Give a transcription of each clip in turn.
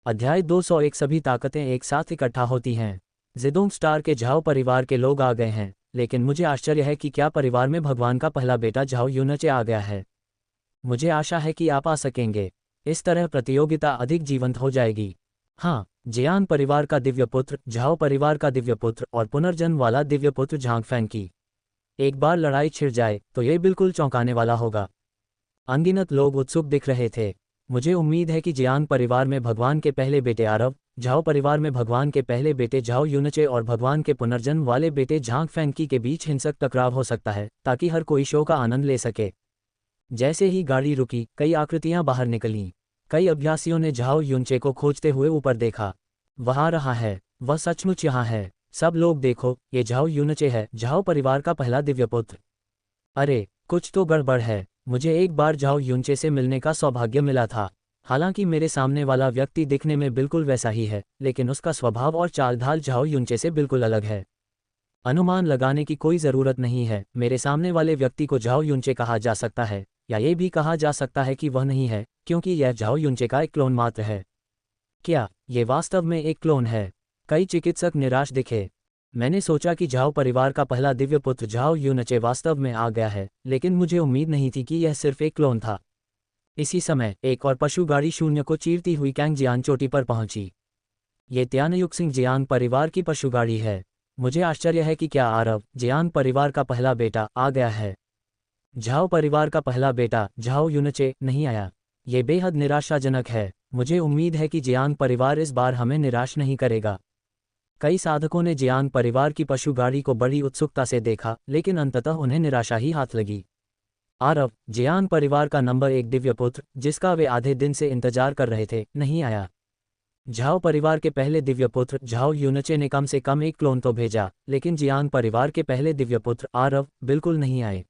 अध्याय 201 सभी ताकतें एक साथ इकट्ठा होती हैं। ज़ेडोंग स्टार के झाओ परिवार के लोग आ गए हैं, लेकिन मुझे आश्चर्य है कि क्या परिवार में भगवान का पहला बेटा झाओ यूनचे आ गया है। मुझे आशा है कि आप आ सकेंगे। इस तरह प्रतियोगिता अधिक जीवंत हो जाएगी। हाँ, जियान परिवार का दिव्य पुत्र, झाओ परिवार का दिव्य पुत्र और पुनर्जन्म वाला दिव्य पुत्र झांगफैंग की एक बार लड़ाई छिड़ जाए तो ये बिल्कुल चौंकाने वाला होगा। अनगिनत लोग उत्सुक दिख रहे थे। मुझे उम्मीद है कि जियान परिवार में भगवान के पहले बेटे आरव, झाओ परिवार में भगवान के पहले बेटे झाओ यूनचे और भगवान के पुनर्जन्म वाले बेटे झांग फैंकी के बीच हिंसक टकराव हो सकता है, ताकि हर कोई शो का आनंद ले सके। जैसे ही गाड़ी रुकी, कई आकृतियां बाहर निकलीं। कई अभ्यासियों ने झाओ यूनचे को खोजते हुए ऊपर देखा। वहां रहा है, वह सचमुच यहाँ है। सब लोग देखो, ये झाओ यूनचे है, झाओ परिवार का पहला दिव्य पुत्र। अरे, कुछ तो गड़बड़ है। मुझे एक बार झाओ यूनचे से मिलने का सौभाग्य मिला था। हालांकि मेरे सामने वाला व्यक्ति दिखने में बिल्कुल वैसा ही है, लेकिन उसका स्वभाव और चाल ढाल झाओ यूनचे से बिल्कुल अलग है। अनुमान लगाने की कोई ज़रूरत नहीं है। मेरे सामने वाले व्यक्ति को झाओ यूनचे कहा जा सकता है, या ये भी कहा जा सकता है कि वह नहीं है, क्योंकि यह झाओ यूनचे का एक क्लोन मात्र है। क्या ये वास्तव में एक क्लोन है? कई चिकित्सक निराश दिखे। मैंने सोचा कि झाओ परिवार का पहला दिव्य पुत्र झाओ यूनचे वास्तव में आ गया है, लेकिन मुझे उम्मीद नहीं थी कि यह सिर्फ एक क्लोन था। इसी समय एक और पशु गाड़ी शून्य को चीरती हुई कैंग जियान चोटी पर पहुंची। ये त्यानयुग सिंह जियान परिवार की पशु गाड़ी है। मुझे आश्चर्य है कि क्या आरव, जियान परिवार का पहला बेटा, आ गया है। झाओ परिवार का पहला बेटा झाओ यूनचे नहीं आया। ये बेहद निराशाजनक है। मुझे उम्मीद है कि जियान परिवार इस बार हमें निराश नहीं करेगा। कई साधकों ने जियान परिवार की पशु गाड़ी को बड़ी उत्सुकता से देखा, लेकिन अंततः उन्हें निराशा ही हाथ लगी। आरव, जियान परिवार का नंबर 1 दिव्य पुत्र, जिसका वे आधे दिन से इंतजार कर रहे थे, नहीं आया। झाओ परिवार के पहले दिव्य पुत्र झाओ यूनचे ने कम से कम एक क्लोन तो भेजा, लेकिन जियान परिवार के पहले दिव्य पुत्र आरव बिल्कुल नहीं आए।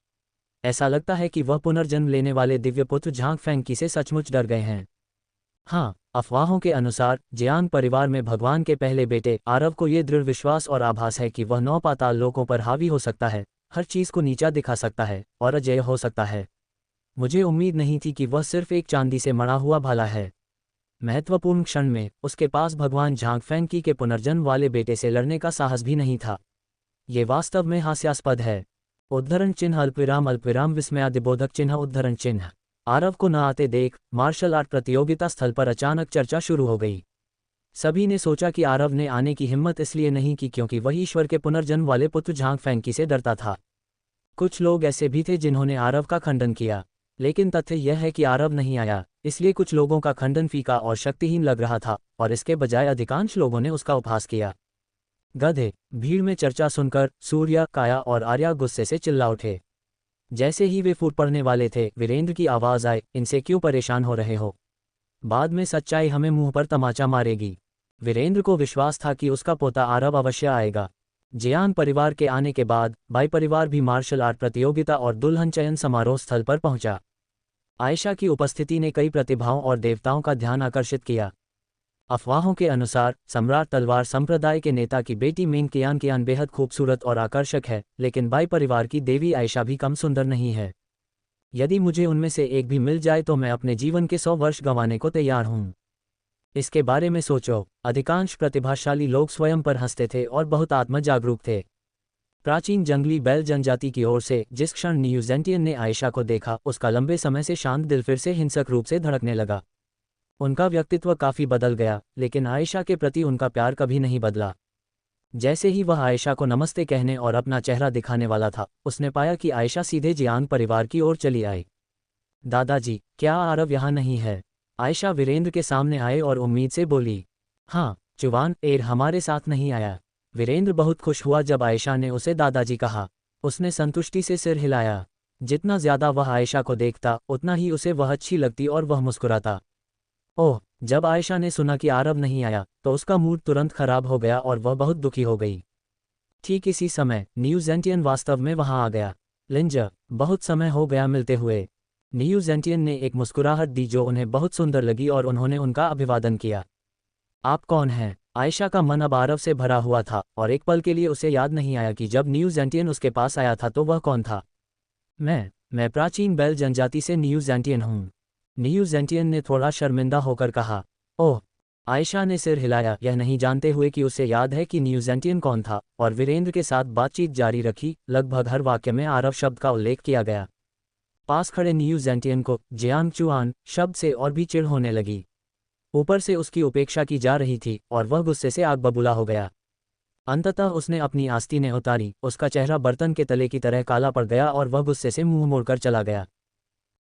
ऐसा लगता है कि वह पुनर्जन्म लेने वाले दिव्य पुत्र झांग फैंकी से सचमुच डर गए हैं। हाँ, अफवाहों के अनुसार जियान परिवार में भगवान के पहले बेटे आरव को ये दृढ़ विश्वास और आभास है कि वह 9 पाताल लोकों पर हावी हो सकता है, हर चीज़ को नीचा दिखा सकता है और अजेय हो सकता है। मुझे उम्मीद नहीं थी कि वह सिर्फ एक चांदी से मढ़ा हुआ भाला है। महत्वपूर्ण क्षण में उसके पास भगवान झांग फैंकी के पुनर्जन्म वाले बेटे से लड़ने का साहस भी नहीं था। ये वास्तव में हास्यास्पद है। उद्धरण चिन्ह अल्पविराम विस्मयादिबोधक चिन्ह उद्धरण चिन्ह। आरव को न आते देख मार्शल आर्ट प्रतियोगिता स्थल पर अचानक चर्चा शुरू हो गई। सभी ने सोचा कि आरव ने आने की हिम्मत इसलिए नहीं की क्योंकि वह ईश्वर के पुनर्जन्म वाले पुत्र झांग फैंकी से डरता था। कुछ लोग ऐसे भी थे जिन्होंने आरव का खंडन किया, लेकिन तथ्य यह है कि आरव नहीं आया, इसलिए कुछ लोगों का खंडन फीका और शक्तिहीन लग रहा था, और इसके बजाय अधिकांश लोगों ने उसका उपहास किया। गधे! भीड़ में चर्चा सुनकर सूर्या, काया और आर्या गुस्से से चिल्ला उठे। जैसे ही वे फूट पड़ने वाले थे, वीरेंद्र की आवाज़ आए, इनसे क्यों परेशान हो रहे हो? बाद में सच्चाई हमें मुंह पर तमाचा मारेगी। वीरेंद्र को विश्वास था कि उसका पोता आरव अवश्य आएगा। जियान परिवार के आने के बाद बाई परिवार भी मार्शल आर्ट प्रतियोगिता और दुल्हन चयन समारोह स्थल पर पहुंचा। आयशा की उपस्थिति ने कई प्रतिभाओं और देवताओं का ध्यान आकर्षित किया। अफवाहों के अनुसार सम्राट तलवार संप्रदाय के नेता की बेटी मेंग कियान बेहद खूबसूरत और आकर्षक है, लेकिन बाई परिवार की देवी आयशा भी कम सुंदर नहीं है। यदि मुझे उनमें से एक भी मिल जाए तो मैं अपने जीवन के 100 वर्ष गंवाने को तैयार हूँ। इसके बारे में सोचो। अधिकांश प्रतिभाशाली लोग स्वयं पर हंसते थे और बहुत आत्म जागरूक थे। प्राचीन जंगली बैल जनजाति की ओर से जिस क्षण न्यूज़ेंटियन ने आयशा को देखा, उसका लंबे समय से शांत दिल फिर से हिंसक रूप से धड़कने लगा। उनका व्यक्तित्व काफ़ी बदल गया, लेकिन आयशा के प्रति उनका प्यार कभी नहीं बदला। जैसे ही वह आयशा को नमस्ते कहने और अपना चेहरा दिखाने वाला था, उसने पाया कि आयशा सीधे जियान परिवार की ओर चली आई। दादाजी, क्या आरव यहाँ नहीं है? आयशा वीरेंद्र के सामने आए और उम्मीद से बोली। हाँ, जुवान एर हमारे साथ नहीं आया। वीरेंद्र बहुत खुश हुआ जब आयशा ने उसे दादाजी कहा। उसने संतुष्टि से सिर हिलाया। जितना ज्यादा वह आयशा को देखता, उतना ही उसे वह अच्छी लगती और वह मुस्कुराता। ओह! जब आयशा ने सुना कि आरव नहीं आया, तो उसका मूड तुरंत खराब हो गया और वह बहुत दुखी हो गई। ठीक इसी समय न्यूज़ेंटियन वास्तव में वहां आ गया। लिंजा, बहुत समय हो गया मिलते हुए। न्यूज़ेंटियन ने एक मुस्कुराहट दी जो उन्हें बहुत सुंदर लगी और उन्होंने उनका अभिवादन किया। आप कौन हैं? आयशा का मन अब आरव से भरा हुआ था और एक पल के लिए उसे याद नहीं आया कि जब न्यूज़ेंटियन उसके पास आया था तो वह कौन था। मैं प्राचीन बैल जनजाति से न्यूज़ेंटियन हूँ। न्यूज़ेंटियन ने थोड़ा शर्मिंदा होकर कहा। ओह! आयशा ने सिर हिलाया, यह नहीं जानते हुए कि उसे याद है कि न्यूज़ेंटियन कौन था, और वीरेंद्र के साथ बातचीत जारी रखी। लगभग हर वाक्य में आरव शब्द का उल्लेख किया गया। पास खड़े न्यूज़ेंटियन को जियांग चुआन शब्द से और भी चिढ़ होने लगी। ऊपर से उसकी उपेक्षा की जा रही थी और वह गुस्से से आग बबूला हो गया। अंततः उसने अपनी आस्तीनें उतारी, उसका चेहरा बर्तन के तले की तरह काला पड़ गया और वह गुस्से से मुंह मोड़कर चला गया।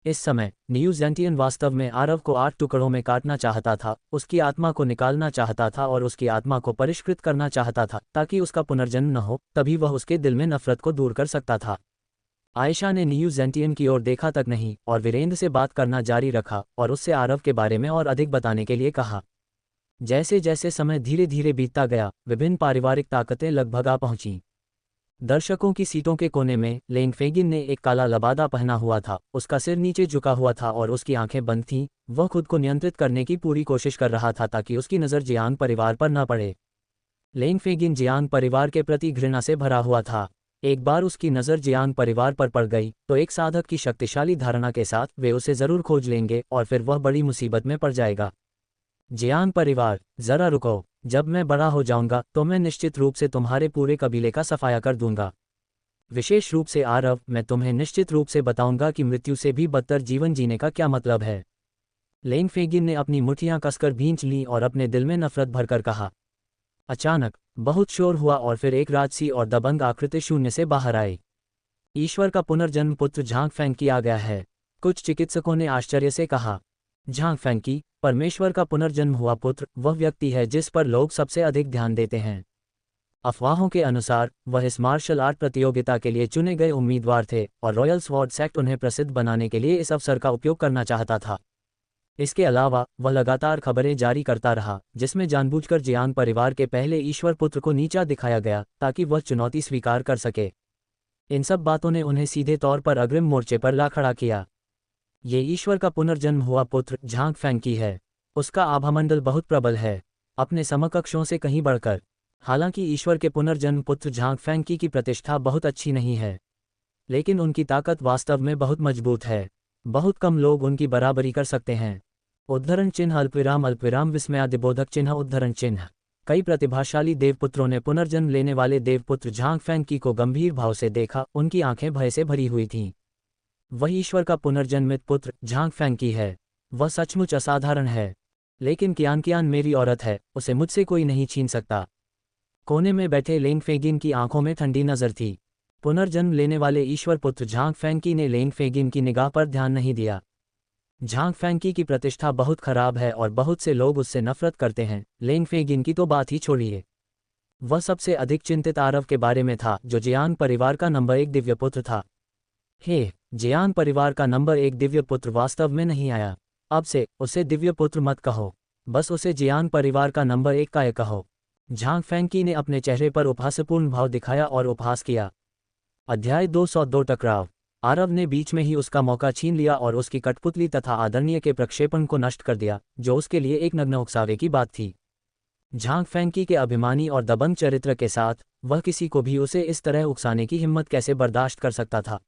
इस समय न्यूज़ेंटियन वास्तव में आरव को 8 टुकड़ों में काटना चाहता था, उसकी आत्मा को निकालना चाहता था और उसकी आत्मा को परिष्कृत करना चाहता था ताकि उसका पुनर्जन्म न हो, तभी वह उसके दिल में नफरत को दूर कर सकता था। आयशा ने न्यूज़ेंटियन की ओर देखा तक नहीं और वीरेंद्र से बात करना जारी रखा और उससे आरव के बारे में और अधिक बताने के लिए कहा। जैसे जैसे समय धीरे धीरे बीतता गया, विभिन्न पारिवारिक ताकतें लगभग आ पहुंचीं। दर्शकों की सीटों के कोने में लेंग फेगिन ने एक काला लबादा पहना हुआ था, उसका सिर नीचे झुका हुआ था और उसकी आंखें बंद थीं। वह खुद को नियंत्रित करने की पूरी कोशिश कर रहा था ताकि उसकी नज़र जियांग परिवार पर न पड़े। लेंग फेगिन जियांग परिवार के प्रति घृणा से भरा हुआ था। एक बार उसकी नज़र जियांग परिवार पर पड़ गई तो एक साधक की शक्तिशाली धारणा के साथ वे उसे ज़रूर खोज लेंगे और फिर वह बड़ी मुसीबत में पड़ जाएगा। जियांग परिवार, ज़रा रुको, जब मैं बड़ा हो जाऊंगा तो मैं निश्चित रूप से तुम्हारे पूरे कबीले का सफाया कर दूंगा। विशेष रूप से आरव, मैं तुम्हें निश्चित रूप से बताऊंगा कि मृत्यु से भी बदतर जीवन जीने का क्या मतलब है। लेंग फेगिन ने अपनी मुट्ठियां कसकर भींच लीं और अपने दिल में नफरत भरकर कहा। अचानक बहुत शोर हुआ और फिर एक राजसी और दबंग आकृति शून्य से बाहर आई। ईश्वर का पुनर्जन्म पुत्र झांग फेंकी आ गया है, कुछ चिकित्सकों ने आश्चर्य से कहा। झांग फेंकी, परमेश्वर का पुनर्जन्म हुआ पुत्र, वह व्यक्ति है जिस पर लोग सबसे अधिक ध्यान देते हैं। अफवाहों के अनुसार वह इस मार्शल आर्ट प्रतियोगिता के लिए चुने गए उम्मीदवार थे और रॉयल स्वॉर्ड सेक्ट उन्हें प्रसिद्ध बनाने के लिए इस अवसर का उपयोग करना चाहता था। इसके अलावा वह लगातार खबरें जारी करता रहा जिसमें जानबूझकर जियांग परिवार के पहले ईश्वर पुत्र को नीचा दिखाया गया ताकि वह चुनौती स्वीकार कर सके। इन सब बातों ने उन्हें सीधे तौर पर अग्रिम मोर्चे पर ला खड़ा किया। ये ईश्वर का पुनर्जन्म हुआ पुत्र झांग फेंकी है। उसका आभामंडल बहुत प्रबल है, अपने समकक्षों से कहीं बढ़कर। हालांकि ईश्वर के पुनर्जन्म पुत्र झांग फेंकी की प्रतिष्ठा बहुत अच्छी नहीं है, लेकिन उनकी ताकत वास्तव में बहुत मजबूत है। बहुत कम लोग उनकी बराबरी कर सकते हैं। उद्धरण चिन्ह अल्पविराम विस्मयादिबोधक चिन्ह उद्धरण चिन्ह। कई प्रतिभाशाली देवपुत्रों ने पुनर्जन्म लेने वाले देवपुत्र झांग फेंकी को गंभीर भाव से देखा, उनकी आंखें भय से भरी हुई थीं। वह ईश्वर का पुनर्जन्मित पुत्र झांग फेंकी है। वह सचमुच असाधारण है, लेकिन कियान मेरी औरत है, उसे मुझसे कोई नहीं छीन सकता। कोने में बैठे लेंग फेगिन की आंखों में ठंडी नजर थी। पुनर्जन्म लेने वाले ईश्वर पुत्र झांग फेंकी ने लेंग फेगिन की निगाह पर ध्यान नहीं दिया। झांग फेंकी की प्रतिष्ठा बहुत खराब है और बहुत से लोग उससे नफरत करते हैं। लेंग फेगिन की तो बात ही छोड़िए। वह सबसे अधिक चिंतित आरव के बारे में था, जो जियांग परिवार का नंबर 1 दिव्य पुत्र था। हे, जियांग परिवार का नंबर 1 दिव्य पुत्र वास्तव में नहीं आया। अब से उसे दिव्य पुत्र मत कहो, बस उसे जियांग परिवार का नंबर 1 काय कहो। झांग फेंकी ने अपने चेहरे पर उपहासपूर्ण भाव दिखाया और उपहास किया। अध्याय 202 टकराव। आरव ने बीच में ही उसका मौका छीन लिया और उसकी कठपुतली तथा आदरणीय के प्रक्षेपण को नष्ट कर दिया, जो उसके लिए एक नग्न उकसावे की बात थी। झांग फेंकी के अभिमानी और दबंग चरित्र के साथ वह किसी को भी उसे इस तरह उकसाने की हिम्मत कैसे बर्दाश्त कर सकता था।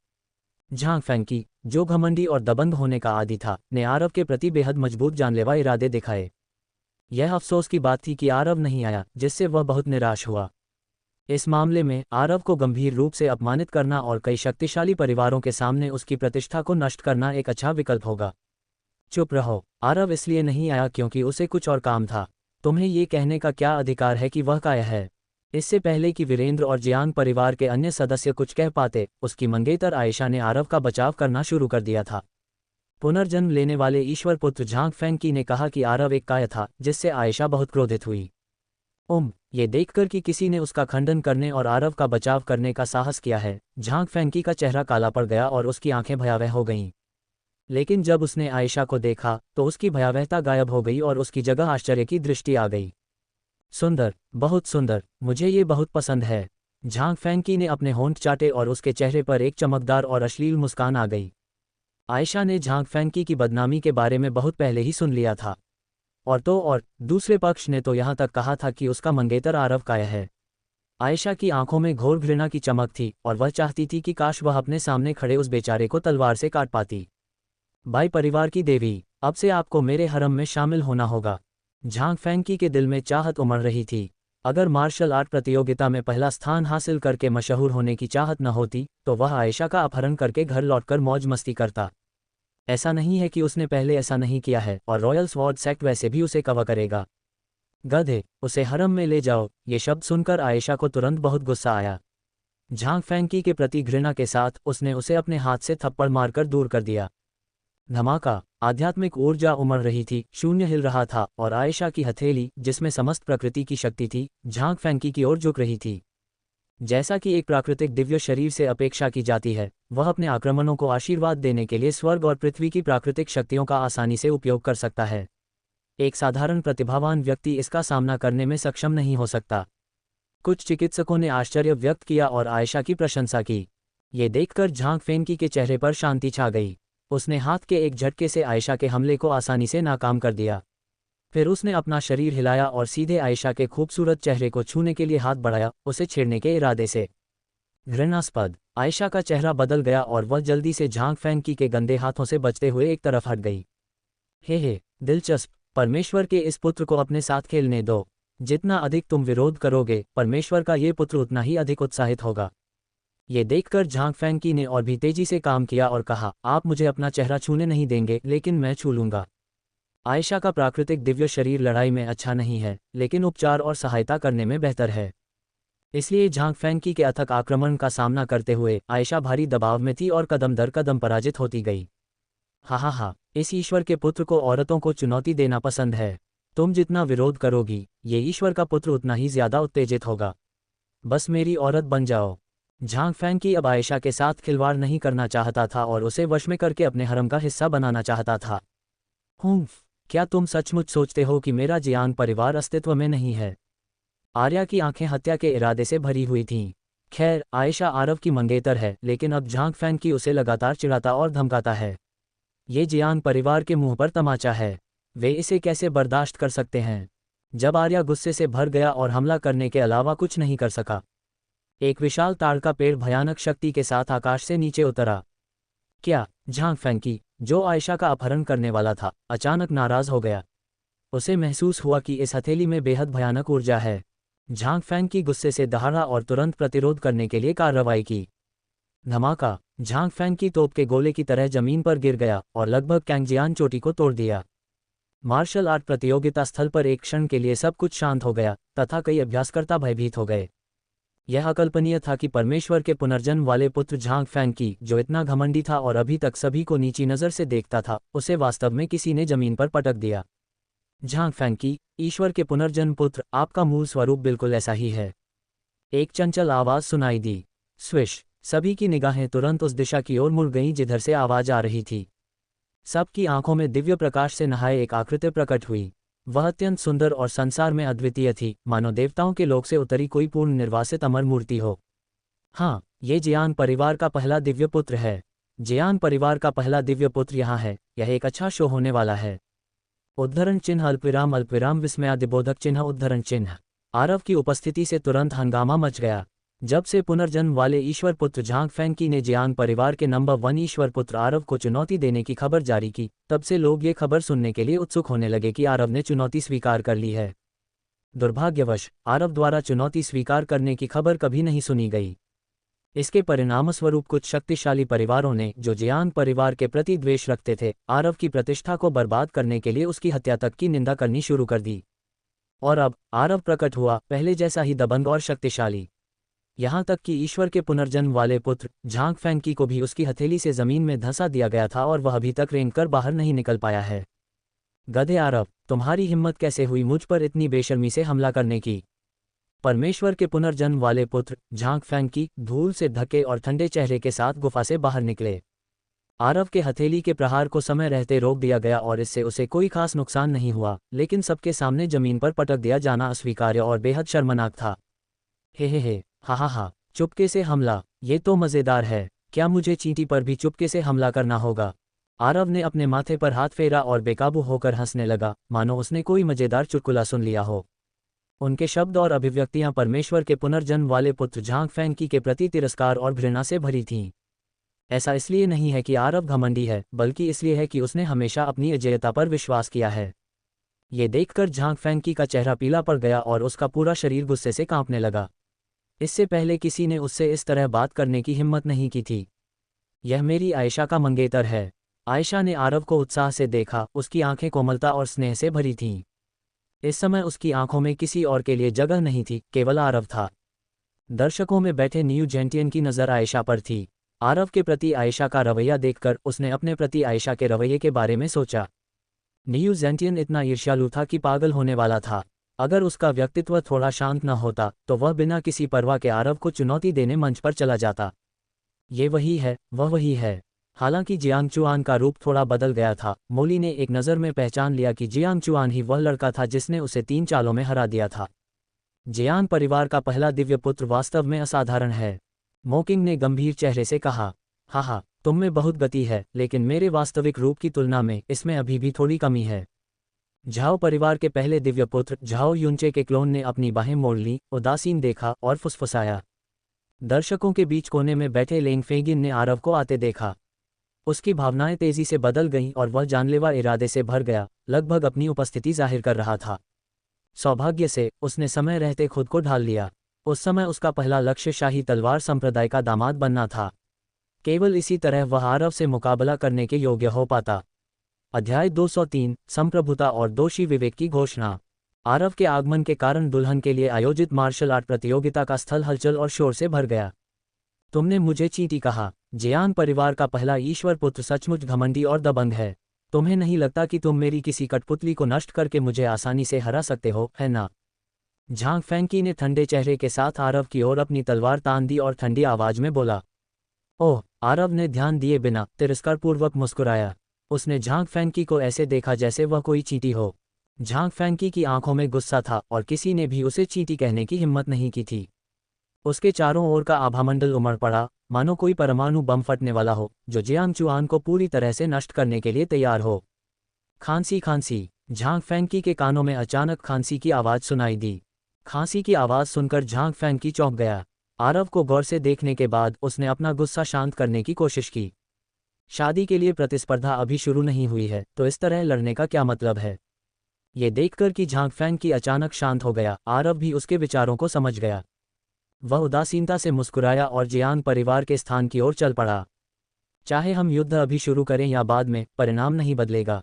झांग फेंकी, जो घमंडी और दबंग होने का आदी था, ने आरव के प्रति बेहद मजबूत जानलेवा इरादे दिखाए। यह अफसोस की बात थी कि आरव नहीं आया, जिससे वह बहुत निराश हुआ। इस मामले में आरव को गंभीर रूप से अपमानित करना और कई शक्तिशाली परिवारों के सामने उसकी प्रतिष्ठा को नष्ट करना एक अच्छा विकल्प होगा। चुप रहो, आरव इसलिए नहीं आया क्योंकि उसे कुछ और काम था। तुम्हें ये कहने का क्या अधिकार है कि वह काया है? इससे पहले कि वीरेंद्र और जियांग परिवार के अन्य सदस्य कुछ कह पाते, उसकी मंगेतर आयशा ने आरव का बचाव करना शुरू कर दिया था। पुनर्जन्म लेने वाले ईश्वर पुत्र झांग फेंकी ने कहा कि आरव एक काया था, जिससे आयशा बहुत क्रोधित हुई। ये देखकर कि किसी ने उसका खंडन करने और आरव का बचाव करने का साहस किया है, झांग फेंकी का चेहरा काला पड़ गया और उसकी आंखें भयावह हो गईं। लेकिन जब उसने आयशा को देखा तो उसकी भयावहता गायब हो गई और उसकी जगह आश्चर्य की दृष्टि आ गई। सुंदर, बहुत सुंदर, मुझे ये बहुत पसंद है। झांग फेंकी ने अपने होंठ चाटे और उसके चेहरे पर एक चमकदार और अश्लील मुस्कान आ गई। आयशा ने झांग फेंकी की बदनामी के बारे में बहुत पहले ही सुन लिया था, और दूसरे पक्ष ने तो यहाँ तक कहा था कि उसका मंगेतर आरव काया है। आयशा की आंखों में घोर घृणा की चमक थी और वह चाहती थी कि काश वह अपने सामने खड़े उस बेचारे को तलवार से काट पाती। भाई परिवार की देवी, अब से आपको मेरे हरम में शामिल होना होगा। झांग फैंकी के दिल में चाहत उमड़ रही थी। अगर मार्शल आर्ट प्रतियोगिता में पहला स्थान हासिल करके मशहूर होने की चाहत न होती तो वह आयशा का अपहरण करके घर लौटकर मौज मस्ती करता। ऐसा नहीं है कि उसने पहले ऐसा नहीं किया है, और रॉयल स्वॉर्ड्स एक्ट वैसे भी उसे कवर करेगा। गधे, उसे हरम में ले जाओ। ये शब्द सुनकर आयशा को तुरंत बहुत गुस्सा आया। झांग फैंकी के प्रति घृणा के साथ उसने उसे अपने हाथ से थप्पड़ मारकर दूर कर दिया। धमाका, आध्यात्मिक ऊर्जा उमड़ रही थी, शून्य हिल रहा था और आयशा की हथेली, जिसमें समस्त प्रकृति की शक्ति थी, झांग फैंकी की ओर झुक रही थी। जैसा कि एक प्राकृतिक दिव्य शरीर से अपेक्षा की जाती है, वह अपने आक्रमणों को आशीर्वाद देने के लिए स्वर्ग और पृथ्वी की प्राकृतिक शक्तियों का आसानी से उपयोग कर सकता है। एक साधारण प्रतिभावान व्यक्ति इसका सामना करने में सक्षम नहीं हो सकता। कुछ चिकित्सकों ने आश्चर्य व्यक्त किया और आयशा की प्रशंसा की। ये देखकर झांग फैंकी के चेहरे पर शांति छा गई। उसने हाथ के एक झटके से आयशा के हमले को आसानी से नाकाम कर दिया। फिर उसने अपना शरीर हिलाया और सीधे आयशा के खूबसूरत चेहरे को छूने के लिए हाथ बढ़ाया, उसे छेड़ने के इरादे से। घृणास्पद, आयशा का चेहरा बदल गया और वह जल्दी से झांग फैंकी के गंदे हाथों से बचते हुए एक तरफ हट गई। हे, दिलचस्प। परमेश्वर के इस पुत्र को अपने साथ खेलने दो। जितना अधिक तुम विरोध करोगे, परमेश्वर का ये पुत्र उतना ही अधिक उत्साहित होगा। ये देखकर झांग फैंकी ने और भी तेजी से काम किया और कहा, आप मुझे अपना चेहरा छूने नहीं देंगे, लेकिन मैं छू लूंगा। आयशा का प्राकृतिक दिव्य शरीर लड़ाई में अच्छा नहीं है, लेकिन उपचार और सहायता करने में बेहतर है। इसलिए झांग फैंकी के अथक आक्रमण का सामना करते हुए आयशा भारी दबाव में थी और कदम दर कदम पराजित होती गई। हा, इस ईश्वर के पुत्र को औरतों को चुनौती देना पसंद है। तुम जितना विरोध करोगी, ये ईश्वर का पुत्र उतना ही ज्यादा उत्तेजित होगा। बस मेरी औरत बन जाओ। झांग फैंकी अब आयशा के साथ खिलवाड़ नहीं करना चाहता था और उसे वश में करके अपने हरम का हिस्सा बनाना चाहता था। क्या तुम सचमुच सोचते हो कि मेरा जियान परिवार अस्तित्व में नहीं है? आर्या की आंखें हत्या के इरादे से भरी हुई थीं। खैर, आयशा आरव की मंगेतर है, लेकिन अब झांग फैंकी उसे लगातार चिढ़ाता और धमकाता है। ये जियान परिवार के मुंह पर तमाचा है। वे इसे कैसे बर्दाश्त कर सकते हैं? जब आर्या गुस्से से भर गया और हमला करने के अलावा कुछ नहीं कर सका, एक विशाल ताड़ का पेड़ भयानक शक्ति के साथ आकाश से नीचे उतरा। क्या? झांग फैंकी, जो आयशा का अपहरण करने वाला था, अचानक नाराज हो गया। उसे महसूस हुआ कि इस हथेली में बेहद भयानक ऊर्जा है। झांग फैंकी गुस्से से दहाड़ा और तुरंत प्रतिरोध करने के लिए कार्रवाई की। धमाका, झांग फैंकी तोप के गोले की तरह जमीन पर गिर गया और लगभग कैंगजियान चोटी को तोड़ दिया। मार्शल आर्ट प्रतियोगिता स्थल पर एक क्षण के लिए सब कुछ शांत हो गया तथा कई अभ्यासकर्ता भयभीत हो गए। यह अकल्पनीय था कि परमेश्वर के पुनर्जन्म वाले पुत्र झांग फैंकी, जो इतना घमंडी था और अभी तक सभी को नीची नज़र से देखता था, उसे वास्तव में किसी ने जमीन पर पटक दिया। झांग फैंकी, ईश्वर के पुनर्जन्म पुत्र, आपका मूल स्वरूप बिल्कुल ऐसा ही है। एक चंचल आवाज सुनाई दी। स्विश, सभी की निगाहें तुरंत उस दिशा की ओर मुड़ गईं जिधर से आवाज आ रही थी। सबकी आंखों में दिव्य प्रकाश से नहाए एक आकृति प्रकट हुई। वह अत्यंत सुंदर और संसार में अद्वितीय थी, मानो देवताओं के लोक से उतरी कोई पूर्ण निर्वासित अमर मूर्ति हो। हाँ, ये जियान परिवार का पहला दिव्य पुत्र है। जियान परिवार का पहला दिव्य पुत्र यहाँ है। यह एक अच्छा शो होने वाला है। उद्धरण चिन्ह अल्पविराम विस्मयादिबोधक चिन्ह उद्धरण चिन्ह। आरव की उपस्थिति से तुरंत हंगामा मच गया। जब से पुनर्जन्म वाले ईश्वर पुत्र झांग फैंकी ने जियान परिवार के नंबर 1 ईश्वर पुत्र आरव को चुनौती देने की खबर जारी की, तब से लोग ये खबर सुनने के लिए उत्सुक होने लगे कि आरव ने चुनौती स्वीकार कर ली है। दुर्भाग्यवश आरव द्वारा चुनौती स्वीकार करने की खबर कभी नहीं सुनी गई। इसके परिणामस्वरूप कुछ शक्तिशाली परिवारों ने, जो जियान परिवार के प्रति द्वेष रखते थे, आरव की प्रतिष्ठा को बर्बाद करने के लिए उसकी हत्या तक की निंदा करनी शुरू कर दी। और अब आरव प्रकट हुआ, पहले जैसा ही दबंग और शक्तिशाली। यहाँ तक कि ईश्वर के पुनर्जन्म वाले पुत्र झांग फैंकी को भी उसकी हथेली से जमीन में धंसा दिया गया था और वह अभी तक रेंग कर बाहर नहीं निकल पाया है। गधे आरव, तुम्हारी हिम्मत कैसे हुई मुझ पर इतनी बेशर्मी से हमला करने की? परमेश्वर के पुनर्जन्म वाले पुत्र झांग फैंकी धूल से ढके और ठंडे चेहरे के साथ गुफा से बाहर निकले। आरव के हथेली के प्रहार को समय रहते रोक दिया गया और इससे उसे कोई खास नुकसान नहीं हुआ, लेकिन सबके सामने जमीन पर पटक दिया जाना अस्वीकार्य और बेहद शर्मनाक था। हे, हा, चुपके से हमला, ये तो मज़ेदार है। क्या मुझे चींटी पर भी चुपके से हमला करना होगा? आरव ने अपने माथे पर हाथ फेरा और बेकाबू होकर हंसने लगा, मानो उसने कोई मज़ेदार चुटकुला सुन लिया हो। उनके शब्द और अभिव्यक्तियां परमेश्वर के पुनर्जन्म वाले पुत्र झांग फैंकी के प्रति तिरस्कार और घृणा से भरी थीं। ऐसा इसलिए नहीं है कि आरव घमंडी है, बल्कि इसलिए है कि उसने हमेशा अपनी अजेयता पर विश्वास किया है। ये देखकर झांग फैंकी का चेहरा पीला पड़ गया और उसका पूरा शरीर गुस्से से कांपने लगा। इससे पहले किसी ने उससे इस तरह बात करने की हिम्मत नहीं की थी। यह मेरी आयशा का मंगेतर है। आयशा ने आरव को उत्साह से देखा, उसकी आंखें कोमलता और स्नेह से भरी थीं। इस समय उसकी आंखों में किसी और के लिए जगह नहीं थी, केवल आरव था। दर्शकों में बैठे न्यू जेंटियन की नज़र आयशा पर थी। आरव के प्रति आयशा का रवैया देखकर उसने अपने प्रति आयशा के रवैये के बारे में सोचा। न्यू जेंटियन इतना ईर्ष्यालु था कि पागल होने वाला था। अगर उसका व्यक्तित्व थोड़ा शांत न होता तो वह बिना किसी परवाह के आरव को चुनौती देने मंच पर चला जाता। ये वही है, वह वही है। हालांकि जियांग चुआन का रूप थोड़ा बदल गया था, मोली ने एक नज़र में पहचान लिया कि जियांग चुआन ही वह लड़का था जिसने उसे 3 चालों में हरा दिया था। जियान परिवार का पहला दिव्य पुत्र वास्तव में असाधारण है, मोकिंग ने गंभीर चेहरे से कहा। हाँ, तुम में बहुत गति है, लेकिन मेरे वास्तविक रूप की तुलना में इसमें अभी भी थोड़ी कमी है। झाओ परिवार के पहले दिव्य पुत्र झाओ युनचे के क्लोन ने अपनी बाहें मोड़ लीं, उदासीन देखा और फुसफुसाया। दर्शकों के बीच कोने में बैठे लेंग फेगिन ने आरव को आते देखा। उसकी भावनाएं तेजी से बदल गईं और वह जानलेवा इरादे से भर गया, लगभग अपनी उपस्थिति जाहिर कर रहा था। सौभाग्य से उसने समय रहते खुद को ढाल लिया। उस समय उसका पहला लक्ष्य शाही तलवार संप्रदाय का दामाद बनना था। केवल इसी तरह वह आरव से मुकाबला करने के योग्य हो पाता। अध्याय 203 संप्रभुता और दोषी विवेक की घोषणा। आरव के आगमन के कारण दुल्हन के लिए आयोजित मार्शल आर्ट प्रतियोगिता का स्थल हलचल और शोर से भर गया। तुमने मुझे चींटी कहा। जियान परिवार का पहला ईश्वर पुत्र सचमुच घमंडी और दबंग है। तुम्हें नहीं लगता कि तुम मेरी किसी कठपुतली को नष्ट करके मुझे आसानी से हरा सकते हो, है ना? झांग फैंकी ने ठंडे चेहरे के साथ आरव की ओर अपनी तलवार तान दी और ठंडी आवाज में बोला। ओह! आरव ने ध्यान दिए बिना तिरस्कारपूर्वक मुस्कुराया। उसने झांग फैंकी को ऐसे देखा जैसे वह कोई चींटी हो। झांग फैंकी की आंखों में गुस्सा था और किसी ने भी उसे चींटी कहने की हिम्मत नहीं की थी। उसके चारों ओर का आभामंडल उमड़ पड़ा, मानो कोई परमाणु बम फटने वाला हो, जो जियांग चुआन को पूरी तरह से नष्ट करने के लिए तैयार हो। खांसी खांसी। झांग फैंकी के कानों में अचानक खांसी की आवाज़ सुनाई दी। खांसी की आवाज़ सुनकर झांग फैंकी चौंक गया। आरव को गौर से देखने के बाद उसने अपना गुस्सा शांत करने की कोशिश की। शादी के लिए प्रतिस्पर्धा अभी शुरू नहीं हुई है, तो इस तरह लड़ने का क्या मतलब है? ये देखकर कि झांग फैंकी अचानक शांत हो गया, आरव भी उसके विचारों को समझ गया। वह उदासीनता से मुस्कुराया और जियांग परिवार के स्थान की ओर चल पड़ा। चाहे हम युद्ध अभी शुरू करें या बाद में, परिणाम नहीं बदलेगा।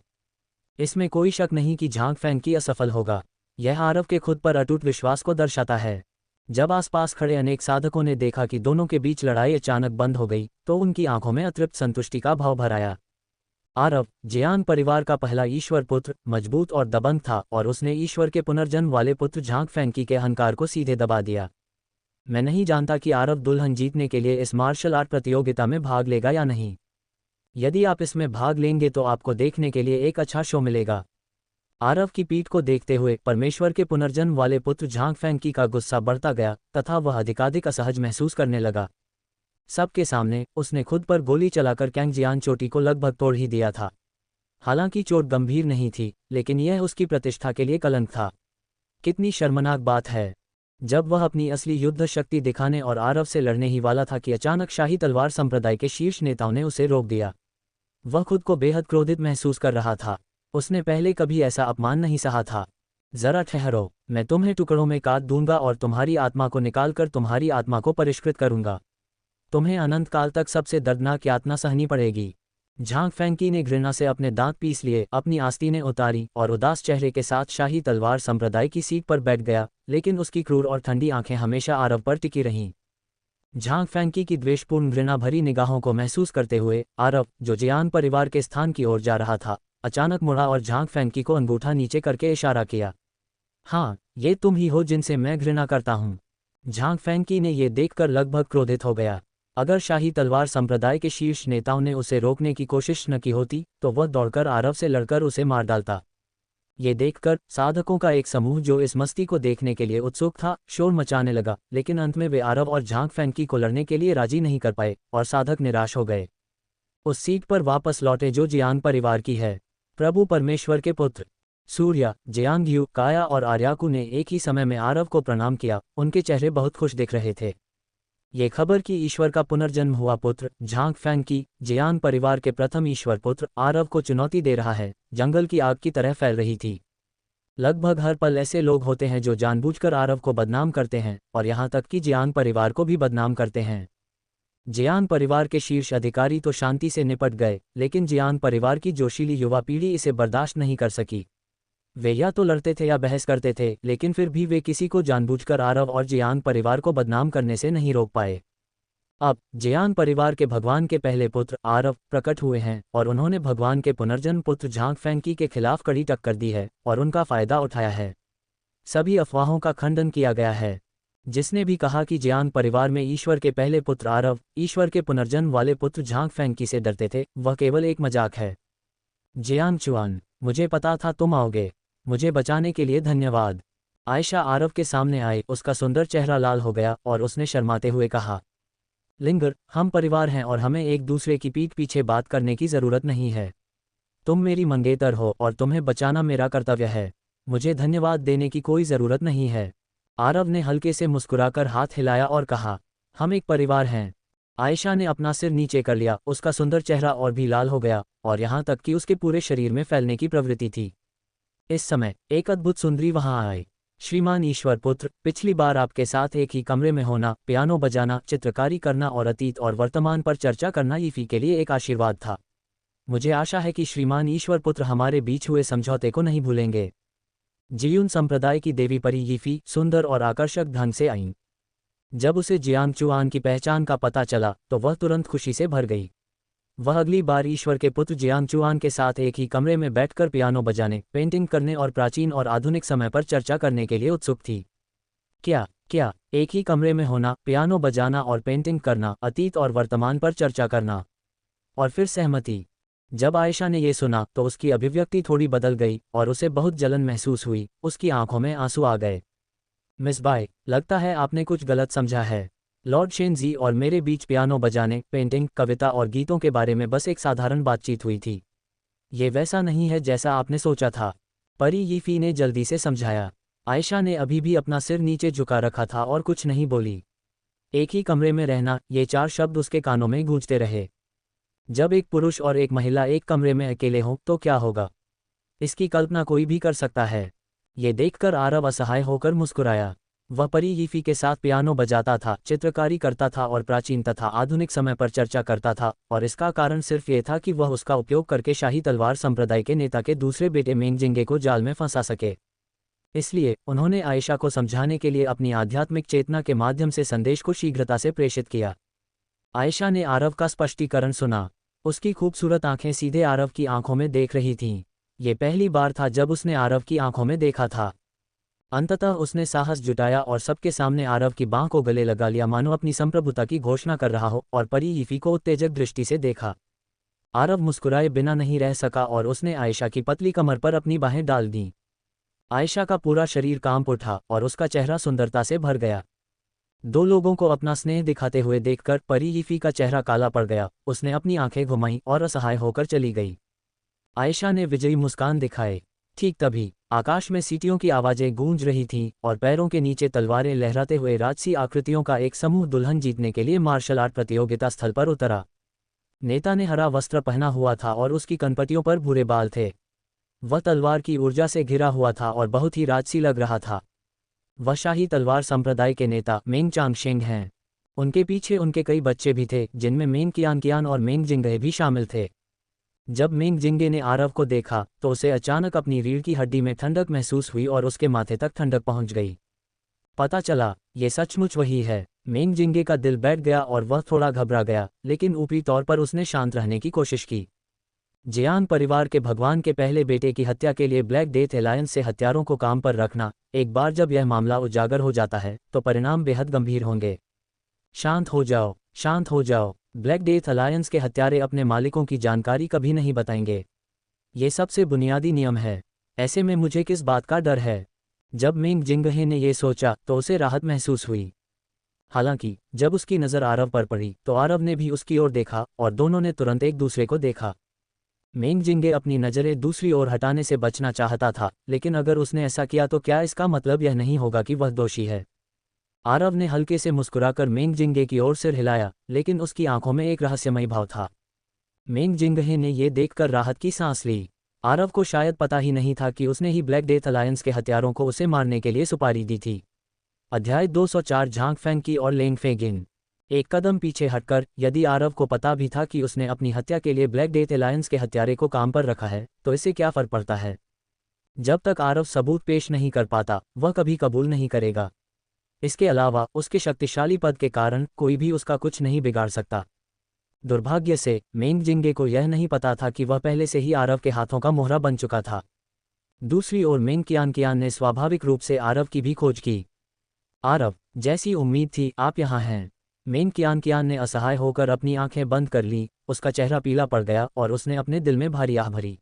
इसमें कोई शक नहीं कि झांग फैंकी असफल होगा। यह आरव के खुद पर अटूट विश्वास को दर्शाता है। जब आसपास खड़े अनेक साधकों ने देखा कि दोनों के बीच लड़ाई अचानक बंद हो गई, तो उनकी आंखों में अतृप्त संतुष्टि का भाव भर आया। आरव, जियांग परिवार का पहला ईश्वर पुत्र, मजबूत और दबंग था और उसने ईश्वर के पुनर्जन्म वाले पुत्र झांग फैंकी के अहंकार को सीधे दबा दिया। मैं नहीं जानता कि आरव दुल्हन जीतने के लिए इस मार्शल आर्ट प्रतियोगिता में भाग लेगा या नहीं। यदि आप इसमें भाग लेंगे तो आपको देखने के लिए एक अच्छा शो मिलेगा। आरव की पीठ को देखते हुए परमेश्वर के पुनर्जन्म वाले पुत्र झांग फैंकी का गुस्सा बढ़ता गया तथा वह अधिकाधिक असहज महसूस करने लगा। सबके सामने उसने खुद पर गोली चलाकर कैंग जियान चोटी को लगभग तोड़ ही दिया था। हालांकि चोट गंभीर नहीं थी, लेकिन यह उसकी प्रतिष्ठा के लिए कलंक था। कितनी शर्मनाक बात है। जब वह अपनी असली युद्ध शक्ति दिखाने और आरव से लड़ने ही वाला था कि अचानक शाही तलवार संप्रदाय के शीर्ष नेताओं ने उसे रोक दिया। वह खुद को बेहद क्रोधित महसूस कर रहा था। उसने पहले कभी ऐसा अपमान नहीं सहा था। जरा ठहरो, मैं तुम्हें टुकड़ों में काट दूंगा और तुम्हारी आत्मा को निकालकर तुम्हारी आत्मा को परिष्कृत करूंगा। तुम्हें अनंत काल तक सबसे दर्दनाक यातना सहनी पड़ेगी। झांग फैंकी ने घृणा से अपने दांत पीस लिए, अपनी आस्तीनें उतारी और उदास चेहरे के साथ शाही तलवार संप्रदाय की सीट पर बैठ गया, लेकिन उसकी क्रूर और ठंडी आंखें हमेशा आरव पर टिकी रहीं। झांग फैंकी की द्वेषपूर्ण घृणा भरी निगाहों को महसूस करते हुए आरव, जो जियान परिवार के स्थान की ओर जा रहा था, अचानक मुड़ा और झांग फैंकी को अंगूठा नीचे करके इशारा किया। हाँ, ये तुम ही हो जिनसे मैं घृणा करता हूँ। झांग फैंकी ने ये देखकर लगभग क्रोधित हो गया। अगर शाही तलवार संप्रदाय के शीर्ष नेताओं ने उसे रोकने की कोशिश न की होती तो वह दौड़कर आरव से लड़कर उसे मार डालता। ये देखकर साधकों का एक समूह जो इस मस्ती को देखने के लिए उत्सुक था, शोर मचाने लगा, लेकिन अंत में वे आरव और झांग फैंकी को लड़ने के लिए राजी नहीं कर पाए और साधक निराश हो गए। उस सीट पर वापस लौटे जो जियांग परिवार की है। प्रभु परमेश्वर के पुत्र सूर्या, जियांग यू, काया और आर्याकू ने एक ही समय में आरव को प्रणाम किया। उनके चेहरे बहुत खुश दिख रहे थे। ये खबर कि ईश्वर का पुनर्जन्म हुआ पुत्र झांग फैंकी, जियांग परिवार के प्रथम ईश्वर पुत्र, आरव को चुनौती दे रहा है, जंगल की आग की तरह फैल रही थी। लगभग हर पल ऐसे लोग होते हैं जो जानबूझकर आरव को बदनाम करते हैं, और यहाँ तक कि जियांग परिवार को भी बदनाम करते हैं। जियांग परिवार के शीर्ष अधिकारी तो शांति से निपट गए, लेकिन जियांग परिवार की जोशीली युवा पीढ़ी इसे बर्दाश्त नहीं कर सकी। वे या तो लड़ते थे या बहस करते थे, लेकिन फिर भी वे किसी को जानबूझकर आरव और जियांग परिवार को बदनाम करने से नहीं रोक पाए। अब जियांग परिवार के भगवान के पहले पुत्र आरव प्रकट हुए हैं, और उन्होंने भगवान के पुनर्जन्म पुत्र झांग फैंकी के खिलाफ कड़ी टक्कर दी है और उनका फायदा उठाया है। सभी अफवाहों का खंडन किया गया है। जिसने भी कहा कि जियांग परिवार में ईश्वर के पहले पुत्र आरव ईश्वर के पुनर्जन्म वाले पुत्र झांग फैंकी से डरते थे, वह केवल एक मजाक है। जियांग चुआन, मुझे पता था तुम आओगे। मुझे बचाने के लिए धन्यवाद। आयशा आरव के सामने आई, उसका सुंदर चेहरा लाल हो गया और उसने शर्माते हुए कहा, लिंगर, हम परिवार हैं और हमें एक दूसरे की पीठ पीछे बात करने की ज़रूरत नहीं है। तुम मेरी मंगेतर हो और तुम्हें बचाना मेरा कर्तव्य है। मुझे धन्यवाद देने की कोई ज़रूरत नहीं है। आरव ने हल्के से मुस्कुराकर हाथ हिलाया और कहा, हम एक परिवार हैं। आयशा ने अपना सिर नीचे कर लिया, उसका सुंदर चेहरा और भी लाल हो गया, और यहाँ तक कि उसके पूरे शरीर में फैलने की प्रवृत्ति थी। इस समय एक अद्भुत सुंदरी वहाँ आई। श्रीमान ईश्वर पुत्र, पिछली बार आपके साथ एक ही कमरे में होना, पियानो बजाना, चित्रकारी करना और अतीत और वर्तमान पर चर्चा करना यीफी के लिए एक आशीर्वाद था। मुझे आशा है कि श्रीमान ईश्वर पुत्र हमारे बीच हुए समझौते को नहीं भूलेंगे। जियुन संप्रदाय की देवी परी यीफी सुंदर और आकर्षक ढंग से आईं। जब उसे जियांग चुआन की पहचान का पता चला तो वह तुरंत खुशी से भर गई। वह अगली बार ईश्वर के पुत्र जियांग चुआन के साथ एक ही कमरे में बैठकर पियानो बजाने, पेंटिंग करने और प्राचीन और आधुनिक समय पर चर्चा करने के लिए उत्सुक थी। क्या एक ही कमरे में होना, पियानो बजाना और पेंटिंग करना, अतीत और वर्तमान पर चर्चा करना? और फिर सहमति। जब आयशा ने यह सुना तो उसकी अभिव्यक्ति थोड़ी बदल गई और उसे बहुत जलन महसूस हुई, उसकी आंखों में आंसू आ गए। मिस बाय, लगता है आपने कुछ गलत समझा है। लॉर्ड शेनजी और मेरे बीच पियानो बजाने, पेंटिंग, कविता और गीतों के बारे में बस एक साधारण बातचीत हुई थी। ये वैसा नहीं है जैसा आपने सोचा था, परी यीफी ने जल्दी से समझाया। आयशा ने अभी भी अपना सिर नीचे झुका रखा था और कुछ नहीं बोली। एक ही कमरे में रहना, ये 4 शब्द उसके कानों में गूंजते रहे। जब एक पुरुष और एक महिला एक कमरे में अकेले हों तो क्या होगा, इसकी कल्पना कोई भी कर सकता है। ये देखकर आरव असहाय होकर मुस्कुराया। वह परी यीफी के साथ पियानो बजाता था, चित्रकारी करता था और प्राचीन तथा आधुनिक समय पर चर्चा करता था, और इसका कारण सिर्फ ये था कि वह उसका उपयोग करके शाही तलवार संप्रदाय के नेता के दूसरे बेटे मेंगजिंगे को जाल में फंसा सके। इसलिए उन्होंने आयशा को समझाने के लिए अपनी आध्यात्मिक चेतना के माध्यम से संदेश को शीघ्रता से प्रेषित किया। आयशा ने आरव का स्पष्टीकरण सुना। उसकी खूबसूरत आंखें सीधे आरव की आंखों में देख रही थीं। ये पहली बार था जब उसने आरव की आंखों में देखा था। अंततः उसने साहस जुटाया और सबके सामने आरव की बांह को गले लगा लिया, मानो अपनी संप्रभुता की घोषणा कर रहा हो, और परी यीफी को उत्तेजक दृष्टि से देखा। आरव मुस्कुराए बिना नहीं रह सका और उसने आयशा की पतली कमर पर अपनी बाहें डाल दीं। आयशा का पूरा शरीर कांप उठा और उसका चेहरा सुंदरता से भर गया। 2 लोगों को अपना स्नेह दिखाते हुए देखकर परी यीफी का चेहरा काला पड़ गया। उसने अपनी आंखें घुमाईं और असहाय होकर चली गई। आयशा ने विजयी मुस्कान दिखाए। ठीक तभी आकाश में सीटियों की आवाजें गूंज रही थीं और पैरों के नीचे तलवारें लहराते हुए राजसी आकृतियों का एक समूह दुल्हन जीतने के लिए मार्शल आर्ट प्रतियोगिता स्थल पर उतरा। नेता ने हरा वस्त्र पहना हुआ था और उसकी कनपटियों पर भूरे बाल थे। वह तलवार की ऊर्जा से घिरा हुआ था और बहुत ही राजसी लग रहा था। वह शाही तलवार संप्रदाय के नेता मेंग चांगशेंग हैं। उनके पीछे उनके कई बच्चे भी थे, जिनमें मेंग कियान और मेंग जिंगे भी शामिल थे। जब मेंग जिंगे ने आरव को देखा तो उसे अचानक अपनी रीढ़ की हड्डी में ठंडक महसूस हुई और उसके माथे तक ठंडक पहुंच गई। पता चला ये सचमुच वही है। मेंग जिंगे का दिल बैठ गया और वह थोड़ा घबरा गया, लेकिन ऊपरी तौर पर उसने शांत रहने की कोशिश की। जियांग परिवार के भगवान के पहले बेटे की हत्या के लिए ब्लैक डेथ एलायंस से हत्यारों को काम पर रखना, एक बार जब यह मामला उजागर हो जाता है तो परिणाम बेहद गंभीर होंगे। शांत हो जाओ, शांत हो जाओ। ब्लैक डेथ अलायंस के हत्यारे अपने मालिकों की जानकारी कभी नहीं बताएंगे। ये सबसे बुनियादी नियम है। ऐसे में मुझे किस बात का डर है? जब मेंग जिंगे ने यह सोचा तो उसे राहत महसूस हुई। हालांकि जब उसकी नज़र आरव पर पड़ी तो आरव ने भी उसकी ओर देखा और दोनों ने तुरंत एक दूसरे को देखा। मेंग जिंगे अपनी नज़रें दूसरी ओर हटाने से बचना चाहता था, लेकिन अगर उसने ऐसा किया तो क्या इसका मतलब यह नहीं होगा कि वह दोषी है? आरव ने हल्के से मुस्कुराकर मेंग जिंगे की ओर सिर हिलाया, लेकिन उसकी आंखों में एक रहस्यमयी भाव था। मेंग जिंगे ने यह देखकर राहत की सांस ली। आरव को शायद पता ही नहीं था कि उसने ही ब्लैक डेथ अलायंस के हथियारों को उसे मारने के लिए सुपारी दी थी। अध्याय 204 झांग फैंग और लेंग फेगिन। एक कदम पीछे हटकर, यदि आरव को पता भी था कि उसने अपनी हत्या के लिए ब्लैक डेथ अलायंस के हत्यारे को काम पर रखा है, तो इससे क्या फर्क पड़ता है। जब तक आरव सबूत पेश नहीं कर पाता, वह कभी कबूल नहीं करेगा। इसके अलावा उसके शक्तिशाली पद के कारण कोई भी उसका कुछ नहीं बिगाड़ सकता। दुर्भाग्य से मेंग जिंगे को यह नहीं पता था कि वह पहले से ही आरव के हाथों का मोहरा बन चुका था। दूसरी ओर मेंग कियान ने स्वाभाविक रूप से आरव की भी खोज की। आरव, जैसी उम्मीद थी आप यहाँ हैं। मेंग कियान ने असहाय होकर अपनी आंखें बंद कर ली। उसका चेहरा पीला पड़ गया और उसने अपने दिल में भारी आह भरी।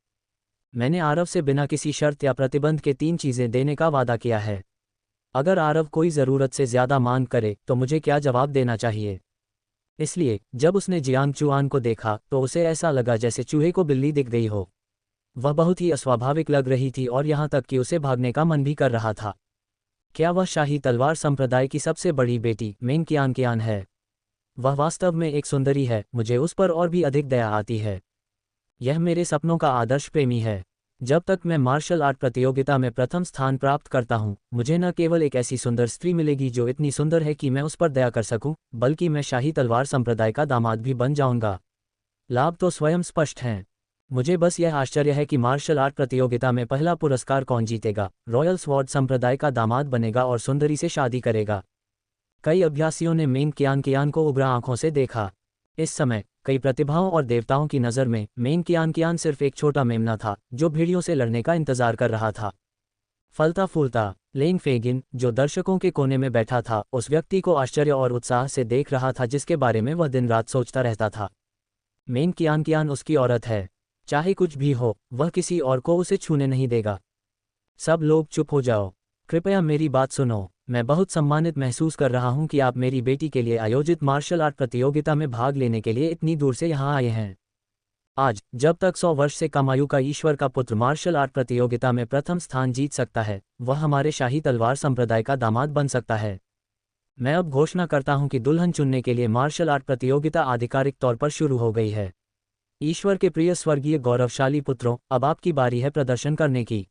मैंने आरव से बिना किसी शर्त या प्रतिबंध के 3 चीज़ें देने का वादा किया है। अगर आरव कोई ज़रूरत से ज़्यादा मांग करे तो मुझे क्या जवाब देना चाहिए। इसलिए जब उसने जियांग चुआन को देखा तो उसे ऐसा लगा जैसे चूहे को बिल्ली दिख गई हो। वह बहुत ही अस्वाभाविक लग रही थी और यहाँ तक कि उसे भागने का मन भी कर रहा था। क्या वह शाही तलवार संप्रदाय की सबसे बड़ी बेटी मेंग कियान है? वह वास्तव में एक सुंदरी है। मुझे उस पर और भी अधिक दया आती है। यह मेरे सपनों का आदर्श प्रेमी है। जब तक मैं मार्शल आर्ट प्रतियोगिता में प्रथम स्थान प्राप्त करता हूँ, मुझे न केवल एक ऐसी सुंदर स्त्री मिलेगी जो इतनी सुंदर है कि मैं उस पर दया कर सकूं, बल्कि मैं शाही तलवार संप्रदाय का दामाद भी बन जाऊंगा। लाभ तो स्वयं स्पष्ट हैं। मुझे बस यह आश्चर्य है कि मार्शल आर्ट प्रतियोगिता में पहला पुरस्कार कौन जीतेगा। रॉयल स्वॉर्ड संप्रदाय का दामाद बनेगा और सुंदरी से शादी करेगा। कई अभ्यासियों ने मेंग कियान को उभरा आंखों से देखा। इस समय कई प्रतिभाओं और देवताओं की नज़र में मेंग कियान सिर्फ एक छोटा मेमना था जो भेड़ियों से लड़ने का इंतजार कर रहा था। फलता फूलता लेंग फेगिन, जो दर्शकों के कोने में बैठा था, उस व्यक्ति को आश्चर्य और उत्साह से देख रहा था जिसके बारे में वह दिन रात सोचता रहता था। मेंग कियान उसकी औरत है। चाहे कुछ भी हो, वह किसी और को उसे छूने नहीं देगा। सब लोग चुप हो जाओ। कृपया मेरी बात सुनो। मैं बहुत सम्मानित महसूस कर रहा हूं कि आप मेरी बेटी के लिए आयोजित मार्शल आर्ट प्रतियोगिता में भाग लेने के लिए इतनी दूर से यहां आए हैं। आज, जब तक 100 वर्ष से कम आयु का ईश्वर का पुत्र मार्शल आर्ट प्रतियोगिता में प्रथम स्थान जीत सकता है, वह हमारे शाही तलवार संप्रदाय का दामाद बन सकता है। मैं अब घोषणा करता हूं कि दुल्हन चुनने के लिए मार्शल आर्ट प्रतियोगिता आधिकारिक तौर पर शुरू हो गई है। ईश्वर के प्रिय स्वर्गीय गौरवशाली पुत्रों, अब आपकी बारी है प्रदर्शन करने की।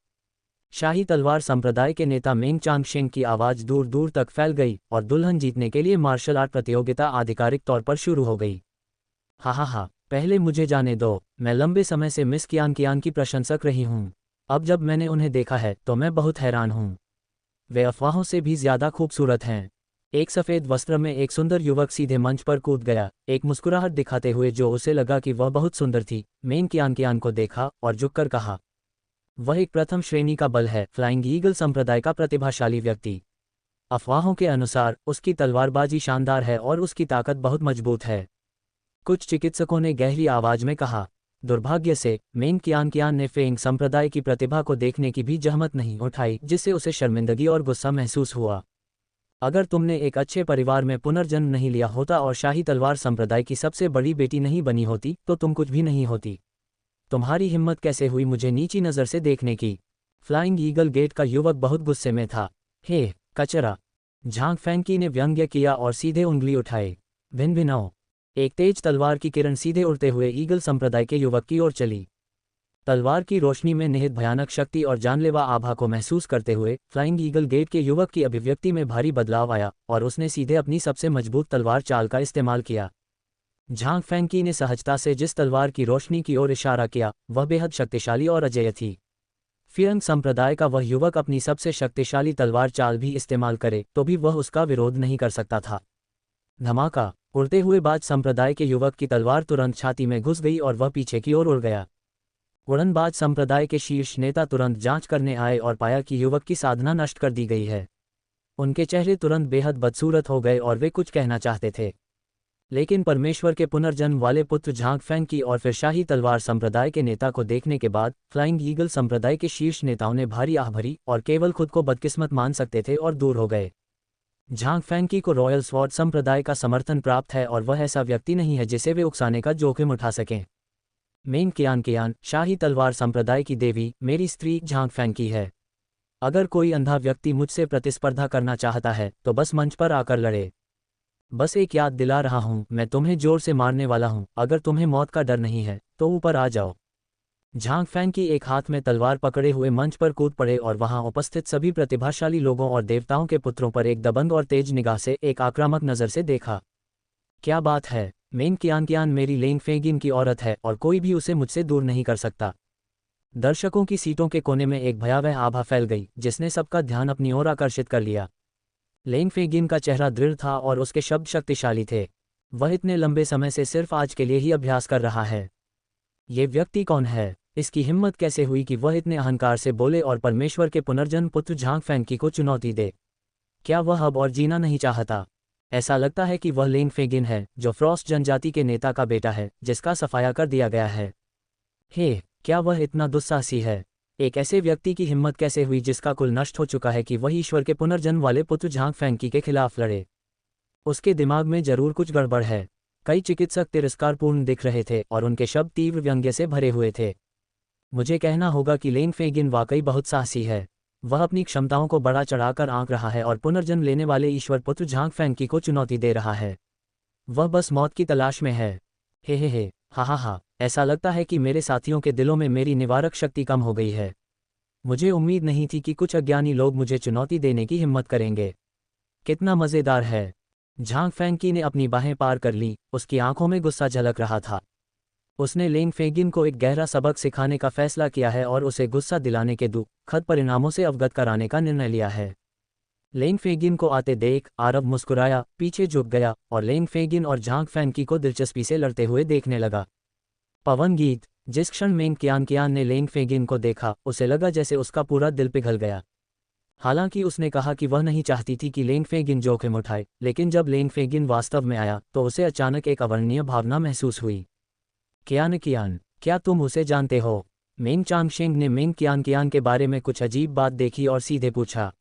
शाही तलवार संप्रदाय के नेता मेंग चांगशेंग की आवाज़ दूर दूर तक फैल गई और दुल्हन जीतने के लिए मार्शल आर्ट प्रतियोगिता आधिकारिक तौर पर शुरू हो गई। हा, पहले मुझे जाने दो। मैं लंबे समय से मिस कियान की प्रशंसक रही हूँ। अब जब मैंने उन्हें देखा है तो मैं बहुत हैरान हूँ। वे अफवाहों से भी ज़्यादा खूबसूरत हैं। एक सफ़ेद वस्त्र में एक सुंदर युवक सीधे मंच पर कूद गया, एक मुस्कुराहट दिखाते हुए जो उसे लगा कि वह बहुत सुंदर थी। मेंग कियान को देखा और झुककर कहा, वह एक प्रथम श्रेणी का बल है, फ्लाइंग ईगल संप्रदाय का प्रतिभाशाली व्यक्ति। अफवाहों के अनुसार उसकी तलवारबाजी शानदार है और उसकी ताकत बहुत मजबूत है। कुछ चिकित्सकों ने गहरी आवाज में कहा। दुर्भाग्य से मेंग कियान ने फेंग संप्रदाय की प्रतिभा को देखने की भी जहमत नहीं उठाई, जिससे उसे शर्मिंदगी और गुस्सा महसूस हुआ। अगर तुमने एक अच्छे परिवार में पुनर्जन्म नहीं लिया होता और शाही तलवार संप्रदाय की सबसे बड़ी बेटी नहीं बनी होती तो तुम कुछ भी नहीं होती। तुम्हारी हिम्मत कैसे हुई मुझे नीची नज़र से देखने की। फ्लाइंग ईगल गेट का युवक बहुत गुस्से में था। हे कचरा, झांग फैंकी ने व्यंग्य किया और सीधे उंगली उठाए। भिन भिनाओ। एक तेज तलवार की किरण सीधे उड़ते हुए ईगल संप्रदाय के युवक की ओर चली। तलवार की रोशनी में निहित भयानक शक्ति और जानलेवा आभा को महसूस करते हुए फ्लाइंग ईगल गेट के युवक की अभिव्यक्ति में भारी बदलाव आया और उसने सीधे अपनी सबसे मजबूत तलवार चाल का इस्तेमाल किया। झांग फैंकी ने सहजता से जिस तलवार की रोशनी की ओर इशारा किया, वह बेहद शक्तिशाली और अजेय थी। फिरंग संप्रदाय का वह युवक अपनी सबसे शक्तिशाली तलवार चाल भी इस्तेमाल करे तो भी वह उसका विरोध नहीं कर सकता था। धमाका। उड़ते हुए बाज संप्रदाय के युवक की तलवार तुरंत छाती में घुस गई और वह पीछे की ओर उड़ गया। उड़नबाज संप्रदाय के शीर्ष नेता तुरंत जांच करने आए और पाया कि युवक की साधना नष्ट कर दी गई है। उनके चेहरे तुरंत बेहद बदसूरत हो गए और वे कुछ कहना चाहते थे, लेकिन परमेश्वर के पुनर्जन्म वाले पुत्र झांग फैंकी और फिर शाही तलवार संप्रदाय के नेता को देखने के बाद फ्लाइंग ईगल संप्रदाय के शीर्ष नेताओं ने भारी आह भरी और केवल खुद को बदकिस्मत मान सकते थे और दूर हो गए। झांग फैंकी को रॉयल स्वॉर्ड संप्रदाय का समर्थन प्राप्त है और वह ऐसा व्यक्ति नहीं है जिसे वे उकसाने का जोखिम उठा सकें। मेंग कियान, शाही तलवार संप्रदाय की देवी, मेरी स्त्री झांग फैंकी है। अगर कोई अंधा व्यक्ति मुझसे प्रतिस्पर्धा करना चाहता है तो बस मंच पर आकर लड़े। बस एक याद दिला रहा हूं, मैं तुम्हें जोर से मारने वाला हूं। अगर तुम्हें मौत का डर नहीं है तो ऊपर आ जाओ। झांग फैंग की एक हाथ में तलवार पकड़े हुए मंच पर कूद पड़े और वहां उपस्थित सभी प्रतिभाशाली लोगों और देवताओं के पुत्रों पर एक दबंग और तेज निगाह से, एक आक्रामक नज़र से देखा। क्या बात है, मेन कियान मेरी लेंग फेगिन की औरत है और कोई भी उसे मुझसे दूर नहीं कर सकता। दर्शकों की सीटों के कोने में एक भयावह आभा फैल गई जिसने सबका ध्यान अपनी ओर आकर्षित कर लिया। लेंग फेगिन का चेहरा दृढ़ था और उसके शब्द शक्तिशाली थे। वह इतने लंबे समय से सिर्फ आज के लिए ही अभ्यास कर रहा है। ये व्यक्ति कौन है? इसकी हिम्मत कैसे हुई कि वह इतने अहंकार से बोले और परमेश्वर के पुनर्जन्म पुत्र झांग फैंकी को चुनौती दे? क्या वह अब और जीना नहीं चाहता? ऐसा लगता है कि वह लेंग फेगिन है, जो फ्रॉस्ट जनजाति के नेता का बेटा है, जिसका सफाया कर दिया गया है। हे, क्या वह इतना दुस्साहसी है? एक ऐसे व्यक्ति की हिम्मत कैसे हुई जिसका कुल नष्ट हो चुका है कि वह ईश्वर के पुनर्जन्म वाले पुत्र झांग फैंकी के खिलाफ लड़े? उसके दिमाग में जरूर कुछ गड़बड़ है। कई चिकित्सक तिरस्कारपूर्ण दिख रहे थे और उनके शब्द तीव्र व्यंग्य से भरे हुए थे। मुझे कहना होगा कि लेंग फेगिन वाकई बहुत साहसी है। वह अपनी क्षमताओं को बढ़ा चढ़ाकर आंक रहा है और पुनर्जन्म लेने वाले ईश्वर पुत्र झांग फैंकी को चुनौती दे रहा है। वह बस मौत की तलाश में है। हे, हा, ऐसा लगता है कि मेरे साथियों के दिलों में मेरी निवारक शक्ति कम हो गई है। मुझे उम्मीद नहीं थी कि कुछ अज्ञानी लोग मुझे चुनौती देने की हिम्मत करेंगे। कितना मज़ेदार है। झांग फैंकी ने अपनी बाहें पार कर ली, उसकी आंखों में गुस्सा झलक रहा था। उसने लेंग फेगिन को एक गहरा सबक सिखाने का फैसला किया है और उसे गुस्सा दिलाने के दुखद परिणामों से अवगत कराने का निर्णय लिया है। लेंग फेगिन को आते देख आरव मुस्कुराया, पीछे झुक गया और लेंग फेगिन और झांग फैंकी को दिलचस्पी से लड़ते हुए देखने लगा। पवन गीत। जिस क्षण मेंग कियान ने लेंग फेगिन को देखा, उसे लगा जैसे उसका पूरा दिल पिघल गया। हालांकि उसने कहा कि वह नहीं चाहती थी कि लेंग फेगिन जोखिम उठाए, लेकिन जब लेंग फेगिन वास्तव में आया तो उसे अचानक एक अवर्णनीय भावना महसूस हुई। कियान, क्या तुम उसे जानते हो? मेंग चांगशेंग ने मेंग कियान के बारे में कुछ अजीब बात देखी और सीधे पूछा।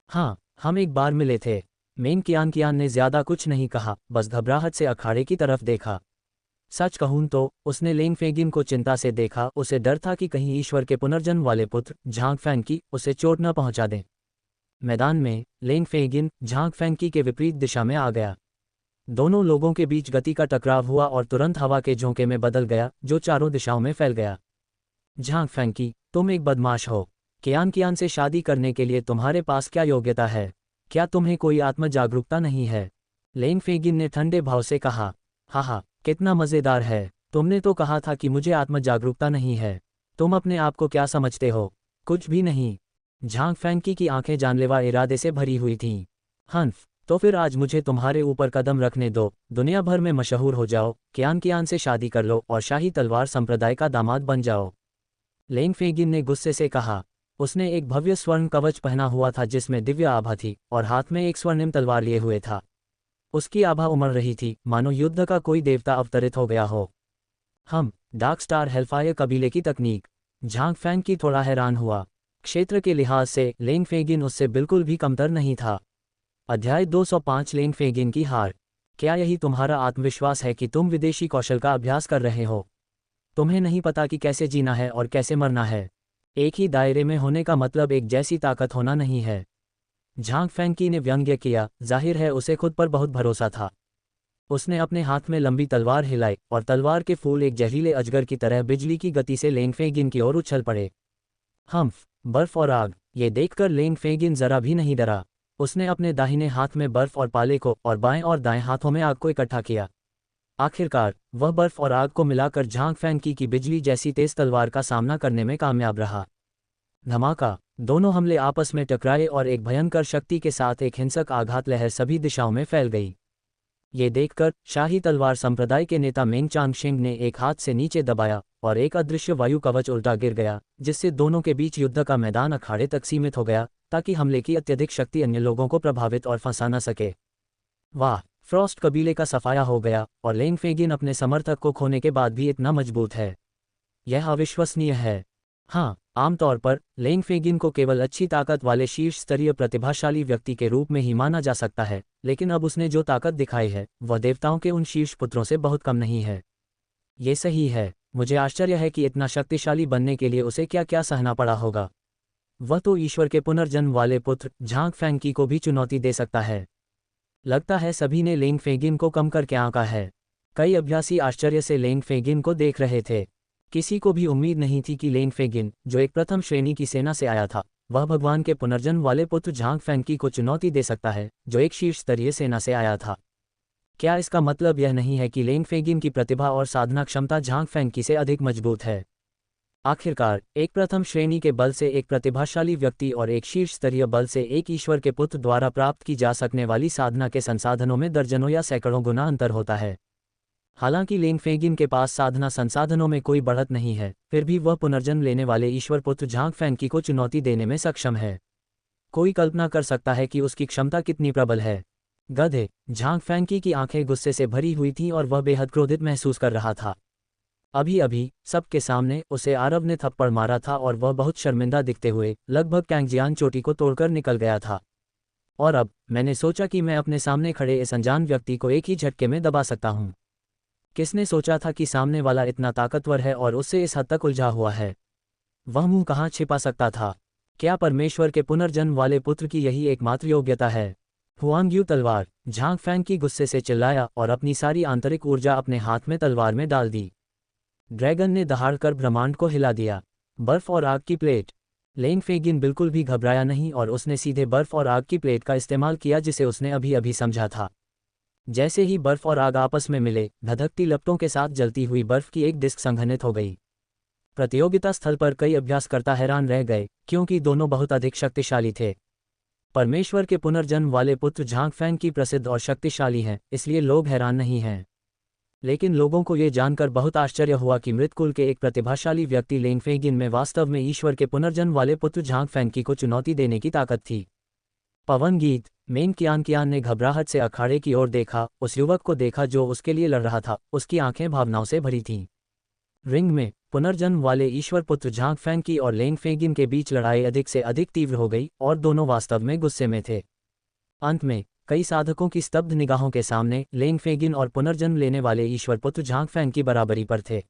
हाँ, हम एक बार मिले थे। मेंग कियान ने ज्यादा कुछ नहीं कहा, बस घबराहट से अखाड़े की तरफ देखा। सच कहूं तो उसने लेंग फेगिन को चिंता से देखा। उसे डर था कि कहीं ईश्वर के पुनर्जन्म वाले पुत्र झांग फैंकी उसे चोट न पहुंचा दें। मैदान में लेंग फेगिन झांग फैंकी के विपरीत दिशा में आ गया। दोनों लोगों के बीच गति का टकराव हुआ और तुरंत हवा के झोंके में बदल गया, जो चारों दिशाओं में फैल गया। झांग फैंकी, तुम एक बदमाश हो। कियान से शादी करने के लिए तुम्हारे पास क्या योग्यता है? क्या तुम्हें कोई आत्म जागरूकता नहीं है? लेंग फेगिन ने ठंडे भाव से कहा। हा, कितना मज़ेदार है। तुमने तो कहा था कि मुझे आत्म जागरूकता नहीं है। तुम अपने आप को क्या समझते हो? कुछ भी नहीं। झांग फैंकी की आंखें जानलेवा इरादे से भरी हुई थीं। हंफ, तो फिर आज मुझे तुम्हारे ऊपर कदम रखने दो, दुनिया भर में मशहूर हो जाओ, कियान से शादी कर लो और शाही तलवार संप्रदाय का दामाद बन जाओ। लेंग फेगिन ने गुस्से से कहा। उसने एक भव्य स्वर्ण कवच पहना हुआ था जिसमें दिव्य आभा थी और हाथ में एक स्वर्णिम तलवार लिए हुए था। उसकी आभा उमड़ रही थी, मानो युद्ध का कोई देवता अवतरित हो गया हो। डार्क स्टार हेलफायर कबीले की तकनीक। झांग फैंकी थोड़ा हैरान हुआ। क्षेत्र के लिहाज से लेंग फेगिन उससे बिल्कुल भी कमतर नहीं था। अध्याय 205 लेंग फेगिन की हार। क्या यही तुम्हारा आत्मविश्वास है कि तुम विदेशी कौशल का अभ्यास कर रहे हो? तुम्हें नहीं पता कि कैसे जीना है और कैसे मरना है। एक ही दायरे में होने का मतलब एक जैसी ताकत होना नहीं है। झांग फैंकी ने व्यंग्य किया। जाहिर है उसे खुद पर बहुत भरोसा था। उसने अपने हाथ में लंबी तलवार हिलाई और तलवार के फूल एक जहरीले अजगर की तरह बिजली की गति से लेंग फेगिन की ओर उछल पड़े। बर्फ और आग। ये देखकर लेंग फेगिन जरा भी नहीं डरा। उसने अपने दाहिने हाथ में बर्फ और पाले को और बाएं और दाएं हाथों में आग को इकट्ठा किया। आखिरकार वह बर्फ और आग को मिलाकर झांग फैंकी की बिजली जैसी तेज तलवार का सामना करने में कामयाब रहा। धमाका। दोनों हमले आपस में टकराए और एक भयंकर शक्ति के साथ एक हिंसक आघात लहर सभी दिशाओं में फैल गई। ये देखकर शाही तलवार संप्रदाय के नेता मेंग चांगशेंग ने एक हाथ से नीचे दबाया और एक अदृश्य वायु कवच उल्टा गिर गया, जिससे दोनों के बीच युद्ध का मैदान अखाड़े तक सीमित हो गया, ताकि हमले की अत्यधिक शक्ति अन्य लोगों को प्रभावित और फंसा न सके। वाह, फ्रॉस्ट कबीले का सफाया हो गया और लेंग फेगिन अपने समर्थक को खोने के बाद भी इतना मजबूत है। यह अविश्वसनीय है। हाँ, आमतौर पर लेंग फेगिन को केवल अच्छी ताकत वाले शीर्ष स्तरीय प्रतिभाशाली व्यक्ति के रूप में ही माना जा सकता है, लेकिन अब उसने जो ताकत दिखाई है वह देवताओं के उन शीर्ष पुत्रों से बहुत कम नहीं है। ये सही है। मुझे आश्चर्य है कि इतना शक्तिशाली बनने के लिए उसे क्या क्या सहना पड़ा होगा। वह तो ईश्वर के पुनर्जन्म वाले पुत्र झांग फैंकी को भी चुनौती दे सकता है। लगता है सभी ने लेंग फेगिन को कम करके आंका है। कई अभ्यासी आश्चर्य से लेंग फेगिन को देख रहे थे। किसी को भी उम्मीद नहीं थी कि लेंग फेगिन, जो एक प्रथम श्रेणी की सेना से आया था, वह भगवान के पुनर्जन्म वाले पुत्र झांग फैंकी को चुनौती दे सकता है, जो एक शीर्ष स्तरीय सेना से आया था। क्या इसका मतलब यह नहीं है कि लेंग फेगिन की प्रतिभा और साधना क्षमता झांग फैंकी से अधिक मजबूत है? आखिरकार, एक प्रथम श्रेणी के बल से एक प्रतिभाशाली व्यक्ति और एक शीर्ष स्तरीय बल से एक ईश्वर के पुत्र द्वारा प्राप्त की जा सकने वाली साधना के संसाधनों में दर्जनों या सैकड़ों गुना अंतर होता है। हालांकि लेंग फेगिन के पास साधना संसाधनों में कोई बढ़त नहीं है, फिर भी वह पुनर्जन्म लेने वाले ईश्वर पुत्र झांग फैंकी को चुनौती देने में सक्षम है। कोई कल्पना कर सकता है कि उसकी क्षमता कितनी प्रबल है। गधे, झांग फैंकी की आंखें गुस्से से भरी हुई थीं और वह बेहद क्रोधित महसूस कर रहा था। अभी अभी सबके सामने उसे आरव ने थप्पड़ मारा था और वह बहुत शर्मिंदा दिखते हुए लगभग कैंगजियान चोटी को तोड़कर निकल गया था। और अब मैंने सोचा कि मैं अपने सामने खड़े इस अनजान व्यक्ति को एक ही झटके में दबा सकता हूँ। किसने सोचा था कि सामने वाला इतना ताकतवर है और उससे इस हद तक उलझा हुआ है? वह मुंह कहाँ छिपा सकता था? क्या परमेश्वर के पुनर्जन्म वाले पुत्र की यही एकमात्र योग्यता है? हुआंग्यू तलवार, झांग फैंकी गुस्से से चिल्लाया और अपनी सारी आंतरिक ऊर्जा अपने हाथ में तलवार में डाल दी। ड्रैगन ने दहाड़कर ब्रह्मांड को हिला दिया। बर्फ और आग की प्लेट। लेंग फेगिन बिल्कुल भी घबराया नहीं और उसने सीधे बर्फ और आग की प्लेट का इस्तेमाल किया जिसे उसने अभी अभी समझा था। जैसे ही बर्फ और आग आपस में मिले, धधकती लपटों के साथ जलती हुई बर्फ की एक डिस्क संघनित हो गई। प्रतियोगिता स्थल पर कई अभ्यासकर्ता हैरान रह गए, क्योंकि दोनों बहुत अधिक शक्तिशाली थे। परमेश्वर के पुनर्जन्म वाले पुत्र झांग फैंकी प्रसिद्ध और शक्तिशाली हैं, इसलिए लोग हैरान नहीं हैं। लेकिन लोगों को ये जानकर बहुत आश्चर्य हुआ कि मृतकुल के एक प्रतिभाशाली व्यक्ति लेंग फेगिन में वास्तव में ईश्वर के पुनर्जन्म वाले पुत्र झांग फैंकी को चुनौती देने की ताकत थी। पवन गीत। मेंग कियान ने घबराहट से अखाड़े की ओर देखा, उस युवक को देखा जो उसके लिए लड़ रहा था। उसकी आंखें भावनाओं से भरी थीं। रिंग में पुनर्जन्म वाले ईश्वर पुत्र झांग फैंकी और लेंग फेगिन के बीच लड़ाई अधिक से अधिक तीव्र हो गई और दोनों वास्तव में गुस्से में थे। अंत में कई साधकों की स्तब्ध निगाहों के सामने लेंग फेगिन और पुनर्जन्म लेने वाले ईश्वर पुत्र झांग फैंकी बराबरी पर थे।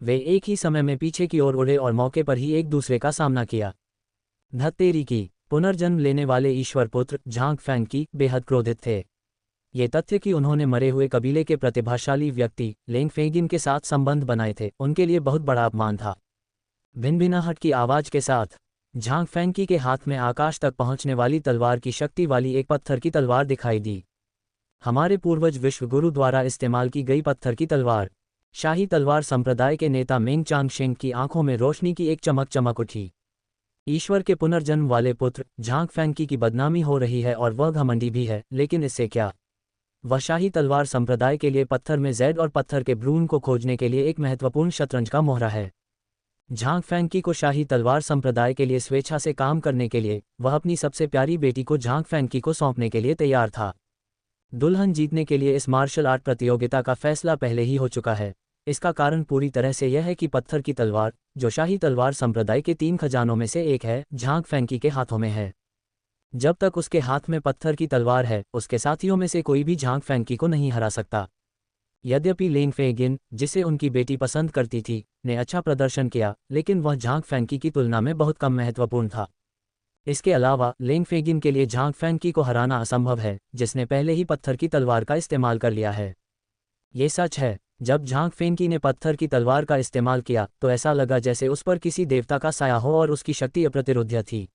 वे एक ही समय में पीछे की ओर उड़े और मौके पर ही एक दूसरे का सामना किया। धत्तेरी की। पुनर्जन्म लेने वाले ईश्वर पुत्र झांग फैंकी बेहद क्रोधित थे। ये तथ्य कि उन्होंने मरे हुए कबीले के प्रतिभाशाली व्यक्ति लेंग फेगिन के साथ संबंध बनाए थे, उनके लिए बहुत बड़ा अपमान था। भिनभिनाहट की आवाज के साथ झांग फैंकी के हाथ में आकाश तक पहुंचने वाली तलवार की शक्ति वाली एक पत्थर की तलवार दिखाई दी। हमारे पूर्वज विश्वगुरु द्वारा इस्तेमाल की गई पत्थर की तलवार। शाही तलवार संप्रदाय के नेता मेंग चांगशेंग की आंखों में रोशनी की एक चमक चमक उठी। ईश्वर के पुनर्जन्म वाले पुत्र झांग फैंकी की बदनामी हो रही है और वह घमंडी भी है, लेकिन इससे क्या? वह शाही तलवार संप्रदाय के लिए पत्थर में जैड और पत्थर के भ्रूण को खोजने के लिए एक महत्वपूर्ण शतरंज का मोहरा है। झांग फैंकी को शाही तलवार संप्रदाय के लिए स्वेच्छा से काम करने के लिए वह अपनी सबसे प्यारी बेटी को झांग फैंकी को सौंपने के लिए तैयार था। दुल्हन जीतने के लिए इस मार्शल आर्ट प्रतियोगिता का फैसला पहले ही हो चुका है। इसका कारण पूरी तरह से यह है कि पत्थर की तलवार, जो शाही तलवार संप्रदाय के 3 खजानों में से एक है, झांग फैंकी के हाथों में है। जब तक उसके हाथ में पत्थर की तलवार है, उसके साथियों में से कोई भी झांग फैंकी को नहीं हरा सकता। यद्यपि लेंग फेगिन, जिसे उनकी बेटी पसंद करती थी, ने अच्छा प्रदर्शन किया, लेकिन वह झांग फैंकी की तुलना में बहुत कम महत्वपूर्ण था। इसके अलावा लेंग फेगिन के लिए झांग फैंकी को हराना असंभव है, जिसने पहले ही पत्थर की तलवार का इस्तेमाल कर लिया है। ये सच है, जब झांग फैंकी ने पत्थर की तलवार का इस्तेमाल किया तो ऐसा लगा जैसे उस पर किसी देवता का साया हो और उसकी शक्ति अप्रतिरोध्य थी।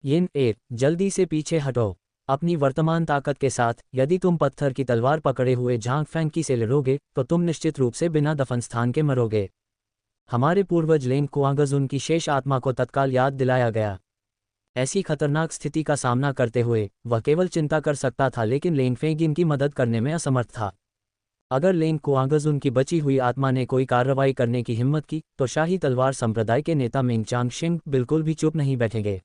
यिन ए, जल्दी से पीछे हटो। अपनी वर्तमान ताकत के साथ यदि तुम पत्थर की तलवार पकड़े हुए झांग फैंकी से लड़ोगे तो तुम निश्चित रूप से बिना दफन स्थान के मरोगे। हमारे पूर्वज लेंग कुआंगजुन की शेष आत्मा को तत्काल याद दिलाया गया। ऐसी खतरनाक स्थिति का सामना करते हुए वह केवल चिंता कर सकता था, लेकिन लेंग फेगिन की मदद करने में असमर्थ था। अगर लेंग कुआंगजुन की बची हुई आत्मा ने कोई कार्रवाई करने की हिम्मत की तो शाही तलवार संप्रदाय के नेता मेंग चांगशेंग बिल्कुल भी चुप नहीं बैठेंगे।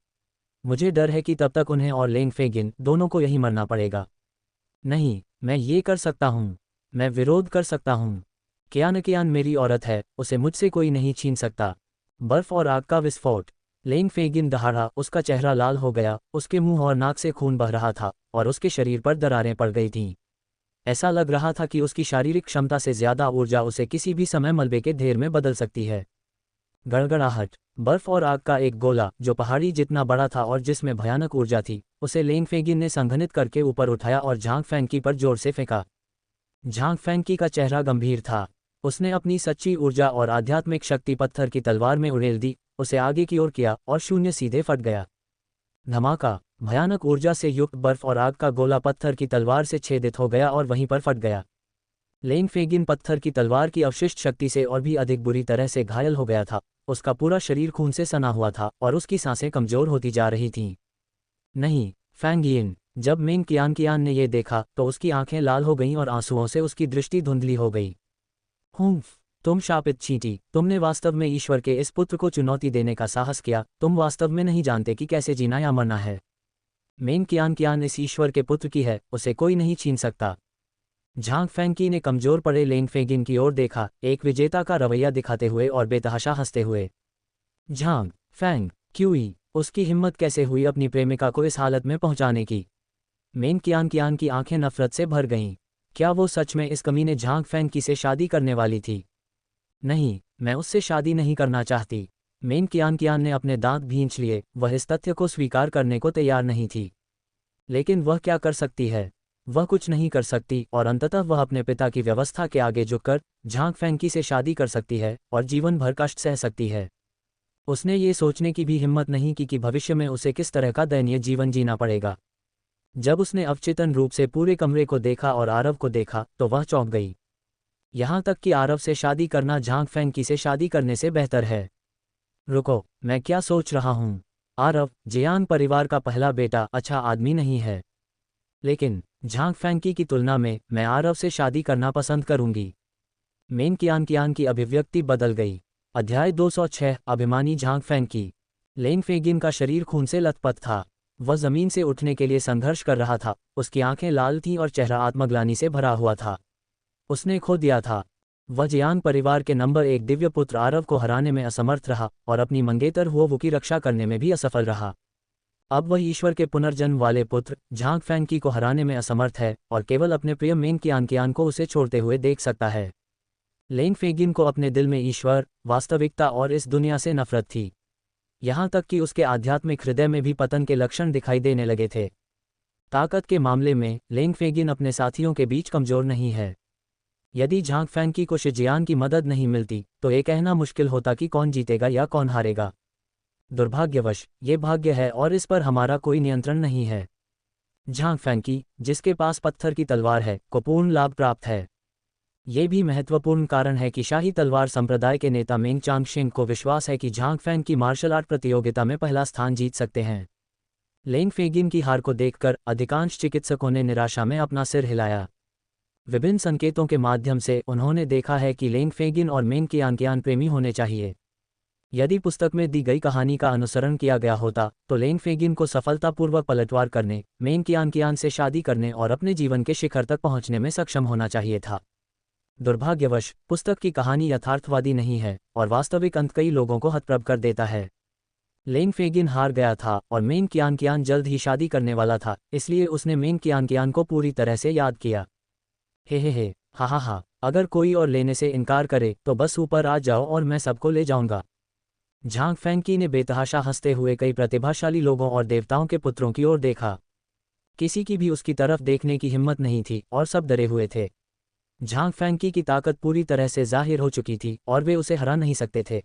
मुझे डर है कि तब तक उन्हें और लेंग फेगिन दोनों को यही मरना पड़ेगा। नहीं, मैं ये कर सकता हूँ। मैं विरोध कर सकता हूँ। कियान मेरी औरत है, उसे मुझसे कोई नहीं छीन सकता। बर्फ और आग का विस्फोट। लेंग फेगिन दहाड़ा, उसका चेहरा लाल हो गया, उसके मुंह और नाक से खून बह रहा था और उसके शरीर पर दरारें पड़ गई थीं। ऐसा लग रहा था कि उसकी शारीरिक क्षमता से ज्यादा ऊर्जा उसे किसी भी समय मलबे के ढेर में बदल सकती है। गड़गड़ाहट। बर्फ और आग का एक गोला जो पहाड़ी जितना बड़ा था और जिसमें भयानक ऊर्जा थी, उसे लेंग फेगिन ने संघनित करके ऊपर उठाया और झांग फैंकी पर जोर से फेंका। झांग फैंकी का चेहरा गंभीर था। उसने अपनी सच्ची ऊर्जा और आध्यात्मिक शक्ति पत्थर की तलवार में उड़ेल दी, उसे आगे की ओर किया और शून्य सीधे फट गया। धमाका! भयानक ऊर्जा से युक्त बर्फ और आग का गोला पत्थर की तलवार से छेदित हो गया और वहीं पर फट गया। लेन फेगिन पत्थर की तलवार की अवशिष्ट शक्ति से और भी अधिक बुरी तरह से घायल हो गया था। उसका पूरा शरीर खून से सना हुआ था और उसकी सांसें कमजोर होती जा रही थीं। नहीं, फैंग यिन! जब मेंग कियान ने यह देखा तो उसकी आंखें लाल हो गईं और आंसुओं से उसकी दृष्टि धुंधली हो गई। हुम्फ! तुम शापित चींटी, तुमने वास्तव में ईश्वर के इस पुत्र को चुनौती देने का साहस किया। तुम वास्तव में नहीं जानते कि कैसे जीना या मरना है। मेंग कियान इस ईश्वर के पुत्र की है, उसे कोई नहीं छीन सकता। झांग फैंकी ने कमजोर पड़े लेंग फेगिन की ओर देखा, एक विजेता का रवैया दिखाते हुए और बेतहाशा हंसते हुए। झांग फैंग क्यूई, उसकी हिम्मत कैसे हुई अपनी प्रेमिका को इस हालत में पहुंचाने की? मेंग कियान की आंखें नफरत से भर गईं। क्या वो सच में इस कमीने झांग फैंकी से शादी करने वाली थी? नहीं, मैं उससे शादी नहीं करना चाहती। मेंग कियान ने अपने दांत भींच लिए, वह इस तथ्य को स्वीकार करने को तैयार नहीं थी। लेकिन वह क्या कर सकती है? वह कुछ नहीं कर सकती और अंततः वह अपने पिता की व्यवस्था के आगे झुककर झांग फैंकी से शादी कर सकती है और जीवन भर कष्ट सह सकती है। उसने ये सोचने की भी हिम्मत नहीं की कि भविष्य में उसे किस तरह का दयनीय जीवन जीना पड़ेगा। जब उसने अवचेतन रूप से पूरे कमरे को देखा और आरव को देखा तो वह चौंक गई। यहाँ तक कि आरव से शादी करना झांग फैंकी से शादी करने से बेहतर है। रुको, मैं क्या सोच रहा हूँ? आरव, जियांग परिवार का पहला बेटा, अच्छा आदमी नहीं है। लेकिन झांग फैंकी की तुलना में मैं आरव से शादी करना पसंद करूंगी। मेंग कियान की अभिव्यक्ति बदल गई। अध्याय 206 अभिमानी झांग फैंकी। लेंग फेगिन का शरीर खून से लथपथ था। वह जमीन से उठने के लिए संघर्ष कर रहा था, उसकी आंखें लाल थीं और चेहरा आत्मग्लानि से भरा हुआ था। उसने खो दिया था। वह जियांग परिवार के नंबर 1 दिव्य पुत्र आरव को हराने में असमर्थ रहा और अपनी मंगेतर हुओ की रक्षा करने में भी असफल रहा। अब वह ईश्वर के पुनर्जन्म वाले पुत्र झांग फैंकी को हराने में असमर्थ है और केवल अपने प्रिय मेंग कियान को उसे छोड़ते हुए देख सकता है। लेंग फेगिन को अपने दिल में ईश्वर, वास्तविकता और इस दुनिया से नफरत थी। यहाँ तक कि उसके आध्यात्मिक हृदय में भी पतन के लक्षण दिखाई देने लगे थे। ताकत के मामले में लेंग फेगिन अपने साथियों के बीच कमजोर नहीं है। यदि झांग फैंकी को शिजियान की मदद नहीं मिलती तो ये कहना मुश्किल होता कि कौन जीतेगा या कौन हारेगा। दुर्भाग्यवश ये भाग्य है और इस पर हमारा कोई नियंत्रण नहीं है। झांग फैंकी, जिसके पास पत्थर की तलवार है, को पूर्ण लाभ प्राप्त है। ये भी महत्वपूर्ण कारण है कि शाही तलवार संप्रदाय के नेता मेंग चांगशिंग को विश्वास है कि झांग फैंकी मार्शल आर्ट प्रतियोगिता में पहला स्थान जीत सकते हैं। लेंग फेगिन की हार को देखकर अधिकांश चिकित्सकों ने निराशा में अपना सिर हिलाया। विभिन्न संकेतों के माध्यम से उन्होंने देखा है कि लेंग फेगिन और मेंग कियान प्रेमी होने चाहिए। यदि पुस्तक में दी गई कहानी का अनुसरण किया गया होता तो लेंग फेगिन को सफलतापूर्वक पलटवार करने, मेंग कियान से शादी करने और अपने जीवन के शिखर तक पहुंचने में सक्षम होना चाहिए था। दुर्भाग्यवश पुस्तक की कहानी यथार्थवादी नहीं है और वास्तविक अंत कई लोगों को हतप्रभ कर देता है। लेंग फेगिन हार गया था और मेंग कियान जल्द ही शादी करने वाला था, इसलिए उसने मेंग कियान को पूरी तरह से याद किया। हे, हा, अगर कोई और लेने से इनकार करे तो बस ऊपर आ जाओ और मैं सबको ले जाऊंगा। झांग फैंकी ने बेतहाशा हंसते हुए कई प्रतिभाशाली लोगों और देवताओं के पुत्रों की ओर देखा। किसी की भी उसकी तरफ देखने की हिम्मत नहीं थी और सब डरे हुए थे। झांग फैंकी की ताकत पूरी तरह से जाहिर हो चुकी थी और वे उसे हरा नहीं सकते थे।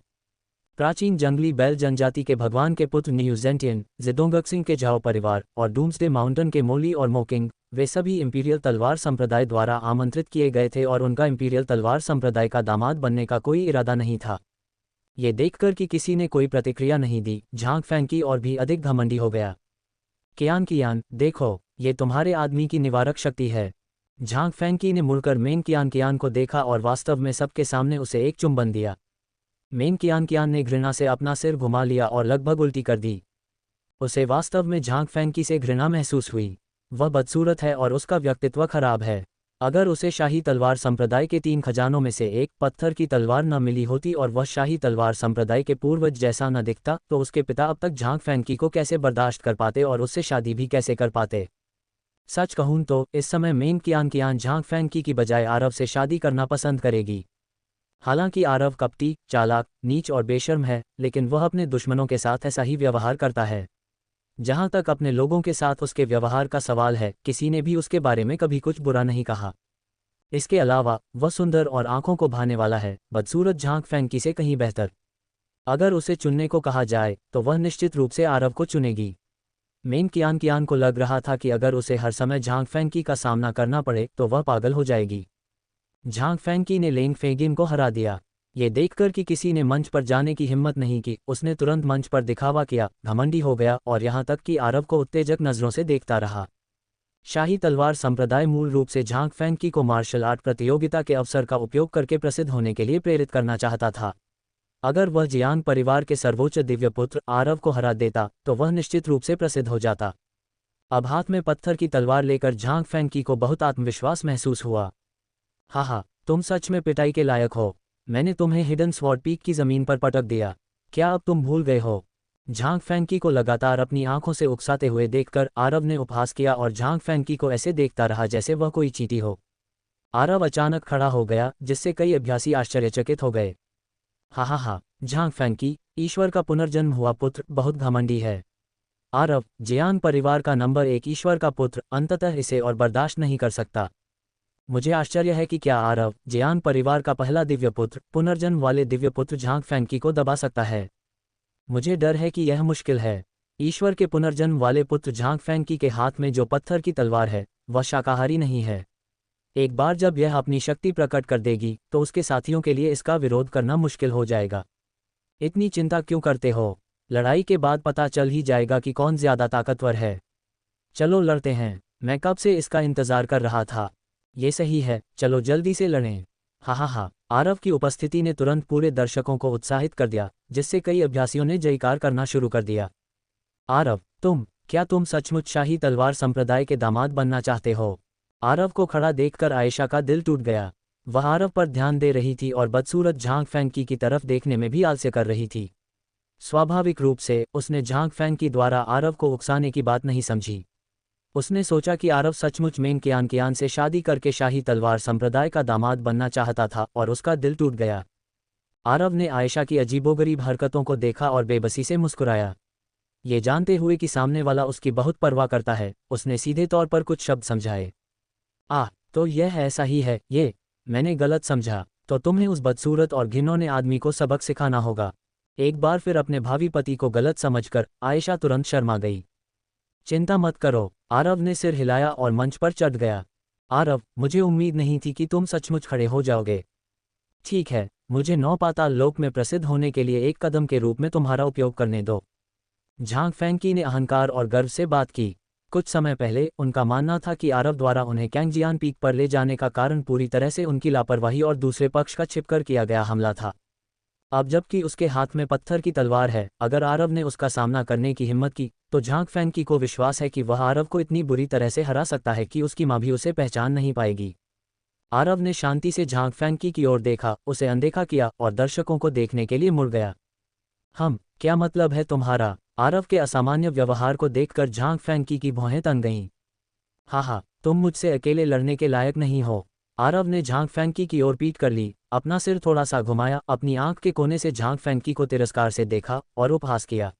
प्राचीन जंगली बैल जनजाति के भगवान के पुत्र न्यू जेंटियन, जिदोंगक्सिंग के झाओ परिवार और डूम्सडे माउंटेन के मोली और मोकिंग, वे सभी इंपीरियल तलवार संप्रदाय द्वारा आमंत्रित किए गए थे और उनका इंपीरियल तलवार संप्रदाय का दामाद बनने का कोई इरादा नहीं था। ये देखकर कि किसी ने कोई प्रतिक्रिया नहीं दी, झांग फैंकी और भी अधिक घमंडी हो गया। कियान, देखो, ये तुम्हारे आदमी की निवारक शक्ति है। झांग फैंकी ने मुड़कर मेंग कियान को देखा और वास्तव में सबके सामने उसे एक चुंबन दिया। मेंग कियान ने घृणा से अपना सिर घुमा लिया और लगभग उल्टी कर दी। उसे वास्तव में झांग फैंकी से घृणा महसूस हुई। वह बदसूरत है और उसका व्यक्तित्व खराब है। अगर उसे शाही तलवार संप्रदाय के 3 खजानों में से एक पत्थर की तलवार न मिली होती और वह शाही तलवार संप्रदाय के पूर्वज जैसा न दिखता तो उसके पिता अब तक झांग फैंकी को कैसे बर्दाश्त कर पाते और उससे शादी भी कैसे कर पाते। सच कहूं तो इस समय मेंग कियान झांग फैंकी की बजाय आरव से शादी करना पसंद करेगी। हालांकि आरव कपटी, चालाक, नीच और बेशर्म है, लेकिन वह अपने दुश्मनों के साथ ऐसा ही व्यवहार करता है। जहां तक अपने लोगों के साथ उसके व्यवहार का सवाल है, किसी ने भी उसके बारे में कभी कुछ बुरा नहीं कहा। इसके अलावा वह सुंदर और आंखों को भाने वाला है, बदसूरत झांग फैंकी से कहीं बेहतर। अगर उसे चुनने को कहा जाए तो वह निश्चित रूप से आरव को चुनेगी। मेन कियान कियान को लग रहा था कि अगर उसे हर समय झांग फैंकी का सामना करना पड़े तो वह पागल हो जाएगी। झांग फैंकी ने लेंग फेगिन को हरा दिया। ये देखकर कि किसी ने मंच पर जाने की हिम्मत नहीं की, उसने तुरंत मंच पर दिखावा किया, घमंडी हो गया और यहाँ तक कि आरव को उत्तेजक नज़रों से देखता रहा। शाही तलवार संप्रदाय मूल रूप से झांग फैंकी को मार्शल आर्ट प्रतियोगिता के अवसर का उपयोग करके प्रसिद्ध होने के लिए प्रेरित करना चाहता था। अगर वह जियांग परिवार के सर्वोच्च दिव्य पुत्र आरव को हरा देता तो वह निश्चित रूप से प्रसिद्ध हो जाता। अब हाथ में पत्थर की तलवार लेकर झांग फैंकी को बहुत आत्मविश्वास महसूस हुआ। हा, तुम सच में पिटाई के लायक हो। मैंने तुम्हें हिडन स्वॉर्ड पीक की जमीन पर पटक दिया। क्या अब तुम भूल गए हो? झांग फैंकी को लगातार अपनी आंखों से उकसाते हुए देखकर आरव ने उपहास किया और झांग फैंकी को ऐसे देखता रहा जैसे वह कोई चींटी हो। आरव अचानक खड़ा हो गया, जिससे कई अभ्यासी आश्चर्यचकित हो गए। हा, झांग फैंकी, ईश्वर का पुनर्जन्म हुआ पुत्र, बहुत घमंडी है। आरव, जियांग परिवार का नंबर 1 ईश्वर का पुत्र, अंततः इसे और बर्दाश्त नहीं कर सकता। मुझे आश्चर्य है कि क्या आरव, जियांग परिवार का पहला दिव्य पुत्र, पुनर्जन्म वाले दिव्य पुत्र झांग फैंकी को दबा सकता है। मुझे डर है कि यह मुश्किल है। ईश्वर के पुनर्जन्म वाले पुत्र झांग फैंकी के हाथ में जो पत्थर की तलवार है वह शाकाहारी नहीं है। एक बार जब यह अपनी शक्ति प्रकट कर देगी तो उसके साथियों के लिए इसका विरोध करना मुश्किल हो जाएगा। इतनी चिंता क्यों करते हो? लड़ाई के बाद पता चल ही जाएगा कि कौन ज्यादा ताकतवर है। चलो लड़ते हैं, मैं कब से इसका इंतजार कर रहा था। ये सही है, चलो जल्दी से लड़ें। हा, आरव की उपस्थिति ने तुरंत पूरे दर्शकों को उत्साहित कर दिया, जिससे कई अभ्यासियों ने जयकार करना शुरू कर दिया। आरव, क्या तुम सचमुच शाही तलवार संप्रदाय के दामाद बनना चाहते हो? आरव को खड़ा देखकर आयशा का दिल टूट गया। वह आरव पर ध्यान दे रही थी और बदसूरत झांग फैंकी की तरफ देखने में भी आलस्य कर रही थी। स्वाभाविक रूप से उसने झांग फैंकी द्वारा आरव को उकसाने की बात नहीं समझी। उसने सोचा कि आरव सचमुच मेन कियान से शादी करके शाही तलवार संप्रदाय का दामाद बनना चाहता था और उसका दिल टूट गया। आरव ने आयशा की अजीबोगरीब हरकतों को देखा और बेबसी से मुस्कुराया। ये जानते हुए कि सामने वाला उसकी बहुत परवाह करता है, उसने सीधे तौर पर कुछ शब्द समझाए। तो यह ऐसा ही है, ये मैंने गलत समझा। तो तुम्हें उस बदसूरत और घिनौने आदमी को सबक सिखाना होगा। एक बार फिर अपने भावी पति को गलत समझकर आयशा तुरंत शर्मा गई। चिंता मत करो, आरव ने सिर हिलाया और मंच पर चढ़ गया। आरव, मुझे उम्मीद नहीं थी कि तुम सचमुच खड़े हो जाओगे। ठीक है, मुझे 9 पाताल लोक में प्रसिद्ध होने के लिए एक कदम के रूप में तुम्हारा उपयोग करने दो। झांग फैंकी ने अहंकार और गर्व से बात की। कुछ समय पहले उनका मानना था कि आरव द्वारा उन्हें कैंगजियान पीक पर ले जाने का कारण पूरी तरह से उनकी लापरवाही और दूसरे पक्ष का छिपकर किया गया हमला था। अब जबकि उसके हाथ में पत्थर की तलवार है, अगर आरव ने उसका सामना करने की हिम्मत की तो झांग फैंकी को विश्वास है कि वह आरव को इतनी बुरी तरह से हरा सकता है कि उसकी मां भी उसे पहचान नहीं पाएगी। आरव ने शांति से झांग फैंकी की ओर देखा, उसे अनदेखा किया और दर्शकों को देखने के लिए मुड़ गया। क्या मतलब है तुम्हारा? आरव के असामान्य व्यवहार को देखकर झांग फैंकी की भौहें तन गईं। हा, तुम मुझसे अकेले लड़ने के लायक नहीं हो। आरव ने झांग फैंकी की ओर पीठ कर ली, अपना सिर थोड़ा सा घुमाया, अपनी आंख के कोने से झांग फैंकी को तिरस्कार से देखा और उपहास किया।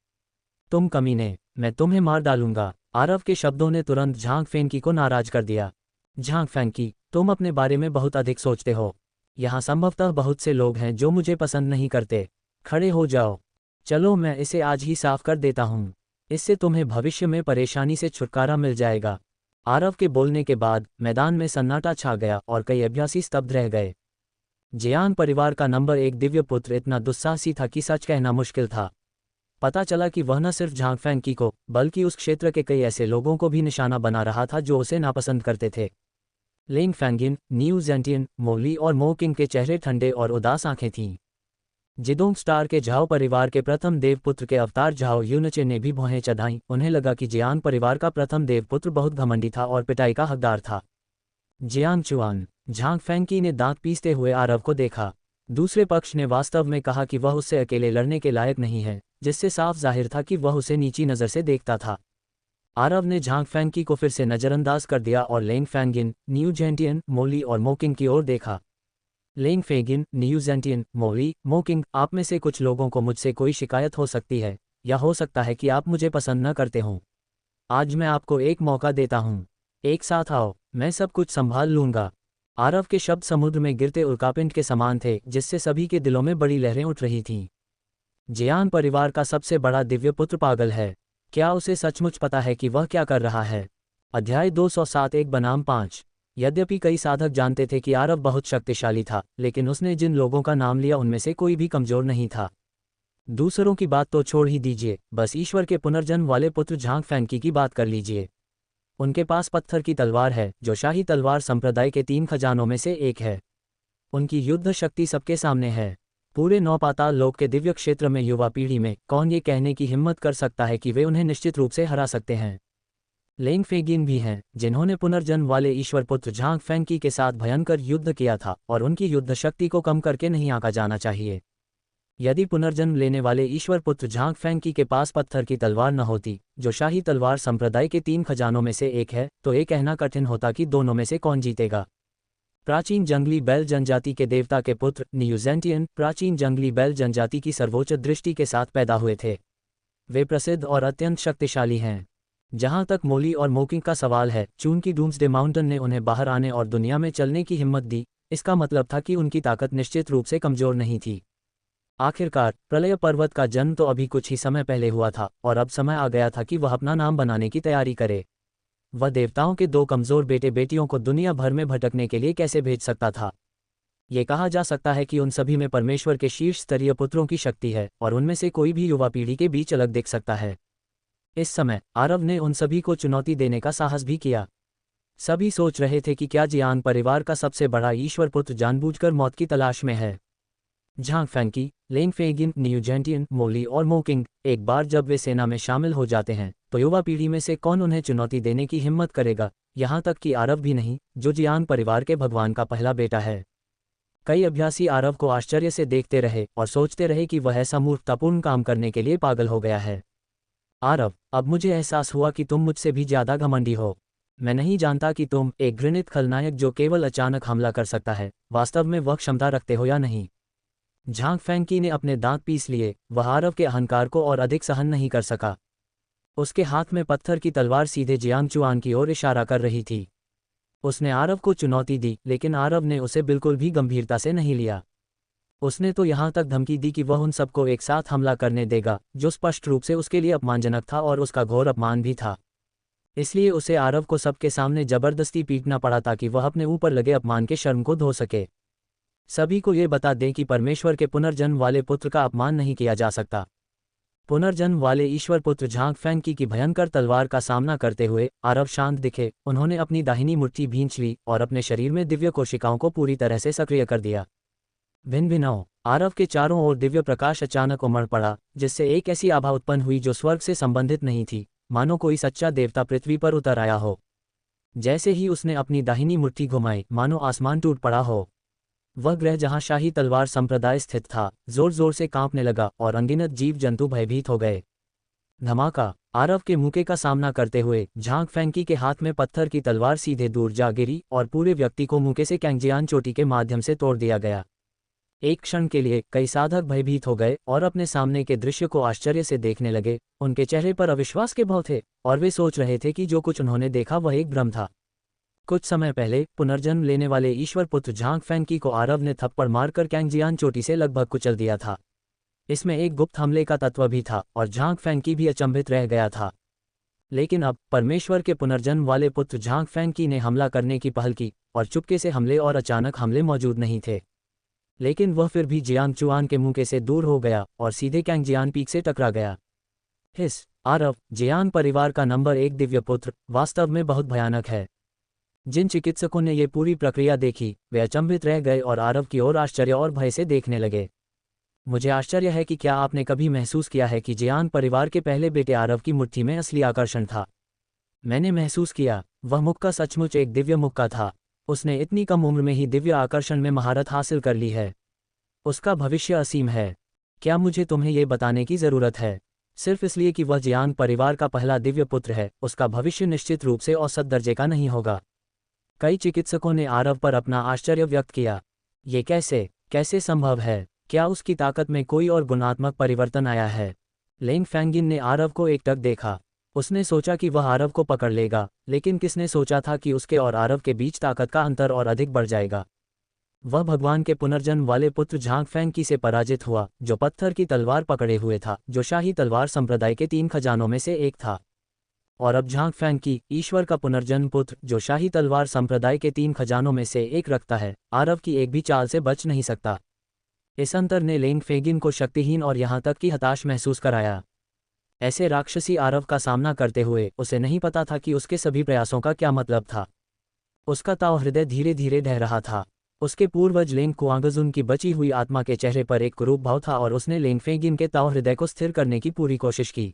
तुम कमीने, मैं तुम्हें मार डालूंगा। आरव के शब्दों ने तुरंत झांग फैंकी को नाराज कर दिया। झांग फैंकी, तुम अपने बारे में बहुत अधिक सोचते हो। यहाँ संभवतः बहुत से लोग हैं जो मुझे पसंद नहीं करते। खड़े हो जाओ। चलो मैं इसे आज ही साफ कर देता हूँ। इससे तुम्हें भविष्य में परेशानी से छुटकारा मिल जाएगा। आरव के बोलने के बाद मैदान में सन्नाटा छा गया और कई अभ्यासी स्तब्ध रह गए। जियांग परिवार का नंबर 1 दिव्य पुत्र इतना दुस्साहसी था कि सच कहना मुश्किल था। पता चला कि वह न सिर्फ झांग फैंकी को बल्कि उस क्षेत्र के कई ऐसे लोगों को भी निशाना बना रहा था जो उसे नापसंद करते थे। लेंग फैंगिन, न्यू जेंटियन, मोली और मोकिंग के चेहरे ठंडे और उदास आंखें थीं। जिदोंग स्टार के झाओ परिवार के प्रथम देवपुत्र के अवतार झाओ यूनचे ने भी भौहें चढ़ाईं। उन्हें लगा कि जियांग परिवार का प्रथम देवपुत्र बहुत घमंडी था और पिटाई का हकदार था। जियांग चुआन, झांग फैंकी ने दांत पीसते हुए आरव को देखा। दूसरे पक्ष ने वास्तव में कहा कि वह उससे अकेले लड़ने के लायक नहीं है, जिससे साफ जाहिर था कि वह उसे नीची नज़र से देखता था। आरव ने झांग फैंकी को फिर से नज़रअंदाज कर दिया और लेंग फैंगिन, न्यू जेंटियन, मोली और मोकिंग की ओर देखा। लेंग फेगिन, न्यू जेंटियन, मोली, मोकिंग, आप में से कुछ लोगों को मुझसे कोई शिकायत हो सकती है, या हो सकता है कि आप मुझे पसंद न करते हों। आज मैं आपको एक मौका देता हूँ। एक साथ आओ, मैं सब कुछ संभाल लूँगा। आरव के शब्द समुद्र में गिरते उल्कापिंड के समान थे, जिससे सभी के दिलों में बड़ी लहरें उठ रही थीं। जियान परिवार का सबसे बड़ा दिव्य पुत्र पागल है। क्या उसे सचमुच पता है कि वह क्या कर रहा है? अध्याय 207 एक बनाम 5। यद्यपि कई साधक जानते थे कि आरव बहुत शक्तिशाली था, लेकिन उसने जिन लोगों का नाम लिया उनमें से कोई भी कमजोर नहीं था। दूसरों की बात तो छोड़ ही दीजिए, बस ईश्वर के पुनर्जन्म वाले पुत्र झांग फैंकी की बात कर लीजिए। उनके पास पत्थर की तलवार है, जो शाही तलवार संप्रदाय के 3 खजानों में से एक है। उनकी युद्ध शक्ति सबके सामने है। पूरे 9 पाताल लोक के दिव्य क्षेत्र में युवा पीढ़ी में कौन ये कहने की हिम्मत कर सकता है कि वे उन्हें निश्चित रूप से हरा सकते हैं? लेंग फेगिन भी हैं, जिन्होंने पुनर्जन्म वाले ईश्वर पुत्र झांग फैंकी के साथ भयंकर युद्ध किया था, और उनकी युद्ध शक्ति को कम करके नहीं आंका जाना चाहिए। यदि पुनर्जन्म लेने वाले ईश्वर पुत्र झांग फैंकी के पास पत्थर की तलवार न होती, जो शाही तलवार संप्रदाय के 3 खजानों में से एक है, तो ये कहना कठिन होता कि दोनों में से कौन जीतेगा। प्राचीन जंगली बैल जनजाति के देवता के पुत्र न्यूजेंटियन प्राचीन जंगली बैल जनजाति की सर्वोच्च दृष्टि के साथ पैदा हुए थे। वे प्रसिद्ध और अत्यंत शक्तिशाली हैं। जहां तक मोली और मोकिंग का सवाल है, चून की डूम्सडे माउंटेन ने उन्हें बाहर आने और दुनिया में चलने की हिम्मत दी। इसका मतलब था कि उनकी ताकत निश्चित रूप से कमजोर नहीं थी। आखिरकार प्रलय पर्वत का जन्म तो अभी कुछ ही समय पहले हुआ था, और अब समय आ गया था कि वह अपना नाम बनाने की तैयारी करे। वह देवताओं के 2 कमजोर बेटे बेटियों को दुनिया भर में भटकने के लिए कैसे भेज सकता था? ये कहा जा सकता है कि उन सभी में परमेश्वर के शीर्ष स्तरीय पुत्रों की शक्ति है, और उनमें से कोई भी युवा पीढ़ी के बीच अलग दिख सकता है। इस समय आरव ने उन सभी को चुनौती देने का साहस भी किया। सभी सोच रहे थे कि क्या जियान परिवार का सबसे बड़ा ईश्वर पुत्र जानबूझकर मौत की तलाश में है। झांग फैंकी, लेंग फेगिन, न्यूजेंटियन, मोली और मोकिंग, एक बार जब वे सेना में शामिल हो जाते हैं, तो युवा पीढ़ी में से कौन उन्हें चुनौती देने की हिम्मत करेगा? यहाँ तक कि आरव भी नहीं, जो जियान परिवार के भगवान का पहला बेटा है। कई अभ्यासी आरव को आश्चर्य से देखते रहे और सोचते रहे कि वह ऐसा मूर्खतापूर्ण काम करने के लिए पागल हो गया है। आरव, अब मुझे एहसास हुआ कि तुम मुझसे भी ज्यादा घमंडी हो। मैं नहीं जानता कि तुम, एक घृणित खलनायक जो केवल अचानक हमला कर सकता है, वास्तव में वह क्षमता रखते हो या नहीं। झांग फैंकी ने अपने दांत पीस लिए। वह आरव के अहंकार को और अधिक सहन नहीं कर सका। उसके हाथ में पत्थर की तलवार सीधे जियांग चुआन की ओर इशारा कर रही थी। उसने आरव को चुनौती दी, लेकिन आरव ने उसे बिल्कुल भी गंभीरता से नहीं लिया। उसने तो यहाँ तक धमकी दी कि वह उन सबको एक साथ हमला करने देगा, जो स्पष्ट रूप से उसके लिए अपमानजनक था और उसका घोर अपमान भी था। इसलिए उसे आरव को सबके सामने जबरदस्ती पीटना पड़ा ताकि वह अपने ऊपर लगे अपमान के शर्म को धो सके। सभी को ये बता दें कि परमेश्वर के पुनर्जन्म वाले पुत्र का अपमान नहीं किया जा सकता। पुनर्जन्म वाले ईश्वर पुत्र झांग फैंकी की भयंकर तलवार का सामना करते हुए आरव शांत दिखे। उन्होंने अपनी दाहिनी मुट्ठी भींच ली और अपने शरीर में दिव्य कोशिकाओं को पूरी तरह से सक्रिय कर दिया। भिन्न भिन्न आरव के चारों ओर दिव्य प्रकाश अचानक उमड़ पड़ा, जिससे एक ऐसी आभा उत्पन्न हुई जो स्वर्ग से संबंधित नहीं थी, मानो कोई सच्चा देवता पृथ्वी पर उतर आया हो। जैसे ही उसने अपनी दाहिनी मुट्ठी घुमाई, मानो आसमान टूट पड़ा हो। वह ग्रह जहां शाही तलवार संप्रदाय स्थित था, जोर जोर से कांपने लगा और अनगिनत जीव जंतु भयभीत हो गए। धमाका! आरव के मुके का सामना करते हुए झांग फैंकी के हाथ में पत्थर की तलवार सीधे दूर जा गिरी और पूरे व्यक्ति को मुके से कैंगजियान चोटी के माध्यम से तोड़ दिया गया। एक क्षण के लिए कई साधक भयभीत हो गए और अपने सामने के दृश्य को आश्चर्य से देखने लगे। उनके चेहरे पर अविश्वास के भाव थे और वे सोच रहे थे कि जो कुछ उन्होंने देखा वह एक भ्रम था। कुछ समय पहले पुनर्जन्म लेने वाले ईश्वर पुत्र झांग फैंकी को आरव ने थप्पड़ मारकर कैंगजियान चोटी से लगभग कुचल दिया था। इसमें एक गुप्त हमले का तत्व भी था और झांग फैंकी भी अचंभित रह गया था। लेकिन अब परमेश्वर के पुनर्जन्म वाले पुत्र झांग फैंकी ने हमला करने की पहल की और चुपके से हमले और अचानक हमले मौजूद नहीं थे। लेकिन वह फिर भी जियांग चुआन के मुके से दूर हो गया और सीधे कैंगजियान पीक से टकरा गया। हिस! आरव, जियान परिवार का नंबर 1 दिव्य पुत्र, वास्तव में बहुत भयानक है। जिन चिकित्सकों ने ये पूरी प्रक्रिया देखी, वे अचंभित रह गए और आरव की ओर आश्चर्य और भय से देखने लगे। मुझे आश्चर्य है कि क्या आपने कभी महसूस किया है कि जियान परिवार के पहले बेटे आरव की मुट्ठी में असली आकर्षण था? मैंने महसूस किया। वह मुक्का सचमुच एक दिव्य मुक्का था। उसने इतनी कम उम्र में ही दिव्य आकर्षण में महारत हासिल कर ली है। उसका भविष्य असीम है। क्या मुझे तुम्हें ये बताने की ज़रूरत है? सिर्फ इसलिए कि वह जियान परिवार का पहला दिव्य पुत्र है, उसका भविष्य निश्चित रूप से औसत दर्जे का नहीं होगा। कई चिकित्सकों ने आरव पर अपना आश्चर्य व्यक्त किया। ये कैसे संभव है? क्या उसकी ताकत में कोई और गुणात्मक परिवर्तन आया है? लेंग फैंगिन ने आरव को एकटक देखा। उसने सोचा कि वह आरव को पकड़ लेगा, लेकिन किसने सोचा था कि उसके और आरव के बीच ताकत का अंतर और अधिक बढ़ जाएगा। वह भगवान के पुनर्जन्म वाले पुत्र झांग फैंकी से पराजित हुआ, जो पत्थर की तलवार पकड़े हुए था, जो शाही तलवार संप्रदाय के 3 खजानों में से एक था। और अब झांग फैंकी, ईश्वर का पुनर्जन्म पुत्र, जो शाही तलवार संप्रदाय के 3 खजानों में से एक रखता है, आरव की एक भी चाल से बच नहीं सकता। इस अंतर ने लेंग फेगिन को शक्तिहीन और यहाँ तक कि हताश महसूस कराया। ऐसे राक्षसी आरव का सामना करते हुए उसे नहीं पता था कि उसके सभी प्रयासों का क्या मतलब था। उसका ताव हृदय धीरे धीरे ढह रहा था। उसके पूर्वज लेंग कुआंगजुन की बची हुई आत्मा के चेहरे पर एक कुरूप भाव था और उसने लेंग फेगिन के ताव हृदय को स्थिर करने की पूरी कोशिश की।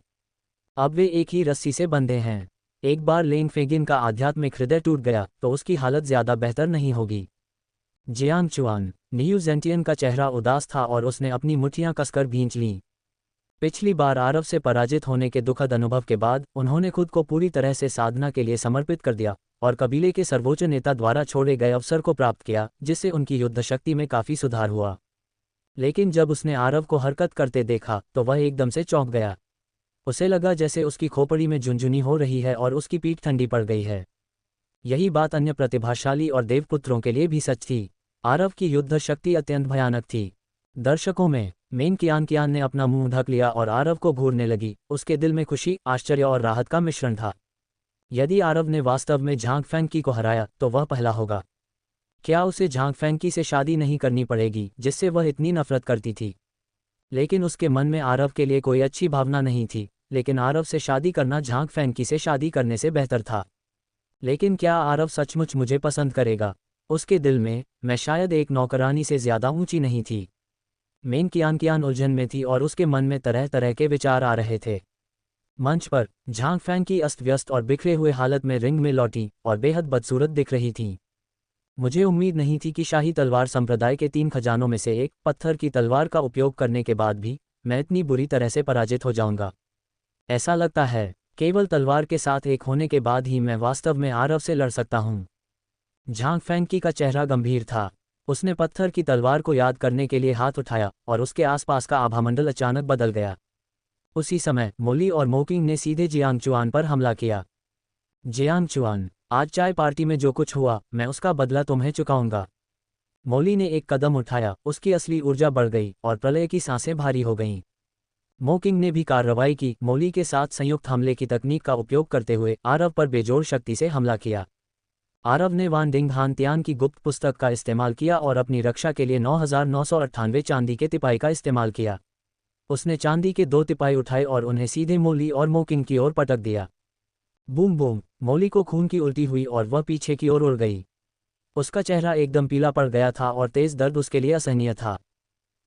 अब वे एक ही रस्सी से बंधे हैं। एक बार लेंग फेगिन का आध्यात्मिक हृदय टूट गया तो उसकी हालत ज्यादा बेहतर नहीं होगी। जियांग चुआन, नियू जेंटियन का चेहरा उदास था और उसने अपनी मुट्ठियां कसकर भींच लीं। पिछली बार आरव से पराजित होने के दुखद अनुभव के बाद उन्होंने खुद को पूरी तरह से साधना के लिए समर्पित कर दिया और कबीले के सर्वोच्च नेता द्वारा छोड़े गए अवसर को प्राप्त किया, जिससे उनकी युद्ध शक्ति में काफी सुधार हुआ। लेकिन जब उसने आरव को हरकत करते देखा तो वह एकदम से चौंक गया। उसे लगा जैसे उसकी खोपड़ी में झुनझुनी हो रही है और उसकी पीठ ठंडी पड़ गई है। यही बात अन्य प्रतिभाशाली और देवपुत्रों के लिए भी सच थी। आरव की युद्ध शक्ति अत्यंत भयानक थी। दर्शकों में मेन कियान ने अपना मुंह ढक लिया और आरव को घूरने लगी। उसके दिल में खुशी, आश्चर्य और राहत का मिश्रण था। यदि आरव ने वास्तव में झांग फैंकी को हराया तो वह पहला होगा। क्या उसे झांग फैंकी से शादी नहीं करनी पड़ेगी, जिससे वह इतनी नफरत करती थी? लेकिन उसके मन में आरव के लिए कोई अच्छी भावना नहीं थी। लेकिन आरव से शादी करना झांग फैंकी से शादी करने से बेहतर था। लेकिन क्या आरव सचमुच मुझे पसंद करेगा? उसके दिल में मैं शायद एक नौकरानी से ज्यादा ऊंची नहीं थी। मेन कियान उलझन में थी और उसके मन में तरह तरह के विचार आ रहे थे। मंच पर झांग फैंकी अस्त व्यस्त और बिखरे हुए हालत में रिंग में लौटी और बेहद बदसूरत दिख रही थी। मुझे उम्मीद नहीं थी कि शाही तलवार संप्रदाय के 3 खजानों में से एक, पत्थर की तलवार का उपयोग करने के बाद भी मैं इतनी बुरी तरह से पराजित हो जाऊंगा। ऐसा लगता है केवल तलवार के साथ एक होने के बाद ही मैं वास्तव में आरव से लड़ सकता हूं। झांग फैंकी का चेहरा गंभीर था। उसने पत्थर की तलवार को याद करने के लिए हाथ उठाया और उसके आसपास का आभामंडल अचानक बदल गया। उसी समय मोली और मोकिंग ने सीधे जियांग चुआन पर हमला किया। जियांग चुआन, आज चाय पार्टी में जो कुछ हुआ मैं उसका बदला तुम्हें चुकाऊंगा। मोली ने एक कदम उठाया, उसकी असली ऊर्जा बढ़ गई और प्रलय की सांसें भारी हो गईं। मोकिंग ने भी कार्रवाई की, मोली के साथ संयुक्त हमले की तकनीक का उपयोग करते हुए आरव पर बेजोड़ शक्ति से हमला किया। आरव ने वान डिंग हान त्यान की गुप्त पुस्तक का इस्तेमाल किया और अपनी रक्षा के लिए 9998 चांदी के तिपाई का इस्तेमाल किया। उसने चांदी के 2 तिपाई उठाए और उन्हें सीधे मोली और मोकिंग की ओर पटक दिया। बूम बूम, मोली को खून की उल्टी हुई और वह पीछे की ओर उड़ गई। उसका चेहरा एकदम पीला पड़ गया था और तेज दर्द उसके लिए असहनीय था।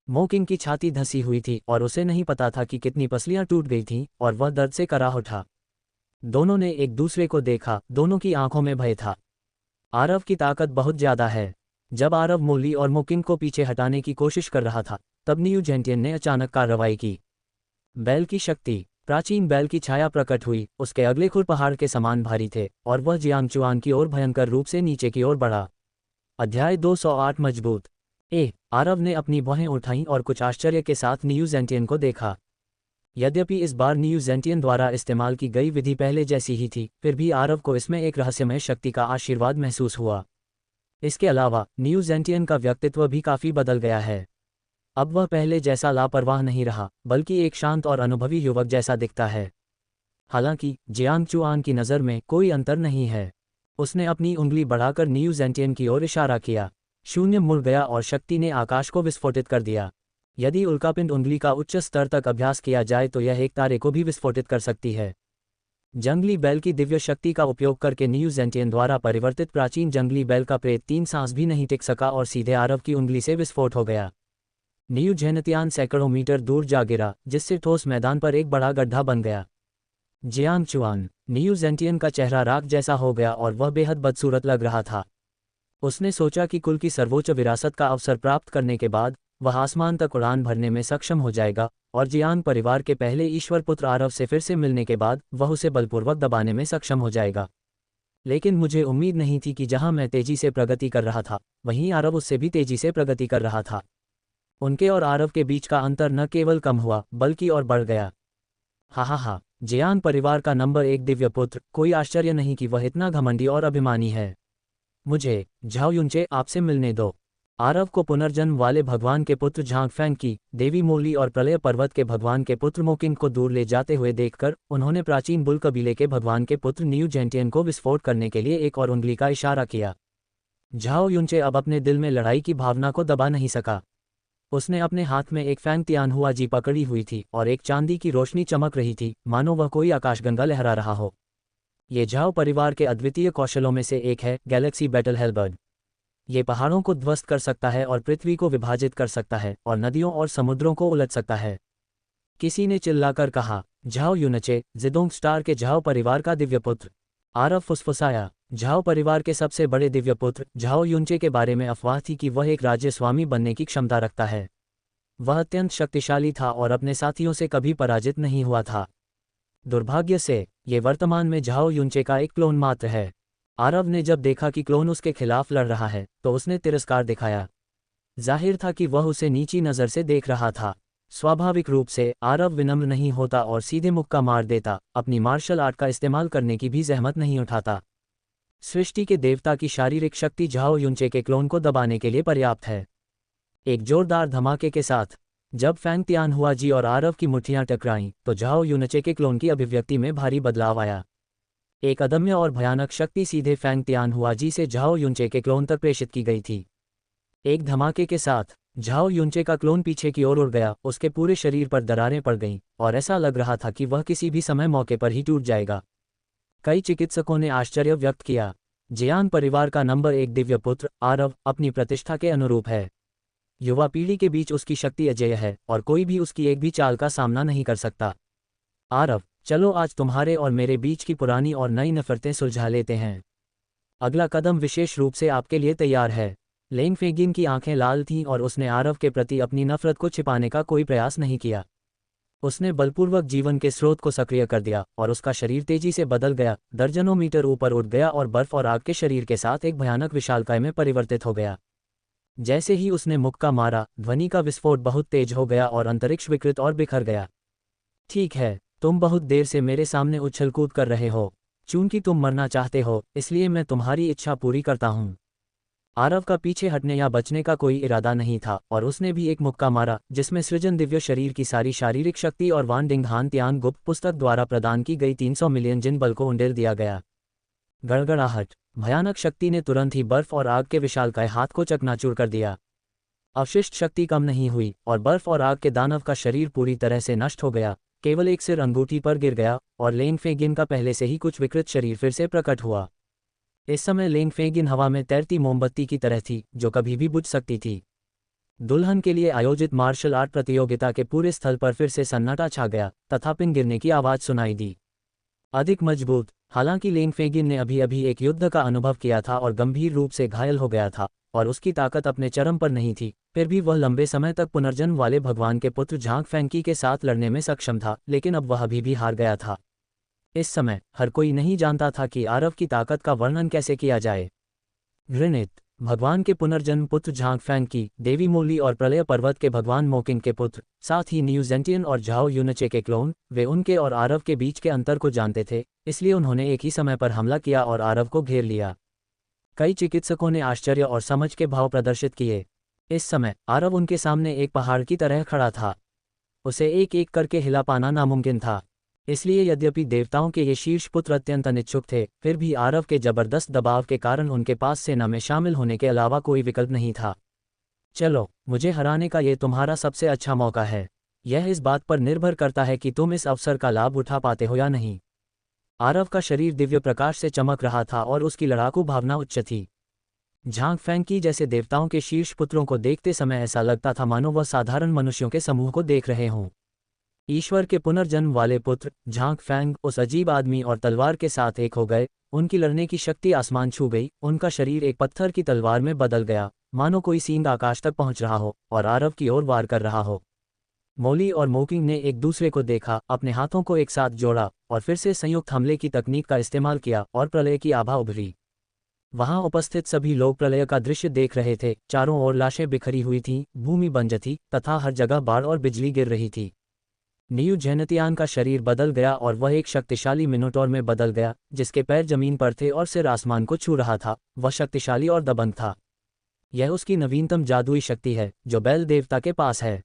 मोकिंग की छाती धंसी हुई थी और उसे नहीं पता था कि कितनी पसलियां टूट गई थीं और वह दर्द से कराह उठा। दोनों ने एक दूसरे को देखा, दोनों की आंखों में भय था। आरव की ताकत बहुत ज्यादा है। जब आरव मोली और मोकिंग को पीछे हटाने की कोशिश कर रहा था तब नियू जेंटियन ने अचानक कार्रवाई की। बैल की शक्ति, प्राचीन बैल की छाया प्रकट हुई। उसके अगले खुर पहाड़ के समान भारी थे और वह जियांग चुआन की ओर भयंकर रूप से नीचे की ओर बढ़ा। अध्याय 208 मजबूत। आरव ने अपनी भौहें उठाईं और कुछ आश्चर्य के साथ नियू जेंटियन को देखा। यद्यपि इस बार नियू जेंटियन द्वारा इस्तेमाल की गई विधि पहले जैसी ही थी, फिर भी आरव को इसमें एक रहस्यमय शक्ति का आशीर्वाद महसूस हुआ। इसके अलावा नियू जेंटियन का व्यक्तित्व भी काफी बदल गया है। अब वह पहले जैसा लापरवाह नहीं रहा, बल्कि एक शांत और अनुभवी युवक जैसा दिखता है। हालांकि जियांग चुआन की नज़र में कोई अंतर नहीं है। उसने अपनी उंगली बढ़ाकर नियू जेंटियन की ओर इशारा किया। शून्य मुड़ गया और शक्ति ने आकाश को विस्फोटित कर दिया। यदि उल्कापिंड उंगली का उच्च स्तर तक अभ्यास किया जाए तो यह एक तारे को भी विस्फोटित कर सकती है। जंगली बैल की दिव्य शक्ति का उपयोग करके नियू जेंटियन द्वारा परिवर्तित प्राचीन जंगली बैल का प्रेत 3 सांस भी नहीं टिक सका और सीधे आरव की उंगली से विस्फोट हो गया। नियू जेनतियान सैकड़ों मीटर दूर जा गिरा, जिससे ठोस मैदान पर एक बड़ा गड्ढा बन गया। जियांग चुआन, नियू जेंटियन का चेहरा राख जैसा हो गया और वह बेहद बदसूरत लग रहा था। उसने सोचा कि कुल की सर्वोच्च विरासत का अवसर प्राप्त करने के बाद वह आसमान तक उड़ान भरने में सक्षम हो जाएगा और जियांग परिवार के पहले ईश्वर पुत्र आरव से फिर से मिलने के बाद वह उसे बलपूर्वक दबाने में सक्षम हो जाएगा। लेकिन मुझे उम्मीद नहीं थी कि जहां मैं तेजी से प्रगति कर रहा था वहीं आरव उससे भी तेजी से प्रगति कर रहा था। उनके और आरव के बीच का अंतर न केवल कम हुआ बल्कि और बढ़ गया। हा, जियान परिवार का नंबर 1 दिव्य पुत्र, कोई आश्चर्य नहीं कि वह इतना घमंडी और अभिमानी है। मुझे, झाओ युनचे, आपसे मिलने दो। आरव को पुनर्जन्म वाले भगवान के पुत्र झांग फैंग की, देवी मोली और प्रलय पर्वत के भगवान के पुत्र मोकिंग को दूर ले जाते हुए देखकर उन्होंने प्राचीन बुल कबीले के भगवान के पुत्र न्यू जेंटियन को विस्फोट करने के लिए एक और उंगली का इशारा किया। झाओ युनचे अब अपने दिल में लड़ाई की भावना को दबा नहीं सका। उसने अपने हाथ में एक फैंग तियानहुआ जी पकड़ी हुई थी और एक चांदी की रोशनी चमक रही थी, मानो वह कोई आकाशगंगा लहरा रहा हो। ये झाओ परिवार के अद्वितीय कौशलों में से एक है, गैलेक्सी बैटल हेलबर्ड। ये पहाड़ों को ध्वस्त कर सकता है और पृथ्वी को विभाजित कर सकता है और नदियों और समुद्रों को उलट सकता है। किसी ने चिल्लाकर कहा, झाओ युनचे, जिदोंग स्टार के झाओ परिवार का दिव्य पुत्र। आरव फुसफुसाया। झाओ परिवार के सबसे बड़े दिव्य पुत्र झाओ युनचे के बारे में अफवाह थी कि वह एक राज्य स्वामी बनने की क्षमता रखता है। वह अत्यंत शक्तिशाली था और अपने साथियों से कभी पराजित नहीं हुआ था। दुर्भाग्य से ये वर्तमान में झाओ युनचे का एक क्लोन मात्र है। आरव ने जब देखा कि क्लोन उसके खिलाफ लड़ रहा है तो उसने तिरस्कार दिखाया। जाहिर था कि वह उसे नीची नज़र से देख रहा था। स्वाभाविक रूप से आरव विनम्र नहीं होता और सीधे मुक्का मार देता, अपनी मार्शल आर्ट का इस्तेमाल करने की भी जहमत नहीं उठाता। सृष्टि के देवता की शारीरिक शक्ति झाओ युनचे के क्लोन को दबाने के लिए पर्याप्त है। एक जोरदार धमाके के साथ जब फैंग तियानहुआ जी और आरव की मुट्ठियां टकराईं तो झाओ युनचे के क्लोन की अभिव्यक्ति में भारी बदलाव आया। एक अदम्य और भयानक शक्ति सीधे फैंग तियानहुआ जी से झाओ युनचे के क्लोन तक प्रेषित की गई थी। एक धमाके के साथ झाओ युनचे का क्लोन पीछे की ओर उड़ गया, उसके पूरे शरीर पर दरारें पड़ गईं और ऐसा लग रहा था कि वह किसी भी समय मौके पर ही टूट जाएगा। कई चिकित्सकों ने आश्चर्य व्यक्त किया। जियान परिवार का नंबर 1 दिव्य पुत्र आरव अपनी प्रतिष्ठा के अनुरूप है। युवा पीढ़ी के बीच उसकी शक्ति अजेय है और कोई भी उसकी एक भी चाल का सामना नहीं कर सकता। आरव, चलो आज तुम्हारे और मेरे बीच की पुरानी और नई नफरतें सुलझा लेते हैं। अगला कदम विशेष रूप से आपके लिए तैयार है। लेंग फेगिन की आंखें लाल थीं और उसने आरव के प्रति अपनी नफरत को छिपाने का कोई प्रयास नहीं किया। उसने बलपूर्वक जीवन के स्रोत को सक्रिय कर दिया और उसका शरीर तेजी से बदल गया, दर्जनों मीटर ऊपर उठ गया और बर्फ और आग के शरीर के साथ एक भयानक विशालकाय में परिवर्तित हो गया। जैसे ही उसने मुक्का मारा, ध्वनि का विस्फोट बहुत तेज हो गया और अंतरिक्ष विकृत और बिखर गया। ठीक है, तुम बहुत देर से मेरे सामने उछल कूद कर रहे हो। चूंकि तुम मरना चाहते हो, इसलिए मैं तुम्हारी इच्छा पूरी करता हूँ। आरव का पीछे हटने या बचने का कोई इरादा नहीं था और उसने भी एक मुक्का मारा जिसमें सृजन दिव्य शरीर की सारी शारीरिक शक्ति और वान डिंग हान तियान गुप्त पुस्तक द्वारा प्रदान की गई 300 मिलियन जिन बल को उंडेल दिया गया। गड़गड़ाहट। भयानक शक्ति ने तुरंत ही बर्फ और आग के विशालकाय हाथ को चकनाचूर कर दिया। अवशिष्ट शक्ति कम नहीं हुई और बर्फ और आग के दानव का शरीर पूरी तरह से नष्ट हो गया। केवल एक सिर अंगूठी पर गिर गया और लेंग फेगिन का पहले से ही कुछ विकृत शरीर फिर से प्रकट हुआ। इस समय लेंग फेगिन हवा में तैरती मोमबत्ती की तरह थी जो कभी भी बुझ सकती थी। दुल्हन के लिए आयोजित मार्शल आर्ट प्रतियोगिता के पूरे स्थल पर फिर से सन्नाटा छा गया तथा पिन गिरने की आवाज सुनाई दी। अधिक मजबूत। हालांकि लेंग फेगिन ने अभी अभी एक युद्ध का अनुभव किया था और गंभीर रूप से घायल हो गया था और उसकी ताकत अपने चरम पर नहीं थी, फिर भी वह लंबे समय तक पुनर्जन्म वाले भगवान के पुत्र झांग फैंकी के साथ लड़ने में सक्षम था, लेकिन अब वह अभी भी हार गया था। इस समय हर कोई नहीं जानता था कि आरव की ताकत का वर्णन कैसे किया जाए। घृणित। भगवान के पुनर्जन्म पुत्र झांग फैंकी, देवी मोली और प्रलय पर्वत के भगवान मोकिंग के पुत्र, साथ ही न्यू जेंटियन और झाओ युनचे के क्लोन, वे उनके और आरव के बीच के अंतर को जानते थे, इसलिए उन्होंने एक ही समय पर हमला किया और आरव को घेर लिया। कई चिकित्सकों ने आश्चर्य और समझ के भाव प्रदर्शित किए। इस समय आरव उनके सामने एक पहाड़ की तरह खड़ा था। उसे एक एक करके हिला पाना नामुमकिन था। इसलिए यद्यपि देवताओं के ये शीर्ष पुत्र अत्यंत अनिच्छुक थे, फिर भी आरव के जबरदस्त दबाव के कारण उनके पास सेना में शामिल होने के अलावा कोई विकल्प नहीं था। चलो, मुझे हराने का ये तुम्हारा सबसे अच्छा मौका है। यह इस बात पर निर्भर करता है कि तुम इस अवसर का लाभ उठा पाते हो या नहीं। आरव का शरीर दिव्य प्रकाश से चमक रहा था और उसकी लड़ाकू भावना उच्च थी। झांग फैंकी जैसे देवताओं के शीर्ष पुत्रों को देखते समय ऐसा लगता था मानो वह साधारण मनुष्यों के समूह को देख रहे हों। ईश्वर के पुनर्जन्म वाले पुत्र झांग फैंग उस अजीब आदमी और तलवार के साथ एक हो गए। उनकी लड़ने की शक्ति आसमान छू गई। उनका शरीर एक पत्थर की तलवार में बदल गया, मानो कोई सींग आकाश तक पहुंच रहा हो और आरव की ओर वार कर रहा हो। मोली और मोकिंग ने एक दूसरे को देखा, अपने हाथों को एक साथ जोड़ा और फिर से संयुक्त हमले की तकनीक का इस्तेमाल किया और प्रलय की आभा उभरी। वहां उपस्थित सभी लोग प्रलय का दृश्य देख रहे थे। चारों ओर लाशें बिखरी हुई थीं, भूमि बंजर थी तथा हर जगह बाढ़ और बिजली गिर रही थी। नियु जेनतियान का शरीर बदल गया और वह एक शक्तिशाली मिनोटॉर में बदल गया, जिसके पैर जमीन पर थे और सिर आसमान को छू रहा था। वह शक्तिशाली और दबंग था। यह उसकी नवीनतम जादुई शक्ति है जो बेल देवता के पास है।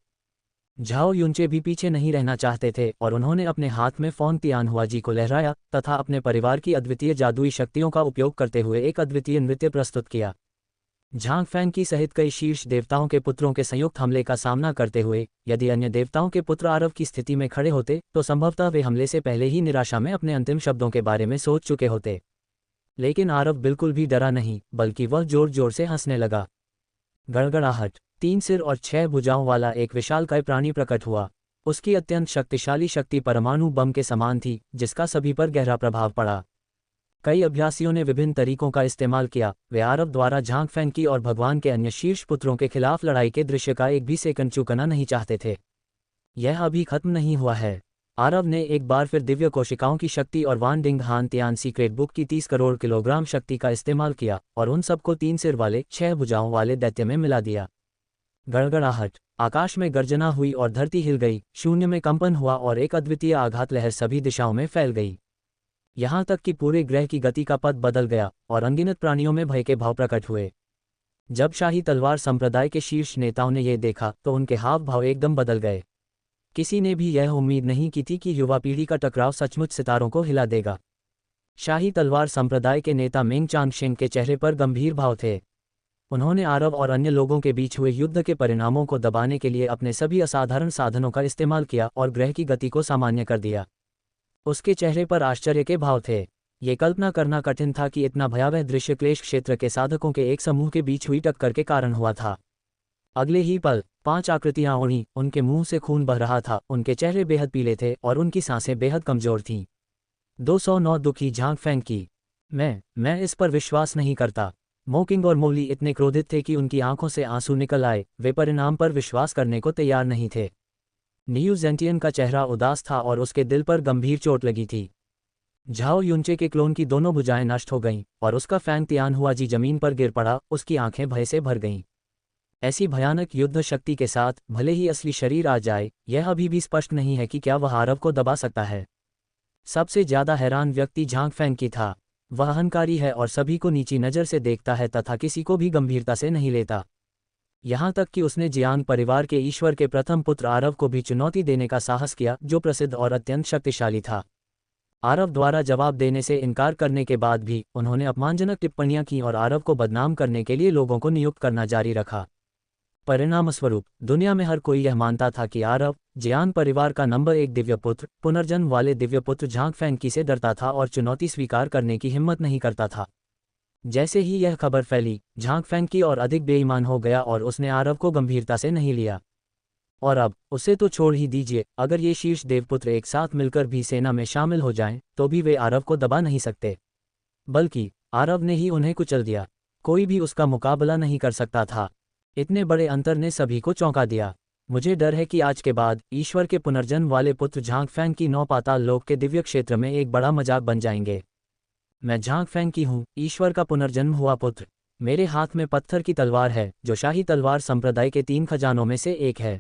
झाओ युनचे भी पीछे नहीं रहना चाहते थे और उन्होंने अपने हाथ में फोंग तियानहुआ को लहराया तथा अपने परिवार की अद्वितीय जादुई शक्तियों का उपयोग करते हुए एक अद्वितीय नृत्य प्रस्तुत किया। झांग फैंग की सहित कई शीर्ष देवताओं के पुत्रों के संयुक्त हमले का सामना करते हुए, यदि अन्य देवताओं के पुत्र आरव की स्थिति में खड़े होते तो संभवतः वे हमले से पहले ही निराशा में अपने अंतिम शब्दों के बारे में सोच चुके होते। लेकिन आरव बिल्कुल भी डरा नहीं, बल्कि वह जोर जोर से हंसने लगा। गड़गड़ाहट। 3 सिर और 6 भुजाओं वाला एक विशालकाय प्राणी प्रकट हुआ। उसकी अत्यंत शक्तिशाली शक्ति परमाणु बम के समान थी, जिसका सभी पर गहरा प्रभाव पड़ा। कई अभ्यासियों ने विभिन्न तरीकों का इस्तेमाल किया। वे आरव द्वारा झांग फैंग की और भगवान के अन्य शीर्ष पुत्रों के खिलाफ लड़ाई के दृश्य का एक भी सेकंड चूकना नहीं चाहते थे। यह अभी खत्म नहीं हुआ है। आरव ने एक बार फिर दिव्य कोशिकाओं की शक्ति और वान डिंग हान तियान सीक्रेट बुक की 30 करोड़ किलोग्राम शक्ति का इस्तेमाल किया और उन सबको 3 सिर वाले 6 भुजाओं वाले दैत्य में मिला दिया। गड़गड़ाहट। आकाश में गर्जना हुई और धरती हिल गई, शून्य में कंपन हुआ और एक अद्वितीय आघात लहर सभी दिशाओं में फैल गई। यहाँ तक कि पूरे ग्रह की गति का पथ बदल गया और अनगिनत प्राणियों में भय के भाव प्रकट हुए। जब शाही तलवार संप्रदाय के शीर्ष नेताओं ने यह देखा तो उनके हाव भाव एकदम बदल गए। किसी ने भी यह उम्मीद नहीं की थी कि युवा पीढ़ी का टकराव सचमुच सितारों को हिला देगा। शाही तलवार संप्रदाय के नेता मेंग चांगशेंग के चेहरे पर गंभीर भाव थे। उन्होंने आरव और अन्य लोगों के बीच हुए युद्ध के परिणामों को दबाने के लिए अपने सभी असाधारण साधनों का इस्तेमाल किया और ग्रह की गति को सामान्य कर दिया। उसके चेहरे पर आश्चर्य के भाव थे। ये कल्पना करना कठिन था कि इतना भयावह दृश्य क्लेश क्षेत्र के साधकों के एक समूह के बीच हुई टक्कर के कारण हुआ था। अगले ही पल 5 आकृतियां उड़ी, उनके मुंह से खून बह रहा था, उनके चेहरे बेहद पीले थे और उनकी सांसें बेहद कमजोर थीं। 209 दुखी झांग फैंग की। मैं इस पर विश्वास नहीं करता। मोकिंग और मोली इतने क्रोधित थे कि उनकी आंखों से आंसू निकल आए। वे परिणाम पर विश्वास करने को तैयार नहीं थे। नियू जेंटियन का चेहरा उदास था और उसके दिल पर गंभीर चोट लगी थी। झाओ युनचे के क्लोन की दोनों भुजाएं नष्ट हो गईं और उसका फैंग तियानहुआ जमीन पर गिर पड़ा। उसकी आंखें भय से भर गईं। ऐसी भयानक युद्ध शक्ति के साथ भले ही असली शरीर आ जाए, यह अभी भी स्पष्ट नहीं है कि क्या वह आरव को दबा सकता है। सबसे ज्यादा हैरान व्यक्ति झांग फैंग की था। वह अहंकारी है और सभी को नीची नज़र से देखता है तथा किसी को भी गंभीरता से नहीं लेता। यहाँ तक कि उसने जियांग परिवार के ईश्वर के प्रथम पुत्र आरव को भी चुनौती देने का साहस किया, जो प्रसिद्ध और अत्यंत शक्तिशाली था। आरव द्वारा जवाब देने से इनकार करने के बाद भी उन्होंने अपमानजनक टिप्पणियां की और आरव को बदनाम करने के लिए लोगों को नियुक्त करना जारी रखा। परिणामस्वरूप दुनिया में हर कोई यह मानता था कि आरव जियांग परिवार का नंबर 1 दिव्य पुत्र, पुनर्जन्म वाले दिव्य पुत्र झांग फैंग से डरता था और चुनौती स्वीकार करने की हिम्मत नहीं करता था। जैसे ही यह खबर फैली, झांग फैंग और अधिक बेईमान हो गया और उसने आरव को गंभीरता से नहीं लिया। और अब उसे तो छोड़ ही दीजिए, अगर ये शीर्ष देवपुत्र एक साथ मिलकर भी सेना में शामिल हो जाएं, तो भी वे आरव को दबा नहीं सकते। बल्कि आरव ने ही उन्हें कुचल दिया। कोई भी उसका मुकाबला नहीं कर सकता था। इतने बड़े अंतर ने सभी को चौंका दिया। मुझे डर है कि आज के बाद ईश्वर के पुनर्जन्म वाले पुत्र झांग फैंग की 9 पाताल लोक के दिव्य क्षेत्र में एक बड़ा मजाक बन जाएंगे। मैं झांग फैंग की हूँ, ईश्वर का पुनर्जन्म हुआ पुत्र। मेरे हाथ में पत्थर की तलवार है, जो शाही तलवार संप्रदाय के 3 खजानों में से एक है।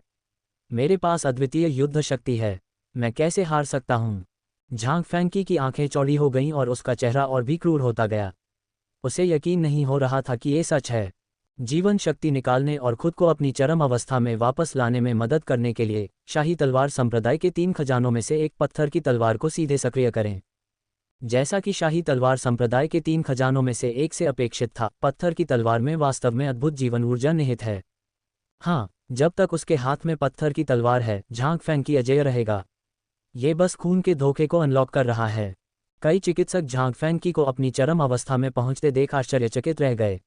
मेरे पास अद्वितीय युद्ध शक्ति है। मैं कैसे हार सकता हूँ? झांग फैंग की आंखें चौड़ी हो गईं और उसका चेहरा और भी क्रूर होता गया। उसे यकीन नहीं हो रहा था कि ये सच है। जीवन शक्ति निकालने और खुद को अपनी चरम अवस्था में वापस लाने में मदद करने के लिए शाही तलवार संप्रदाय के 3 खजानों में से एक पत्थर की तलवार को सीधे सक्रिय करें। जैसा कि शाही तलवार संप्रदाय के 3 खजानों में से एक से अपेक्षित था, पत्थर की तलवार में वास्तव में अद्भुत जीवन ऊर्जा निहित है। हाँ, जब तक उसके हाथ में पत्थर की तलवार है, झांग फैंग अजेय रहेगा। ये बस खून के धोखे को अनलॉक कर रहा है। कई चिकित्सक झांग फैंग को अपनी चरम अवस्था में पहुंचते देख आश्चर्यचकित रह गए।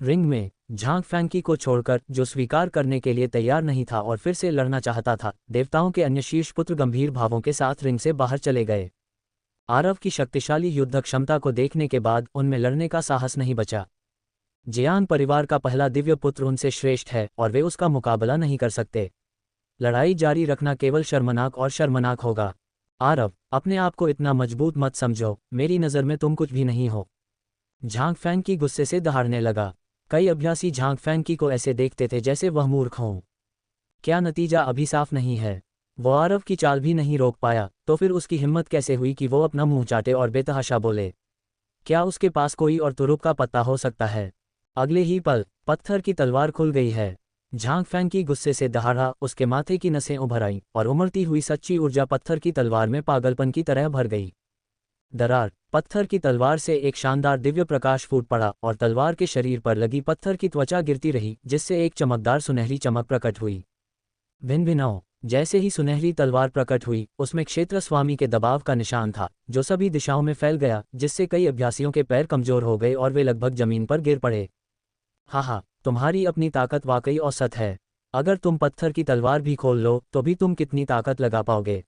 रिंग में झांग फैंग को छोड़कर, जो स्वीकार करने के लिए तैयार नहीं था और फिर से लड़ना चाहता था, देवताओं के अन्य शीर्ष पुत्र गंभीर भावों के साथ रिंग से बाहर चले गए। आरव की शक्तिशाली युद्ध क्षमता को देखने के बाद उनमें लड़ने का साहस नहीं बचा। जियांग परिवार का पहला दिव्य पुत्र उनसे श्रेष्ठ है और वे उसका मुकाबला नहीं कर सकते। लड़ाई जारी रखना केवल शर्मनाक और शर्मनाक होगा। आरव, अपने आप को इतना मजबूत मत समझो, मेरी नज़र में तुम कुछ भी नहीं हो। झांग फैंग गुस्से से दहाड़ने लगा। कई अभ्यासी झांग फैंग को ऐसे देखते थे जैसे वह मूर्ख हों। क्या नतीजा अभी साफ नहीं है? वो आरव की चाल भी नहीं रोक पाया, तो फिर उसकी हिम्मत कैसे हुई कि वो अपना मुंह चाटे और बेतहाशा बोले। क्या उसके पास कोई और तुरुप का पत्ता हो सकता है? अगले ही पल पत्थर की तलवार खुल गई है। झांग फैंग की गुस्से से दहाड़ा, उसके माथे की नसें उभर आईं और उमड़ती हुई सच्ची ऊर्जा पत्थर की तलवार में पागलपन की तरह भर गई। दरार, पत्थर की तलवार से एक शानदार दिव्य प्रकाश फूट पड़ा और तलवार के शरीर पर लगी पत्थर की त्वचा गिरती रही, जिससे एक चमकदार सुनहरी चमक प्रकट हुई। भिन भिनाओ, जैसे ही सुनहरी तलवार प्रकट हुई, उसमें क्षेत्र स्वामी के दबाव का निशान था, जो सभी दिशाओं में फैल गया, जिससे कई अभ्यासियों के पैर कमजोर हो गए और वे लगभग जमीन पर गिर पड़े। हाँ, तुम्हारी अपनी ताकत वाकई औसत है। अगर तुम पत्थर की तलवार भी खोल लो तो भी तुम कितनी ताकत लगा पाओगे?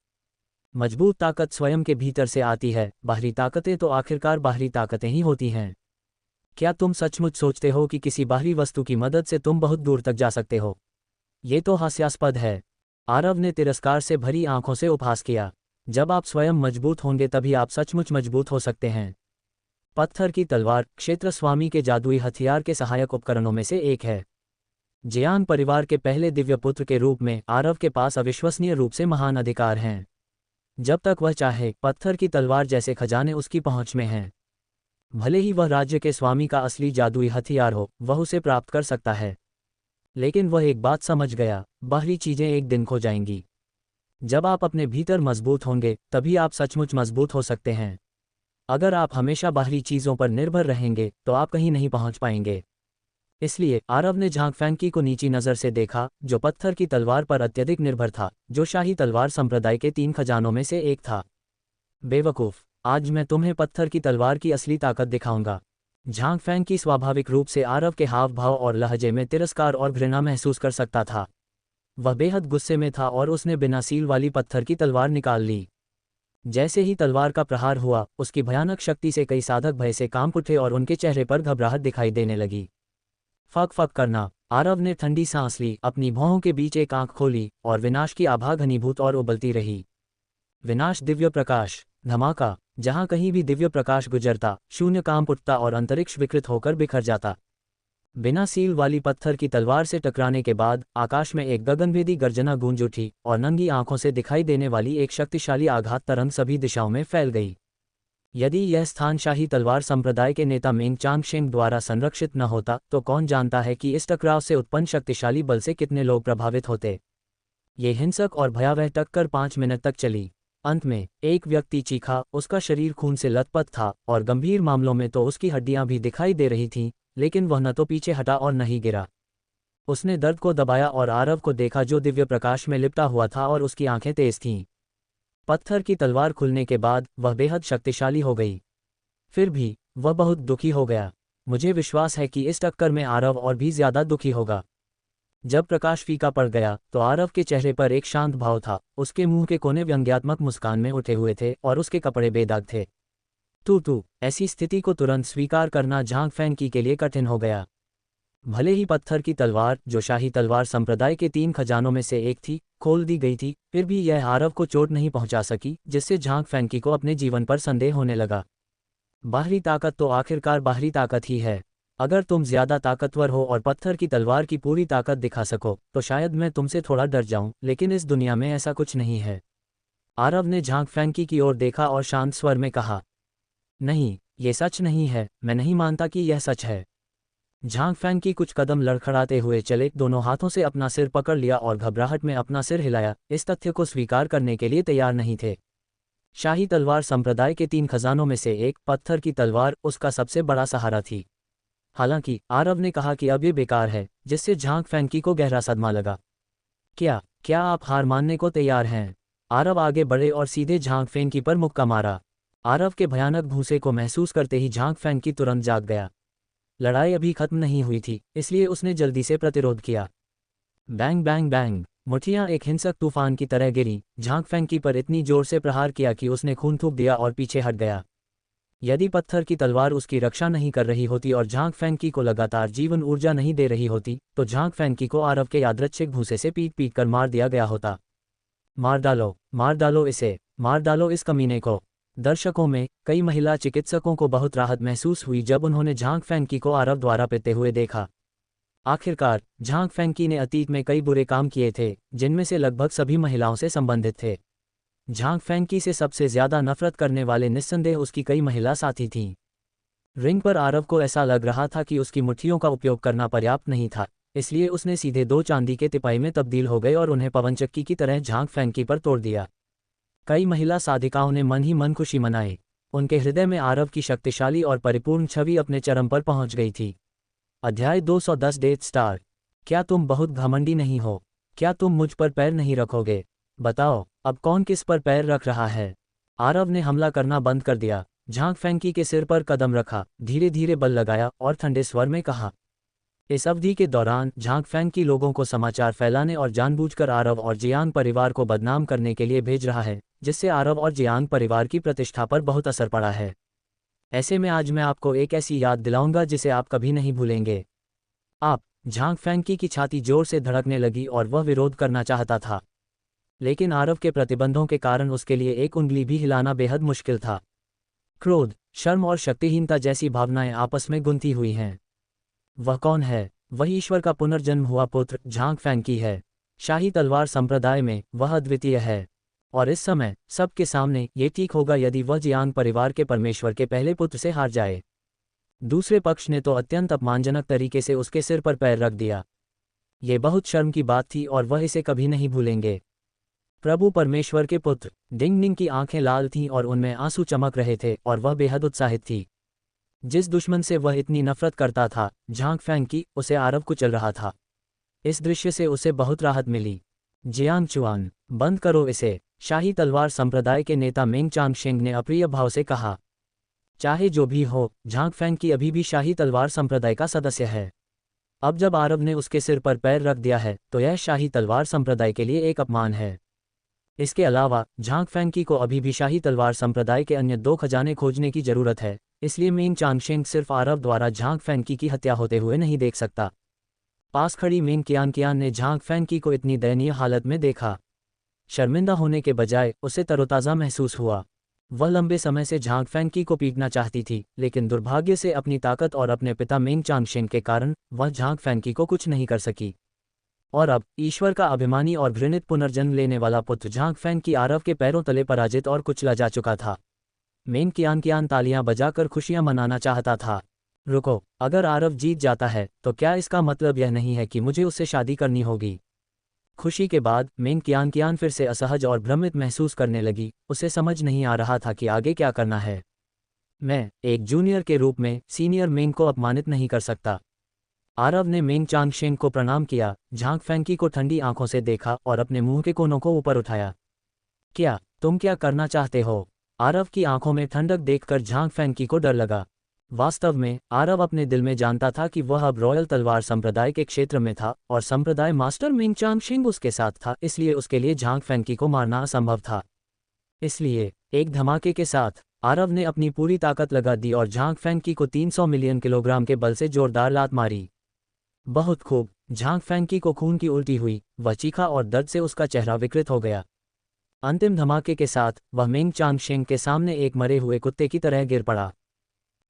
मजबूत ताकत स्वयं के भीतर से आती है, बाहरी ताकतें तो आखिरकार बाहरी ताकतें ही होती हैं। क्या तुम सचमुच सोचते हो कि किसी बाहरी वस्तु की मदद से तुम बहुत दूर तक जा सकते हो? ये तो हास्यास्पद है। आरव ने तिरस्कार से भरी आंखों से उपहास किया। जब आप स्वयं मजबूत होंगे तभी आप सचमुच मजबूत हो सकते हैं। पत्थर की तलवार क्षेत्र स्वामी के जादुई हथियार के सहायक उपकरणों में से एक है। जियान परिवार के पहले दिव्य पुत्र के रूप में आरव के पास अविश्वसनीय रूप से महान अधिकार हैं। जब तक वह चाहे, पत्थर की तलवार जैसे खजाने उसकी पहुंच में हैं। भले ही वह राज्य के स्वामी का असली जादुई हथियार हो, वह उसे प्राप्त कर सकता है। लेकिन वह एक बात समझ गया, बाहरी चीजें एक दिन खो जाएंगी। जब आप अपने भीतर मजबूत होंगे तभी आप सचमुच मजबूत हो सकते हैं। अगर आप हमेशा बाहरी चीजों पर निर्भर रहेंगे तो आप कहीं नहीं पहुंच पाएंगे। इसलिए आरव ने झांग फैंकी को नीची नज़र से देखा, जो पत्थर की तलवार पर अत्यधिक निर्भर था, जो शाही तलवार संप्रदाय के 3 खजानों में से एक था। बेवकूफ, आज मैं तुम्हें पत्थर की तलवार की असली ताकत दिखाऊंगा। झांग फैंकी स्वाभाविक रूप से आरव के हाव भाव और लहजे में तिरस्कार और घृणा महसूस कर सकता था। वह बेहद गुस्से में था और उसने बिना सील वाली पत्थर की तलवार निकाल ली। जैसे ही तलवार का प्रहार हुआ, उसकी भयानक शक्ति से कई साधक भय से कांप उठे और उनके चेहरे पर घबराहट दिखाई देने लगी। फक फक करना, आरव ने ठंडी सांस ली, अपनी भौहों के बीच एक आंख खोली और विनाश की आभा घनीभूत और उबलती रही। विनाश, दिव्य प्रकाश, धमाका। जहां कहीं भी दिव्य प्रकाश गुजरता, शून्य कांप उठता और अंतरिक्ष विकृत होकर बिखर जाता। बिना सील वाली पत्थर की तलवार से टकराने के बाद आकाश में एक गगनभेदी गर्जना गूंज उठी और नंगी आंखों से दिखाई देने वाली एक शक्तिशाली आघात तरंग सभी दिशाओं में फैल गई। यदि यह स्थान शाही तलवार संप्रदाय के नेता मेंग चांगशेंग द्वारा संरक्षित न होता तो कौन जानता है कि इस टकराव से उत्पन्न शक्तिशाली बल से कितने लोग प्रभावित होते। ये हिंसक और भयावह टक्कर 5 मिनट तक चली। अंत में एक व्यक्ति चीखा, उसका शरीर खून से लथपथ था और गंभीर मामलों में तो उसकी हड्डियां भी दिखाई दे रही थीं, लेकिन वह न तो पीछे हटा और न ही गिरा। उसने दर्द को दबाया और आरव को देखा, जो दिव्य प्रकाश में लिपटा हुआ था और उसकी आंखें तेज थीं। पत्थर की तलवार खुलने के बाद वह बेहद शक्तिशाली हो गई। फिर भी वह बहुत दुखी हो गया। मुझे विश्वास है कि इस टक्कर में आरव और भी ज्यादा दुखी होगा। जब प्रकाश फीका पड़ गया तो आरव के चेहरे पर एक शांत भाव था, उसके मुंह के कोने व्यंग्यात्मक मुस्कान में उठे हुए थे और उसके कपड़े बेदाग थे। तू ऐसी स्थिति को तुरंत स्वीकार करना झांग फैंकी के लिए कठिन हो गया। भले ही पत्थर की तलवार, जो शाही तलवार संप्रदाय के 3 खजानों में से एक थी, खोल दी गई थी, फिर भी यह आरव को चोट नहीं पहुंचा सकी, जिससे झांग फैंकी को अपने जीवन पर संदेह होने लगा। बाहरी ताकत तो आखिरकार बाहरी ताकत ही है। अगर तुम ज्यादा ताकतवर हो और पत्थर की तलवार की पूरी ताकत दिखा सको तो शायद मैं तुमसे थोड़ा डर जाऊं, लेकिन इस दुनिया में ऐसा कुछ नहीं है। आरव ने झांग फैंकी की ओर देखा और शांत स्वर में कहा, नहीं, ये सच नहीं है, मैं नहीं मानता कि यह सच है। झांग फैंकी कुछ कदम लड़खड़ाते हुए चले, दोनों हाथों से अपना सिर पकड़ लिया और घबराहट में अपना सिर हिलाया, इस तथ्य को स्वीकार करने के लिए तैयार नहीं थे। शाही तलवार संप्रदाय के 3 खजानों में से एक, पत्थर की तलवार, उसका सबसे बड़ा सहारा थी। हालांकि आरव ने कहा कि अब ये बेकार है, जिससे झांग फैंकी को गहरा सदमा लगा। क्या आप हार मानने को तैयार हैं? आरव आगे बढ़े और सीधे झांग फैंकी पर मुक्का मारा। आरव के भयानक भूसे को महसूस करते ही झांग फैंकी तुरंत जाग गया। लड़ाई अभी खत्म नहीं हुई थी, इसलिए उसने जल्दी से प्रतिरोध किया। बैंग बैंग बैंग, मुठियां एक हिंसक तूफान की तरह गिरी। झांग फैंकी पर इतनी जोर से प्रहार किया कि उसने खून थूक दिया और पीछे हट गया। यदि पत्थर की तलवार उसकी रक्षा नहीं कर रही होती और झांग फैंकी को लगातार जीवन ऊर्जा नहीं दे रही होती, तो झांग फैंकी को आरव के यादृच्छिक भूसे से पीट पीट कर मार दिया गया होता। मार डालो इसे, मार डालो इस कमीने को। दर्शकों में कई महिला चिकित्सकों को बहुत राहत महसूस हुई जब उन्होंने झांग फैंकी को आरव द्वारा पीटते हुए देखा। आखिरकार झांग फेंकी ने अतीत में कई बुरे काम किए थे, जिनमें से लगभग सभी महिलाओं से संबंधित थे। झांग फेंकी से सबसे ज्यादा नफरत करने वाले निस्संदेह उसकी कई महिला साथी थीं। रिंग पर आरव को ऐसा लग रहा था कि उसकी मुट्ठियों का उपयोग करना पर्याप्त नहीं था, इसलिए उसने सीधे 2 चांदी के तिपाई में तब्दील हो गए और उन्हें पवनचक्की की तरह झांग फेंकी पर तोड़ दिया। कई महिला साधिकाओं ने मन ही मन खुशी मनाई। उनके हृदय में आरव की शक्तिशाली और परिपूर्ण छवि अपने चरम पर पहुंच गई थी। अध्याय 210 डेथ स्टार। क्या तुम बहुत घमंडी नहीं हो? क्या तुम मुझ पर पैर नहीं रखोगे? बताओ, अब कौन किस पर पैर रख रहा है? आरव ने हमला करना बंद कर दिया, झांग फेंकी के सिर पर कदम रखा, धीरे धीरे बल लगाया और ठंडे स्वर में कहा। इस अवधि के दौरान झांग फेंकी लोगों को समाचार फैलाने और जानबूझकर आरव और जियांग परिवार को बदनाम करने के लिए भेज रहा है, जिससे आरव और जियांग परिवार की प्रतिष्ठा पर बहुत असर पड़ा है। ऐसे में आज मैं आपको एक ऐसी याद दिलाऊंगा जिसे आप कभी नहीं भूलेंगे। आप। झांग फेंकी की छाती जोर से धड़कने लगी और वह विरोध करना चाहता था, लेकिन आरव के प्रतिबंधों के कारण उसके लिए एक उंगली भी हिलाना बेहद मुश्किल था। क्रोध, शर्म और शक्तिहीनता जैसी भावनाएं आपस में गुंथी हुई हैं। वह कौन है? वही ईश्वर का पुनर्जन्म हुआ पुत्र झांग फेंकी है। शाही तलवार संप्रदाय में वह अद्वितीय है, और इस समय सबके सामने ये ठीक होगा यदि वह जियांग परिवार के परमेश्वर के पहले पुत्र से हार जाए। दूसरे पक्ष ने तो अत्यंत अपमानजनक तरीके से उसके सिर पर पैर रख दिया। ये बहुत शर्म की बात थी और वह इसे कभी नहीं भूलेंगे। प्रभु परमेश्वर के पुत्र। डिंगनिंग की आंखें लाल थीं और उनमें आंसू चमक रहे थे और वह बेहद उत्साहित थी। जिस दुश्मन से वह इतनी नफरत करता था, झांग फेंकी, उसे आरव कुचल रहा था। इस दृश्य से उसे बहुत राहत मिली। जियांग चुआन, बंद करो इसे, शाही तलवार संप्रदाय के नेता मेंग चांगशेंग ने अप्रिय भाव से कहा। चाहे जो भी हो, झांग फेंकी अभी भी शाही तलवार संप्रदाय का सदस्य है। अब जब आरव ने उसके सिर पर पैर रख दिया है तो यह शाही तलवार संप्रदाय के लिए एक अपमान है। इसके अलावा झांग फेंकी को अभी भी शाही तलवार संप्रदाय के अन्य 2 खजाने खोजने की जरूरत है, इसलिए मेंग चांगशेंग सिर्फ आरव द्वारा झांग फेंकी की हत्या होते हुए नहीं देख सकता। पास खड़ी मेंग कियान ने झांग फेंकी को इतनी दयनीय हालत में देखा। शर्मिंदा होने के बजाय उसे तरोताज़ा महसूस हुआ। वह लंबे समय से झांग फेंकी को पीटना चाहती थी, लेकिन दुर्भाग्य से अपनी ताकत और अपने पिता मेंग चांगशेंग के कारण वह झांग फेंकी को कुछ नहीं कर सकी। और अब ईश्वर का अभिमानी और घृणित पुनर्जन्म लेने वाला पुत्र झांग फेंकी आरव के पैरों तले पराजित और कुचला जा चुका था। मेंग कियान तालियां बजाकर खुशियां मनाना चाहता था। रुको, अगर आरव जीत जाता है तो क्या इसका मतलब यह नहीं है कि मुझे उससे शादी करनी होगी? खुशी के बाद मेंग कियान फिर से असहज और भ्रमित महसूस करने लगी। उसे समझ नहीं आ रहा था कि आगे क्या करना है। मैं एक जूनियर के रूप में सीनियर मेंग को अपमानित नहीं कर सकता। आरव ने मेंग चांगशेंग को प्रणाम किया, झांग फेंकी को ठंडी आंखों से देखा और अपने मुंह के कोनों को ऊपर उठाया। क्या तुम क्या करना चाहते हो? आरव की आंखों में ठंडक देखकर झांग फेंकी को डर लगा। वास्तव में आरव अपने दिल में जानता था कि वह अब रॉयल तलवार संप्रदाय के क्षेत्र में था और संप्रदाय मास्टर मेंग चांगशेंग उसके साथ था, इसलिए उसके लिए झांग फेंकी को मारना असंभव था। इसलिए एक धमाके के साथ आरव ने अपनी पूरी ताकत लगा दी और झांग फेंकी को 300 मिलियन किलोग्राम के बल से जोरदार लात मारी। बहुत खूब। झांग फेंकी को खून की उल्टी हुई, वह चीखा और दर्द से उसका चेहरा विकृत हो गया। अंतिम धमाके के साथ वह मेंग चांगशेंग के सामने एक मरे हुए कुत्ते की तरह गिर पड़ा।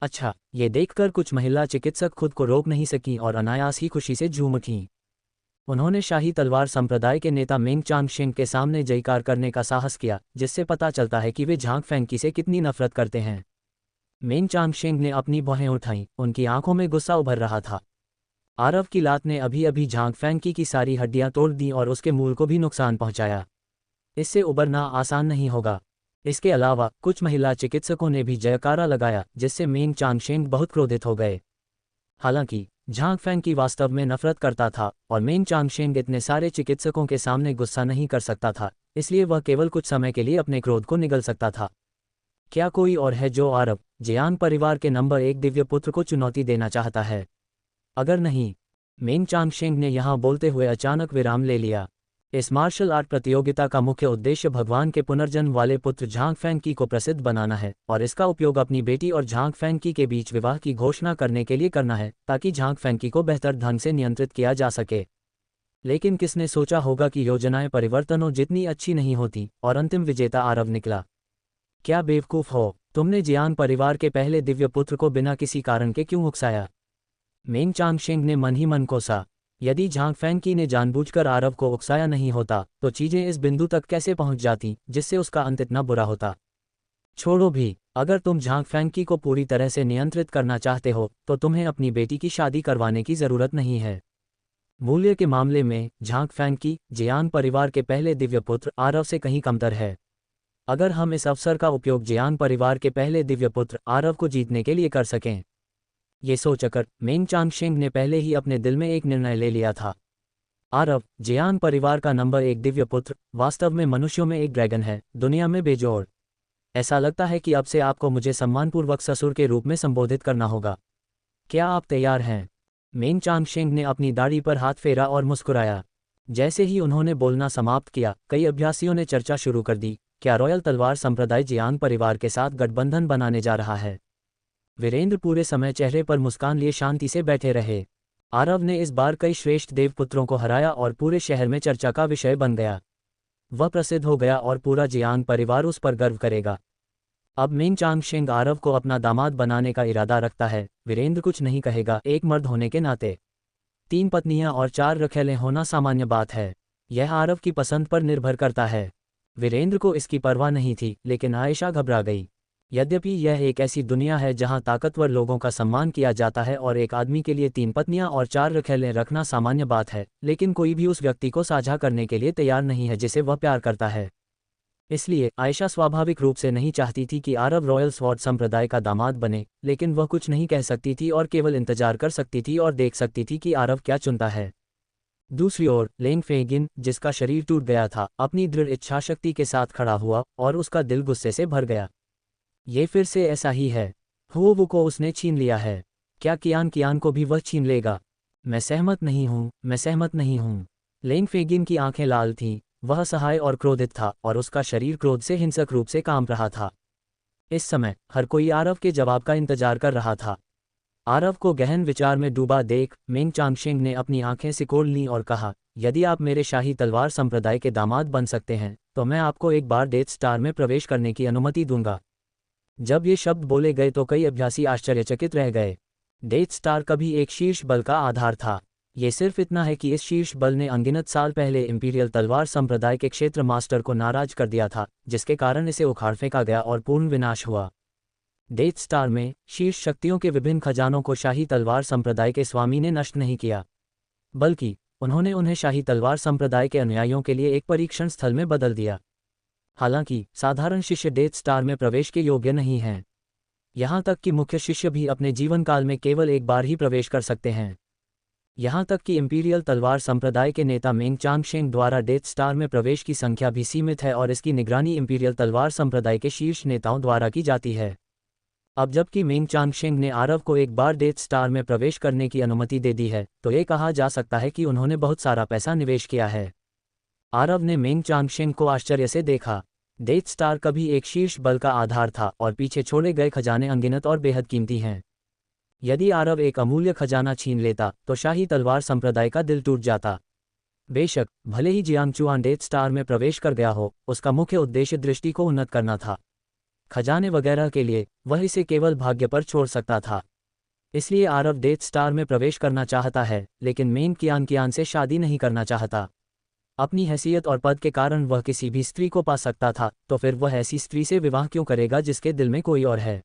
अच्छा, ये देखकर कुछ महिला चिकित्सक खुद को रोक नहीं सकीं और अनायास ही खुशी से झूम उठीं। उन्होंने शाही तलवार संप्रदाय के नेता मेंग चांगशेंग के सामने जयकार करने का साहस किया, जिससे पता चलता है कि वे झांग फेंकी से कितनी नफरत करते हैं। मेंग चांगशेंग ने अपनी भौहें उठाईं, उनकी आंखों में गुस्सा उभर रहा था। आरव की लात ने अभी अभी झांग फेंकी की सारी हड्डियां तोड़ दी और उसके मूल को भी नुकसान पहुंचाया। इससे उबरना आसान नहीं होगा। इसके अलावा कुछ महिला चिकित्सकों ने भी जयकारा लगाया, जिससे मेंग चांगशेंग बहुत क्रोधित हो गए। हालांकि झांग फेंकी वास्तव में नफरत करता था और मेंग चांगशेंग इतने सारे चिकित्सकों के सामने गुस्सा नहीं कर सकता था, इसलिए वह केवल कुछ समय के लिए अपने क्रोध को निगल सकता था। क्या कोई और है जो आरव, जियांग परिवार के नंबर 1 दिव्य पुत्र को चुनौती देना चाहता है? अगर नहीं। मेंग चांगशेंग ने यहाँ बोलते हुए अचानक विराम ले लिया। इस मार्शल आर्ट प्रतियोगिता का मुख्य उद्देश्य भगवान के पुनर्जन्म वाले पुत्र झांग फेंकी को प्रसिद्ध बनाना है और इसका उपयोग अपनी बेटी और झांग फेंकी के बीच विवाह की घोषणा करने के लिए करना है, ताकि झांग फेंकी को बेहतर ढंग से नियंत्रित किया जा सके। लेकिन किसने सोचा होगा कि योजनाएं परिवर्तनों जितनी अच्छी नहीं होती और अंतिम विजेता आरव निकला। क्या बेवकूफ़ हो, तुमने जियांग परिवार के पहले दिव्य पुत्र को बिना किसी कारण के क्यों उकसाया? मेंग चांगशेंग ने मन ही मन कोसा, यदि झांग फैंकी ने जानबूझकर आरव को उकसाया नहीं होता तो चीजें इस बिंदु तक कैसे पहुंच जाती जिससे उसका अंत इतना बुरा होता। छोड़ो भी, अगर तुम झांग फैंकी को पूरी तरह से नियंत्रित करना चाहते हो तो तुम्हें अपनी बेटी की शादी करवाने की जरूरत नहीं है। मूल्य के मामले में झांग फैंकी जियान परिवार के पहले दिव्य पुत्र आरव से कहीं कमतर है। अगर हम इस अवसर का उपयोग जियान परिवार के पहले दिव्य पुत्र आरव को जीतने के लिए कर सकें। ये सोचकर मेंग चांगशेंग ने पहले ही अपने दिल में एक निर्णय ले लिया था। आरव जियान परिवार का नंबर 1 दिव्य पुत्र वास्तव में मनुष्यों में एक ड्रैगन है, दुनिया में बेजोड़। ऐसा लगता है कि अब से आपको मुझे सम्मानपूर्वक ससुर के रूप में संबोधित करना होगा। क्या आप तैयार हैं? मेंग चांगशेंग ने अपनी दाढ़ी पर हाथ फेरा और मुस्कुराया। जैसे ही उन्होंने बोलना समाप्त किया, कई अभ्यासियों ने चर्चा शुरू कर दी। क्या रॉयल तलवार संप्रदाय जियांग परिवार के साथ गठबंधन बनाने जा रहा है? वीरेंद्र पूरे समय चेहरे पर मुस्कान लिए शांति से बैठे रहे। आरव ने इस बार कई श्रेष्ठ देवपुत्रों को हराया और पूरे शहर में चर्चा का विषय बन गया। वह प्रसिद्ध हो गया और पूरा जियांग परिवार उस पर गर्व करेगा। अब मेंग चांगशेंग आरव को अपना दामाद बनाने का इरादा रखता है। वीरेंद्र कुछ नहीं कहेगा, एक मर्द होने के नाते 3 पत्नियां और 4 रखैलें होना सामान्य बात है। यह आरव की पसंद पर निर्भर करता है। वीरेंद्र को इसकी परवाह नहीं थी, लेकिन आयशा घबरा गई। यद्यपि यह एक ऐसी दुनिया है जहां ताकतवर लोगों का सम्मान किया जाता है और एक आदमी के लिए 3 पत्नियां और 4 रखैलें रखना सामान्य बात है, लेकिन कोई भी उस व्यक्ति को साझा करने के लिए तैयार नहीं है जिसे वह प्यार करता है। इसलिए आयशा स्वाभाविक रूप से नहीं चाहती थी कि आरव रॉयल स्वॉर्ड संप्रदाय का दामाद बने, लेकिन वह कुछ नहीं कह सकती थी और केवल इंतजार कर सकती थी और देख सकती थी कि आरव क्या चुनता है। दूसरी ओर लेंग फेगिन, जिसका शरीर टूट गया था, अपनी दृढ़ इच्छाशक्ति के साथ खड़ा हुआ और उसका दिल गुस्से से भर गया। ये फिर से ऐसा ही है। हुओवू को उसने छीन लिया है। क्या कियान कियान को भी वह छीन लेगा? मैं सहमत नहीं हूँ, मैं सहमत नहीं हूँ। लेंग फेगिन की आंखें लाल थीं। वह असहाय और क्रोधित था और उसका शरीर क्रोध से हिंसक रूप से कांप रहा था। इस समय हर कोई आरव के जवाब का इंतजार कर रहा था। आरव को गहन विचार में डूबा देख मेंग चांगशेंग ने अपनी आंखें सिकोड़ लीं और कहा, यदि आप मेरे शाही तलवार संप्रदाय के दामाद बन सकते हैं तो मैं आपको एक बार डेथ स्टार में प्रवेश करने की अनुमति दूंगा। जब ये शब्द बोले गए तो कई अभ्यासी आश्चर्यचकित रह गए। डेथ स्टार कभी एक शीर्ष बल का आधार था। ये सिर्फ इतना है कि इस शीर्ष बल ने अनगिनत साल पहले इंपीरियल तलवार संप्रदाय के क्षेत्र मास्टर को नाराज कर दिया था, जिसके कारण इसे उखाड़ फेंका गया और पूर्ण विनाश हुआ। डेथ स्टार में शीर्ष शक्तियों के विभिन्न खजानों को शाही तलवार संप्रदाय के स्वामी ने नष्ट नहीं किया, बल्कि उन्होंने उन्हें शाही तलवार संप्रदाय के अनुयायियों के लिए एक परीक्षण स्थल में बदल दिया। हालांकि साधारण शिष्य डेथ स्टार में प्रवेश के योग्य नहीं हैं। यहाँ तक कि मुख्य शिष्य भी अपने जीवन काल में केवल एक बार ही प्रवेश कर सकते हैं। यहाँ तक कि इंपीरियल तलवार संप्रदाय के नेता मेंग चांगशेंग द्वारा डेथ स्टार में प्रवेश की संख्या भी सीमित है और इसकी निगरानी इंपीरियल तलवार संप्रदाय के शीर्ष नेताओं द्वारा की जाती है। अब जबकि मेंग चांगशेंग ने आरव को एक बार डेथ स्टार में प्रवेश करने की अनुमति दे दी है, तो ये कहा जा सकता है कि उन्होंने बहुत सारा पैसा निवेश किया है। आरव ने मेंग चांगशेंग को आश्चर्य से देखा। डेथ स्टार कभी एक शीर्ष बल का आधार था और पीछे छोड़े गए खजाने अनगिनत और बेहद कीमती हैं। यदि आरव एक अमूल्य खजाना छीन लेता तो शाही तलवार संप्रदाय का दिल टूट जाता। बेशक भले ही जियांगचुआन डेथ स्टार में प्रवेश कर गया हो, उसका मुख्य उद्देश्य दृष्टि को उन्नत करना था। खजाने वगैरह के लिए वह इसे केवल भाग्य पर छोड़ सकता था। इसलिए आरव डेथ स्टार में प्रवेश करना चाहता है, लेकिन मेंग कियान से शादी नहीं करना चाहता। अपनी हैसियत और पद के कारण वह किसी भी स्त्री को पा सकता था, तो फिर वह ऐसी स्त्री से विवाह क्यों करेगा जिसके दिल में कोई और है।